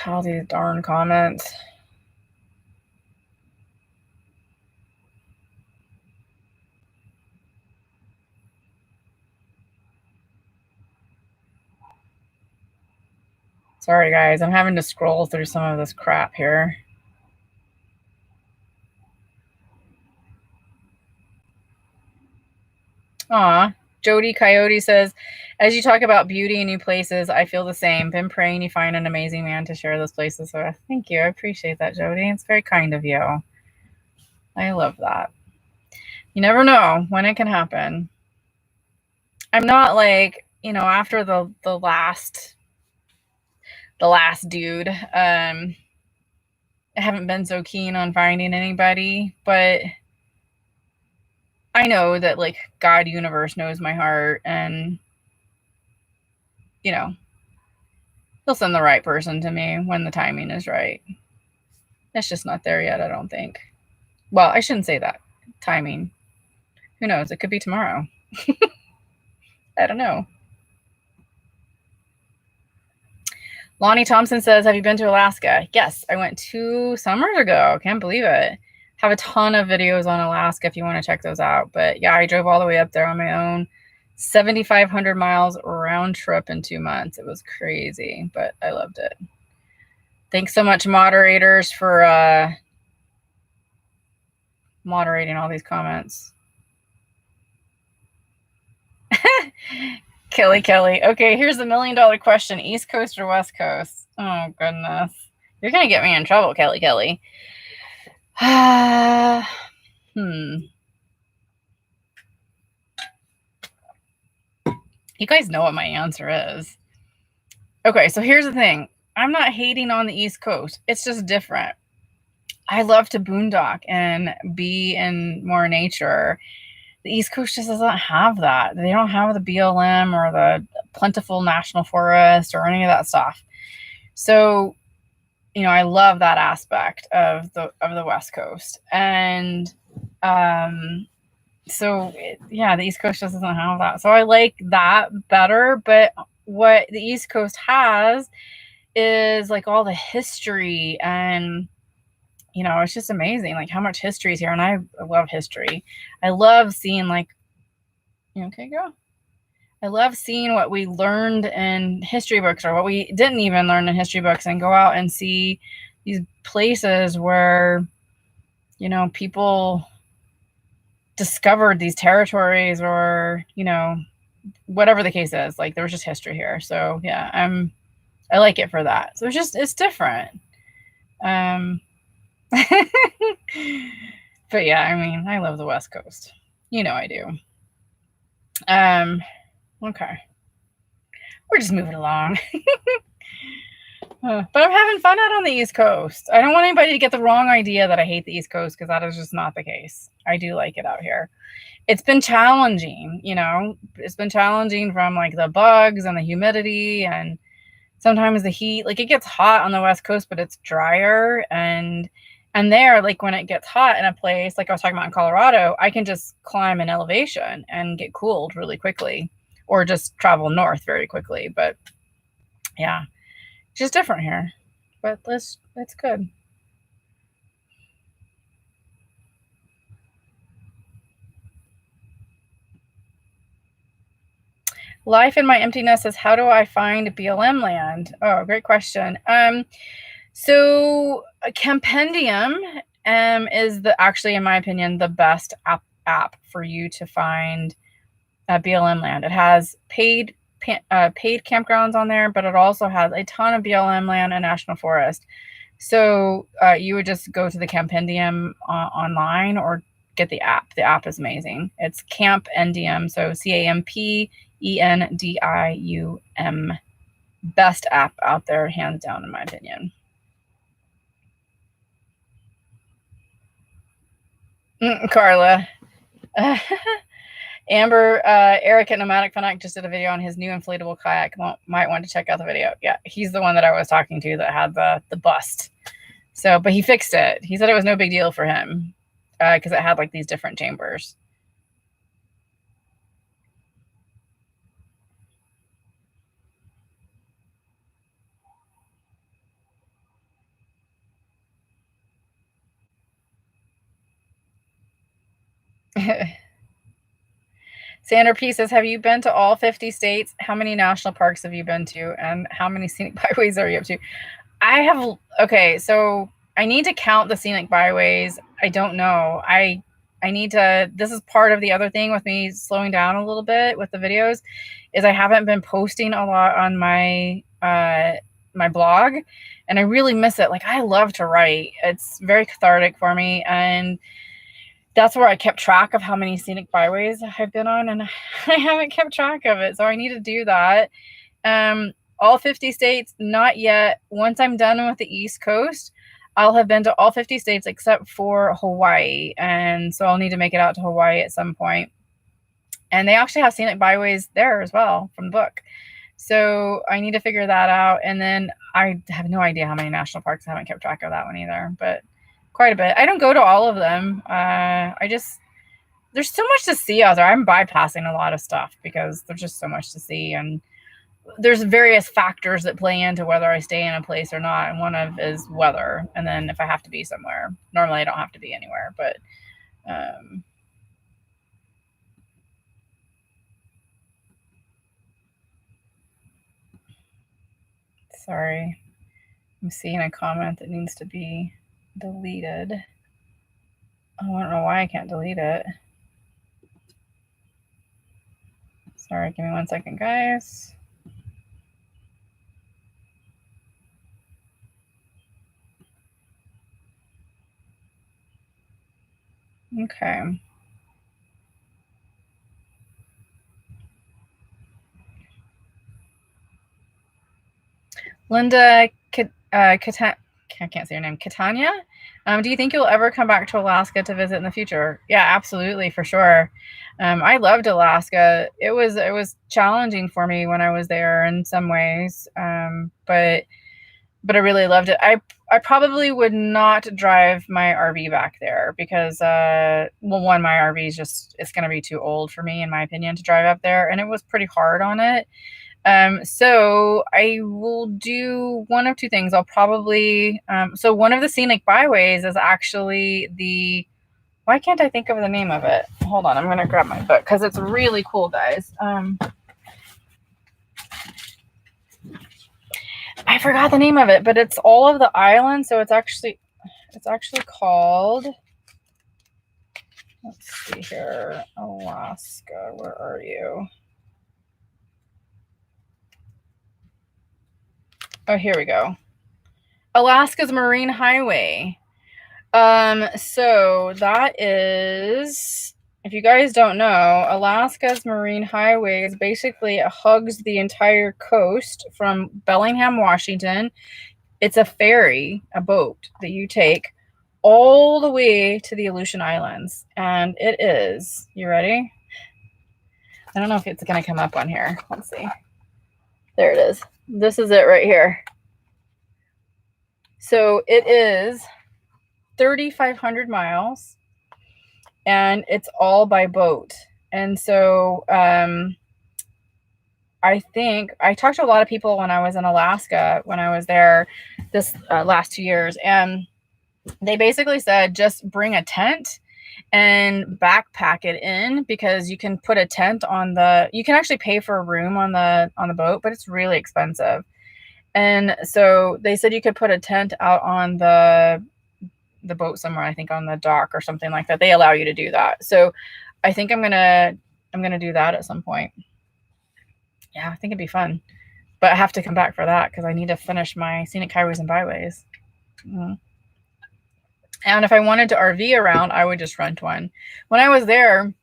All these darn comments. Sorry, guys. I'm having to scroll through some of this crap here. Aw. Jody Coyote says, as you talk about beauty and new places, I feel the same. Been praying you find an amazing man to share those places with. Thank you. I appreciate that, Jody. It's very kind of you. I love that. You never know when it can happen. I'm not like, after the last dude, I haven't been so keen on finding anybody, but I know that, like, God universe knows my heart, and he'll send the right person to me when the timing is right. It's just not there yet, I don't think. Well, I shouldn't say that. Timing. Who knows? It could be tomorrow. I don't know. Lonnie Thompson says, have you been to Alaska? Yes, I went 2 summers ago. Can't believe it. Have a ton of videos on Alaska if you want to check those out. But yeah, I drove all the way up there on my own. 7,500 miles round trip in 2 months. It was crazy, but I loved it. Thanks so much, moderators, for moderating all these comments. Kelly. Okay, here's the $1 million question. East Coast or West Coast? Oh, goodness. You're going to get me in trouble, Kelly. You guys know what my answer is. Okay, so here's the thing. I'm not hating on the East Coast. It's just different. I love to boondock and be in more nature. The East Coast just doesn't have that. They don't have the BLM or the plentiful national forest or any of that stuff. So, I love that aspect of the West Coast. And so the East Coast just doesn't have that. So I like that better. But what the East Coast has is, like, all the history, and it's just amazing, like, how much history is here. And I love history. I love seeing, like, you okay, girl? I love seeing what we learned in history books or what we didn't even learn in history books, and go out and see these places where, people discovered these territories, or, whatever the case is. Like, there was just history here. So yeah, I like it for that. So it's different. But yeah, I love the West Coast. I do. Okay. We're just moving along. But I'm having fun out on the East Coast. I don't want anybody to get the wrong idea that I hate the East Coast, because that is just not the case. I do like it out here. It's been challenging, you know. It's been challenging from like the bugs and the humidity and sometimes the heat. Like, it gets hot on the West Coast, but it's drier. And there, like, when it gets hot in a place, like I was talking about in Colorado, I can just climb an elevation and get cooled really quickly, or just travel north very quickly. But yeah, it's just different here. But it's good. Life in my emptiness is, how do I find BLM land? Oh, great question. So Campendium is actually, in my opinion, the best app for you to find BLM land. It has paid campgrounds on there, but it also has a ton of BLM land and national forest. So you would just go to the Campendium online, or get the app. The app is amazing. It's Campendium, so CAMPENDIUM. Best app out there, hands down, in my opinion. Carla. Amber, Eric at Nomadic Fanatic just did a video on his new inflatable kayak. Might want to check out the video. Yeah, he's the one that I was talking to that had the bust. So, but he fixed it. He said it was no big deal for him, because it had like these different chambers. Sandra P says, have you been to all 50 states? How many national parks have you been to? And how many scenic byways are you up to? I have, okay, so I need to count the scenic byways. I don't know. I need to, this is part of the other thing with me slowing down a little bit with the videos, is I haven't been posting a lot on my my blog, and I really miss it. Like, I love to write. It's very cathartic for me, and that's where I kept track of how many scenic byways I've been on, and I haven't kept track of it. So I need to do that. All 50 states, not yet. Once I'm done with the East Coast, I'll have been to all 50 states except for Hawaii. And so I'll need to make it out to Hawaii at some point. And they actually have scenic byways there as well from the book. So I need to figure that out. And then I have no idea how many national parks. I haven't kept track of that one either, but quite a bit. I don't go to all of them. There's so much to see out there. I'm bypassing a lot of stuff because there's just so much to see. And there's various factors that play into whether I stay in a place or not. And one of is weather. And then if I have to be somewhere, normally I don't have to be anywhere, but, sorry, I'm seeing a comment that needs to be deleted. Oh, I don't know why I can't delete it. Sorry, give me 1 second, guys. Okay. Linda, I can't say your name, Catania. Do you think you'll ever come back to Alaska to visit in the future? Yeah, absolutely, for sure. I loved Alaska. It was challenging for me when I was there in some ways, but I really loved it. I probably would not drive my RV back there because, well, one, my RV is just, it's going to be too old for me, in my opinion, to drive up there, and it was pretty hard on it. So I will do one of two things. I'll probably, so one of the scenic byways is actually why can't I think of the name of it? Hold on, I'm going to grab my book because it's really cool, guys. I forgot the name of it, but it's all of the islands. So it's actually called, let's see here, Alaska, where are you? Oh, here we go. Alaska's Marine Highway. So that is if you guys don't know, Alaska's Marine Highway is basically, it hugs the entire coast from Bellingham, Washington. It's a ferry, a boat that you take all the way to the Aleutian Islands. And it is, you ready? I don't know if it's going to come up on here. Let's see. There it is. This is it right here. So it is 3,500 miles. And it's all by boat. And so I think I talked to a lot of people when I was in Alaska, when I was there this last 2 years, and they basically said just bring a tent and backpack it in, because you can put a tent on the, you can actually pay for a room on the boat, but it's really expensive. And so they said you could put a tent out on the boat somewhere, I think on the dock or something like that. They allow you to do that. So I think I'm gonna do that at some point. Yeah, I think it'd be fun, but I have to come back for that because I need to finish my scenic highways and byways. And if I wanted to RV around, I would just rent one. When I was there,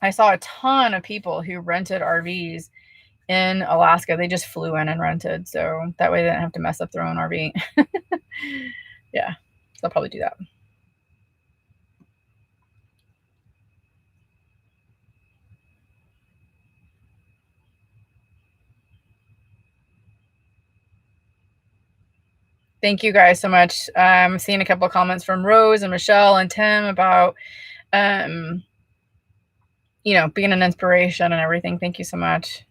I saw a ton of people who rented RVs in Alaska. They just flew in and rented, so that way they didn't have to mess up their own RV. Yeah, so I'll probably do that. Thank you guys so much. I'm seeing a couple of comments from Rose and Michelle and Tim about, being an inspiration and everything. Thank you so much.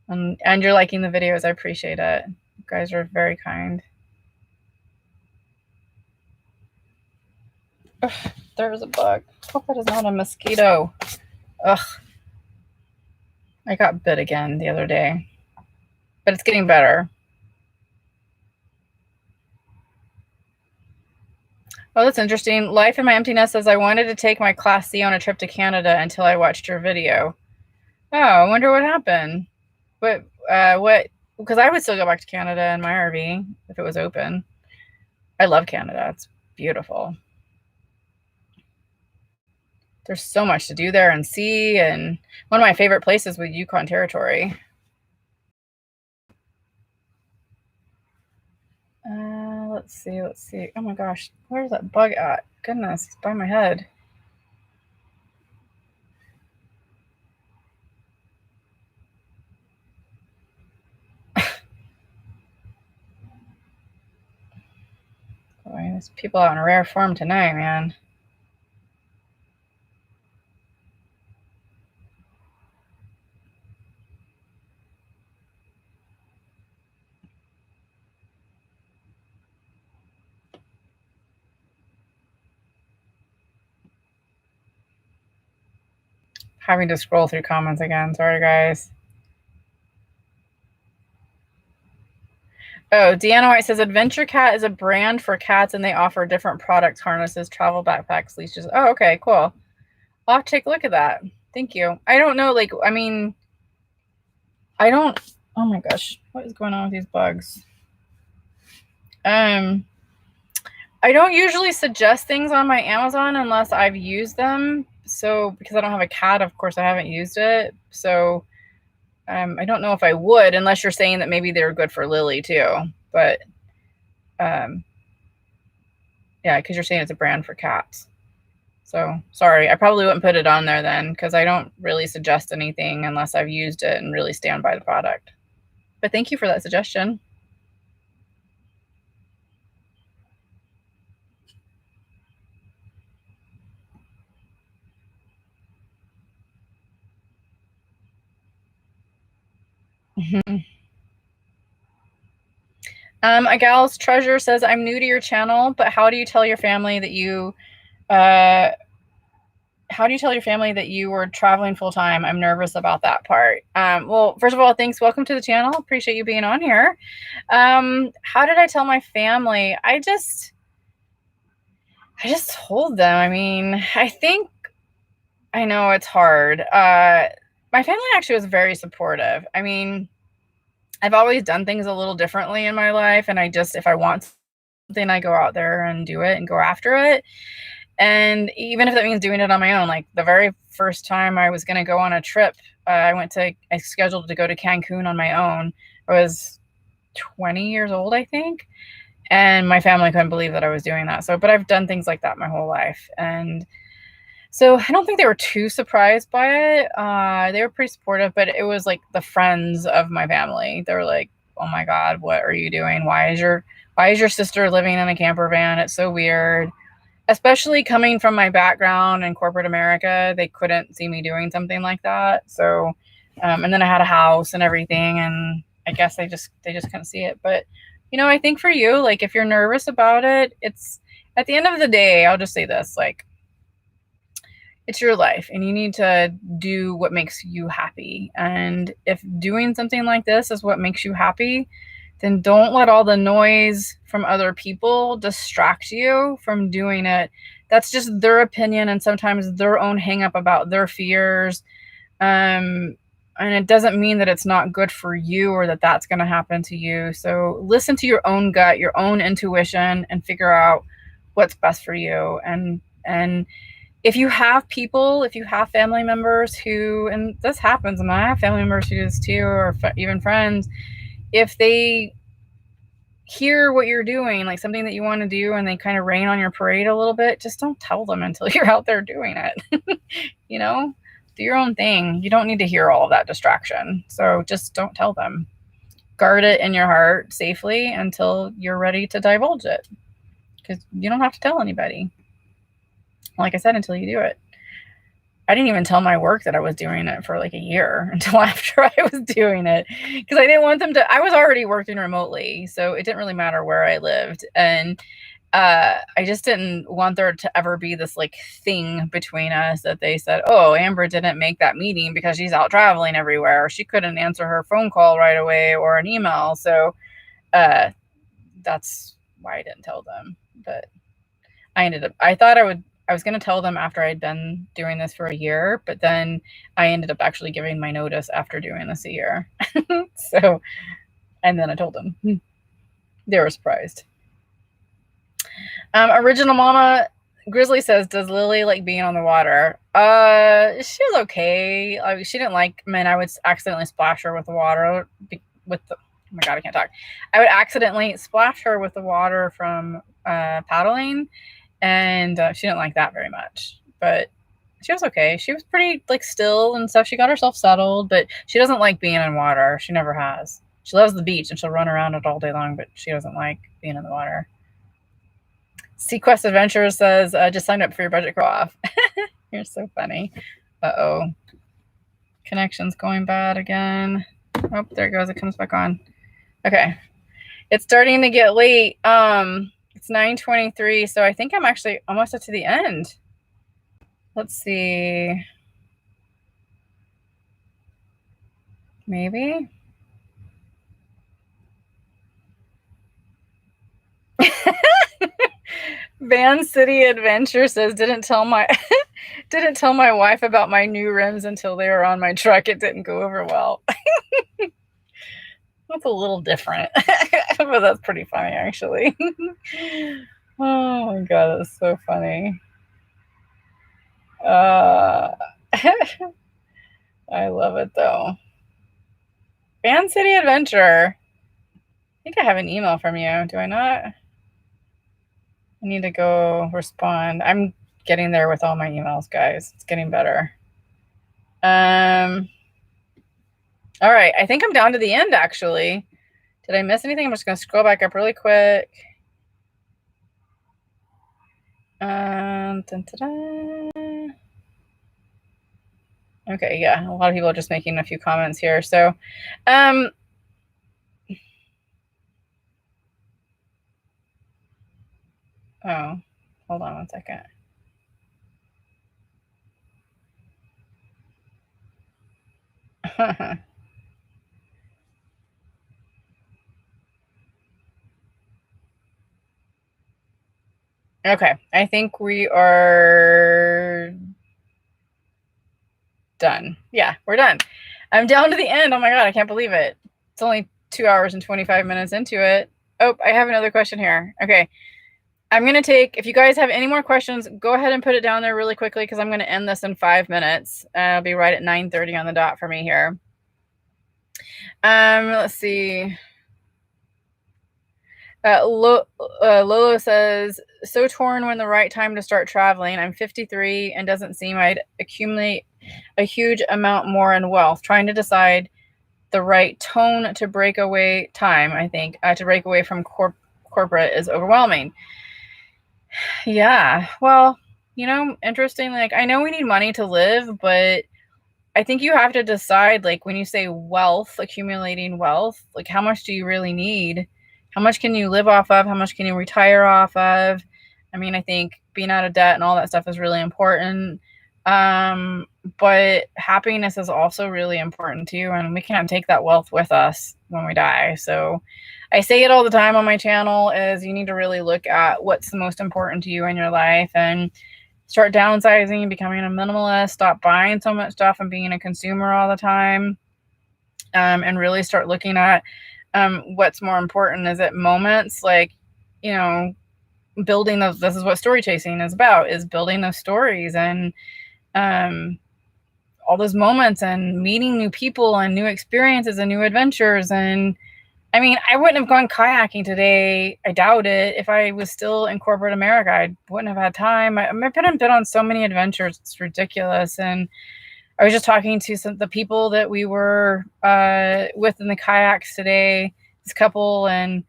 And you're liking the videos. I appreciate it. You guys are very kind. Ugh, there's a bug. Hope that is not a mosquito. Ugh. I got bit again the other day, but it's getting better. Oh, that's interesting. Life in My Emptiness says, I wanted to take my Class C on a trip to Canada until I watched your video. Oh, I wonder what happened. What, because I would still go back to Canada in my RV if it was open. I love Canada. It's beautiful. There's so much to do there and see, and one of my favorite places was Yukon Territory. Let's see. Oh my gosh, where's that bug at? Goodness, it's by my head. Boy, there's people out in rare form tonight, man. Having to scroll through comments again. Sorry, guys. Oh, Deanna White says Adventure Cat is a brand for cats, and they offer different products, harnesses, travel backpacks, leashes. Oh, okay, cool. I'll have to take a look at that. Thank you. I don't know, oh my gosh, what is going on with these bugs? I don't usually suggest things on my Amazon unless I've used them. So because I don't have a cat, of course I haven't used it. So I don't know if I would, unless you're saying that maybe they're good for Lily too. But yeah, because you're saying it's a brand for cats. So sorry, I probably wouldn't put it on there then, because I don't really suggest anything unless I've used it and really stand by the product. But thank you for that suggestion. A gal's treasure says, I'm new to your channel, but how do you tell your family that you were traveling full time? I'm nervous about that part. Well, first of all, thanks. Welcome to the channel. Appreciate you being on here. How did I tell my family? I just told them. I mean, I know it's hard. My family actually was very supportive. I mean, I've always done things a little differently in my life, and if I want something, I go out there and do it and go after it. And even if that means doing it on my own, like the very first time I was going to go on a trip, I scheduled to go to Cancun on my own. I was 20 years old, I think. And my family couldn't believe that I was doing that. So, but I've done things like that my whole life. And so I don't think they were too surprised by it. They were pretty supportive, but it was like the friends of my family. They were like, "Oh my God, what are you doing? Why is your sister living in a camper van? It's so weird." Especially coming from my background in corporate America, they couldn't see me doing something like that. So, and then I had a house and everything, and I guess they just couldn't see it. But, I think for you, like if you're nervous about it, it's at the end of the day, I'll just say this, like it's your life and you need to do what makes you happy. And if doing something like this is what makes you happy, then don't let all the noise from other people distract you from doing it. That's just their opinion and sometimes their own hang up about their fears. And it doesn't mean that it's not good for you or that that's going to happen to you. So listen to your own gut, your own intuition, and figure out what's best for you. And if you have family members who, and this happens, and I have family members who do this too, or even friends, if they hear what you're doing, like something that you want to do, and they kind of rain on your parade a little bit, just don't tell them until you're out there doing it. Do your own thing. You don't need to hear all of that distraction. So just don't tell them. Guard it in your heart safely until you're ready to divulge it, because you don't have to tell anybody. Like I said, until you do it. I didn't even tell my work that I was doing it for like a year until after I was doing it, because I didn't want them to. I was already working remotely, so it didn't really matter where I lived. And I just didn't want there to ever be this like thing between us that they said, "Oh, Amber didn't make that meeting because she's out traveling everywhere, or she couldn't answer her phone call right away or an email." So that's why I didn't tell them. But I was going to tell them after I'd been doing this for a year, but then I ended up actually giving my notice after doing this a year. So, and then I told them. They were surprised. Original Mama Grizzly says, "Does Lily like being on the water?" She was okay. She didn't like, I would accidentally splash her with the water oh my God, I can't talk. I would accidentally splash her with the water from paddling, and she didn't like that very much, but she was okay. She was pretty like still and stuff. She got herself settled, but she doesn't like being in water. She never has. She loves the beach and she'll run around it all day long, but she doesn't like being in the water. Sequest Adventures says, "Just signed up for your budget off." You're so funny. Uh-oh. Connection's going bad again. Oh, there it goes. It comes back on. Okay. It's starting to get late. It's 9:23, so I think I'm actually almost up to the end. Let's see. Maybe. Van City Adventure says, didn't tell my wife about my new rims until they were on my truck. It didn't go over well. That's a little different, but that's pretty funny, actually. Oh my God, that's so funny. I love it though. Van City Adventure. I think I have an email from you. Do I not? I need to go respond. I'm getting there with all my emails, guys. It's getting better. All right. I think I'm down to the end, actually. Did I miss anything? I'm just going to scroll back up really quick. Dun, dun, dun. Okay, yeah. A lot of people are just making a few comments here. So, oh, hold on one second. Okay, I think we are done. Yeah, we're done. I'm down to the end. Oh my God, I can't believe it. It's only 2 hours and 25 minutes into it. Oh, I have another question here. Okay. I'm going to take, if you guys have any more questions, go ahead and put it down there really quickly because I'm going to end this in 5 minutes. It'll be right at 9:30 on the dot for me here. Let's see. Lolo says, so torn when the right time to start traveling. I'm 53 and doesn't seem I'd accumulate a huge amount more in wealth. Trying to decide the right tone to break away time, I think, to break away from corporate is overwhelming. Yeah, well, interesting. Like, I know we need money to live, but I think you have to decide, like, when you say wealth, accumulating wealth, like, how much do you really need? How much can you live off of? How much can you retire off of? I mean, I think being out of debt and all that stuff is really important. But happiness is also really important too. And we can't take that wealth with us when we die. So I say it all the time on my channel is you need to really look at what's the most important to you in your life and start downsizing, becoming a minimalist, stop buying so much stuff and being a consumer all the time. And really start looking at what's more important. Is it moments like, building those? This is what story chasing is about, is building those stories and all those moments and meeting new people and new experiences and new adventures. And I mean, I wouldn't have gone kayaking today. I doubt it. If I was still in corporate America, I wouldn't have had time. I've been on so many adventures. It's ridiculous. And I was just talking to the people that we were with in the kayaks today, this couple, and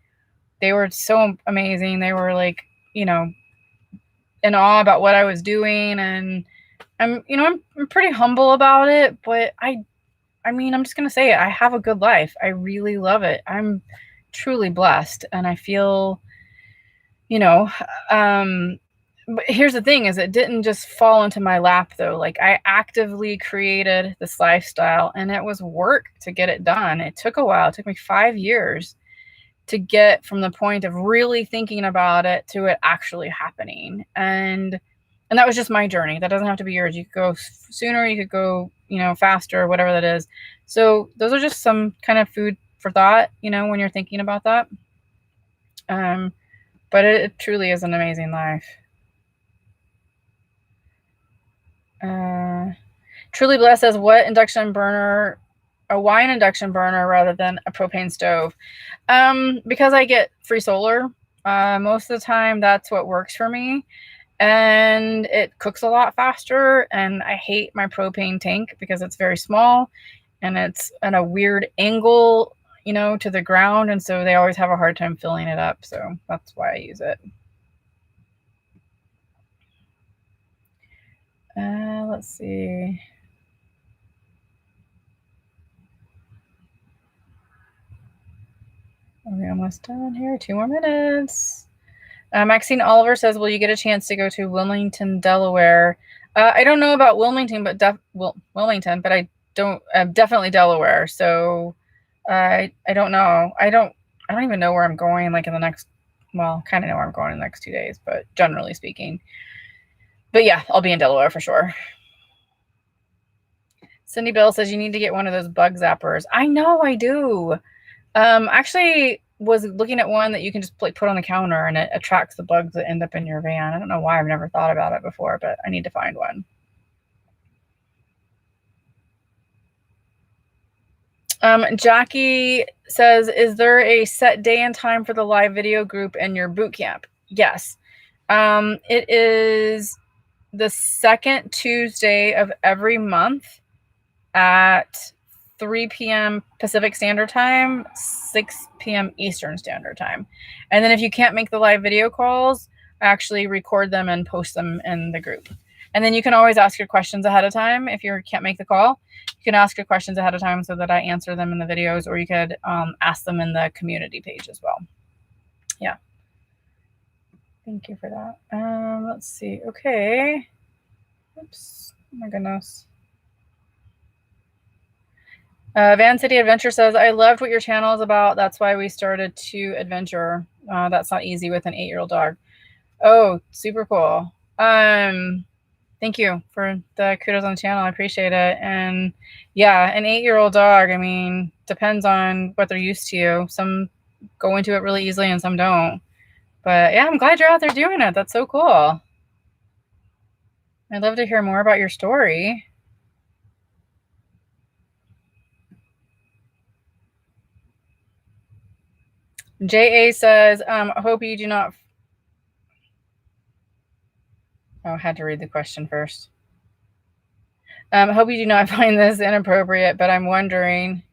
they were so amazing. They were like, in awe about what I was doing. And I'm pretty humble about it, but I mean, I'm just going to say it. I have a good life. I really love it. I'm truly blessed. And I feel, but here's the thing is it didn't just fall into my lap though. Like, I actively created this lifestyle and it was work to get it done. It took a while. It took me 5 years to get from the point of really thinking about it to it actually happening. And that was just my journey. That doesn't have to be yours. You could go sooner, you could go, faster, whatever that is. So those are just some kind of food for thought, when you're thinking about that. But it truly is an amazing life. Truly Blessed says, what induction burner, why an induction burner rather than a propane stove? Because I get free solar. Most of the time that's what works for me. And it cooks a lot faster. And I hate my propane tank because it's very small and it's at a weird angle, to the ground. And so they always have a hard time filling it up. So that's why I use it. Let's see. We're almost done here. 2 more minutes. Maxine Oliver says, will you get a chance to go to Wilmington, Delaware? I don't know about Wilmington, but Wilmington, but I don't, definitely Delaware. So I don't know. I don't even know where I'm going, like in the next, well, kind of know where I'm going in the next 2 days, but generally speaking. But yeah, I'll be in Delaware for sure. Cindy Bill says you need to get one of those bug zappers. I know I do. Actually was looking at one that you can just put on the counter and it attracts the bugs that end up in your van. I don't know why I've never thought about it before, but I need to find one. Jackie says, is there a set day and time for the live video group in your boot camp? Yes. It is the second Tuesday of every month at 3 p.m. Pacific Standard Time, 6 p.m. Eastern Standard Time. And then if you can't make the live video calls, I actually record them and post them in the group. And then you can always ask your questions ahead of time. If you can't make the call, you can ask your questions ahead of time so that I answer them in the videos, or you could ask them in the community page as well. Yeah. Thank you for that. Let's see. Okay. Oops. Oh my goodness. Van City Adventure says, I loved what your channel is about. That's why we started to adventure. That's not easy with an 8-year-old dog. Oh, super cool. Thank you for the kudos on the channel. I appreciate it. And yeah, an 8-year-old dog, I mean, depends on what they're used to. Some go into it really easily and some don't. But yeah, I'm glad you're out there doing it. That's so cool. I'd love to hear more about your story. JA says, I hope you do not. Oh, I had to read the question first. I hope you do not find this inappropriate, but I'm wondering.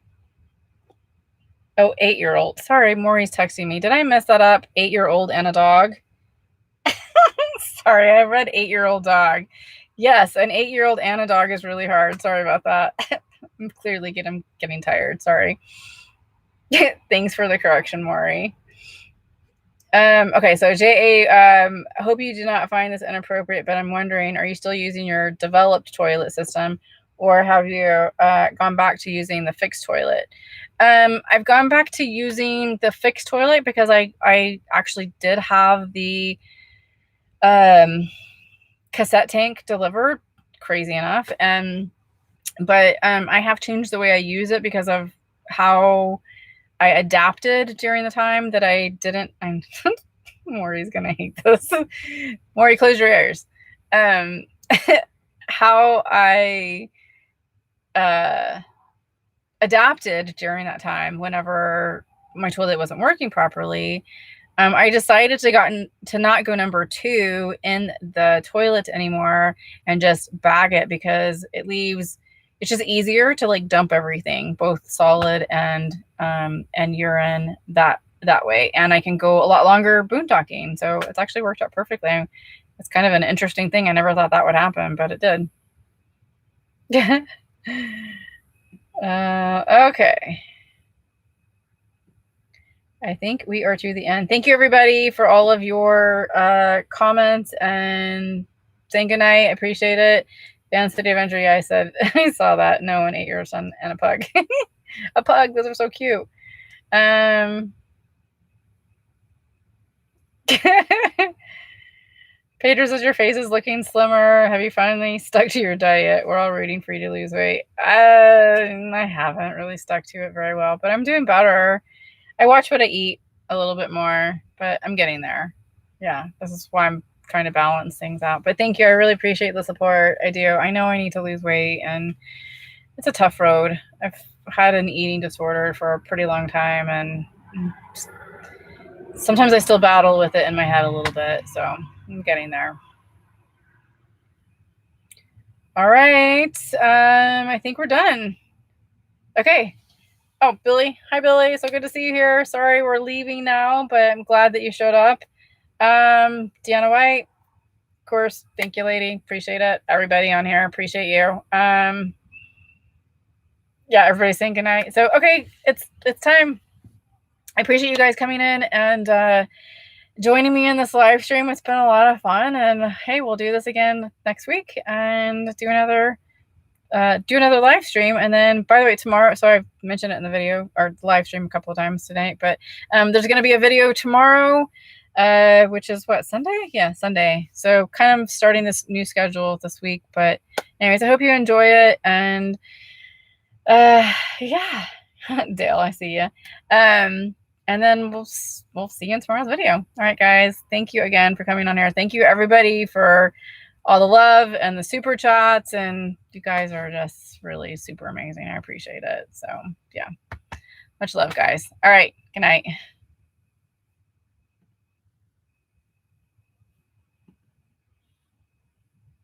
Oh, 8-year-old. Sorry, Maury's texting me. Did I mess that up? 8-year-old and a dog? Sorry, I read 8-year-old dog. Yes, an 8-year-old and a dog is really hard. Sorry about that. I'm clearly getting tired. Sorry. Thanks for the correction, Maury. Okay, so JA, I hope you do not find this inappropriate, but I'm wondering, are you still using your developed toilet system, or have you gone back to using the fixed toilet? I've gone back to using the fixed toilet because I actually did have the cassette tank delivered, crazy enough, but I have changed the way I use it because of how I adapted during the time that I didn't. I'm Maury's gonna hate this. Maury, close your ears. How I adapted during that time, whenever my toilet wasn't working properly, I decided to not go number 2 in the toilet anymore and just bag it, because it's just easier to like dump everything, both solid and urine, that way, and I can go a lot longer boondocking. So it's actually worked out perfectly. It's kind of an interesting thing. I never thought that would happen, but it did. Okay. I think we are to the end. Thank you, everybody, for all of your comments and saying goodnight. I appreciate it. Dan City Avenger, I said, I saw that. No, an 8-year-old son and a pug. A pug. Those are so cute. Pedro says your face is looking slimmer. Have you finally stuck to your diet? We're all rooting for you to lose weight. I haven't really stuck to it very well, but I'm doing better. I watch what I eat a little bit more, but I'm getting there. Yeah, this is why I'm trying to balance things out. But thank you. I really appreciate the support. I do. I know I need to lose weight, and it's a tough road. I've had an eating disorder for a pretty long time, and sometimes I still battle with it in my head a little bit. So I'm getting there. All right. I think we're done. Okay. Oh, Billy. Hi, Billy. So good to see you here. Sorry, we're leaving now, but I'm glad that you showed up. Deanna White, of course. Thank you, lady. Appreciate it. Everybody on here, appreciate you. Yeah, everybody's saying goodnight. So, okay, it's time. I appreciate you guys coming in and joining me in this live stream. It's been a lot of fun, and hey, we'll do this again next week and do another live stream. And then, by the way, tomorrow, so I've mentioned it in the video or the live stream a couple of times tonight, but there's going to be a video tomorrow, which is what, Sunday? Yeah, Sunday. So kind of starting this new schedule this week. But anyways, I hope you enjoy it. And yeah, Dale, I see you. And then we'll see you in tomorrow's video. All right, guys. Thank you again for coming on here. Thank you, everybody, for all the love and the super chats. And you guys are just really super amazing. I appreciate it. So, yeah. Much love, guys. All right. Good night.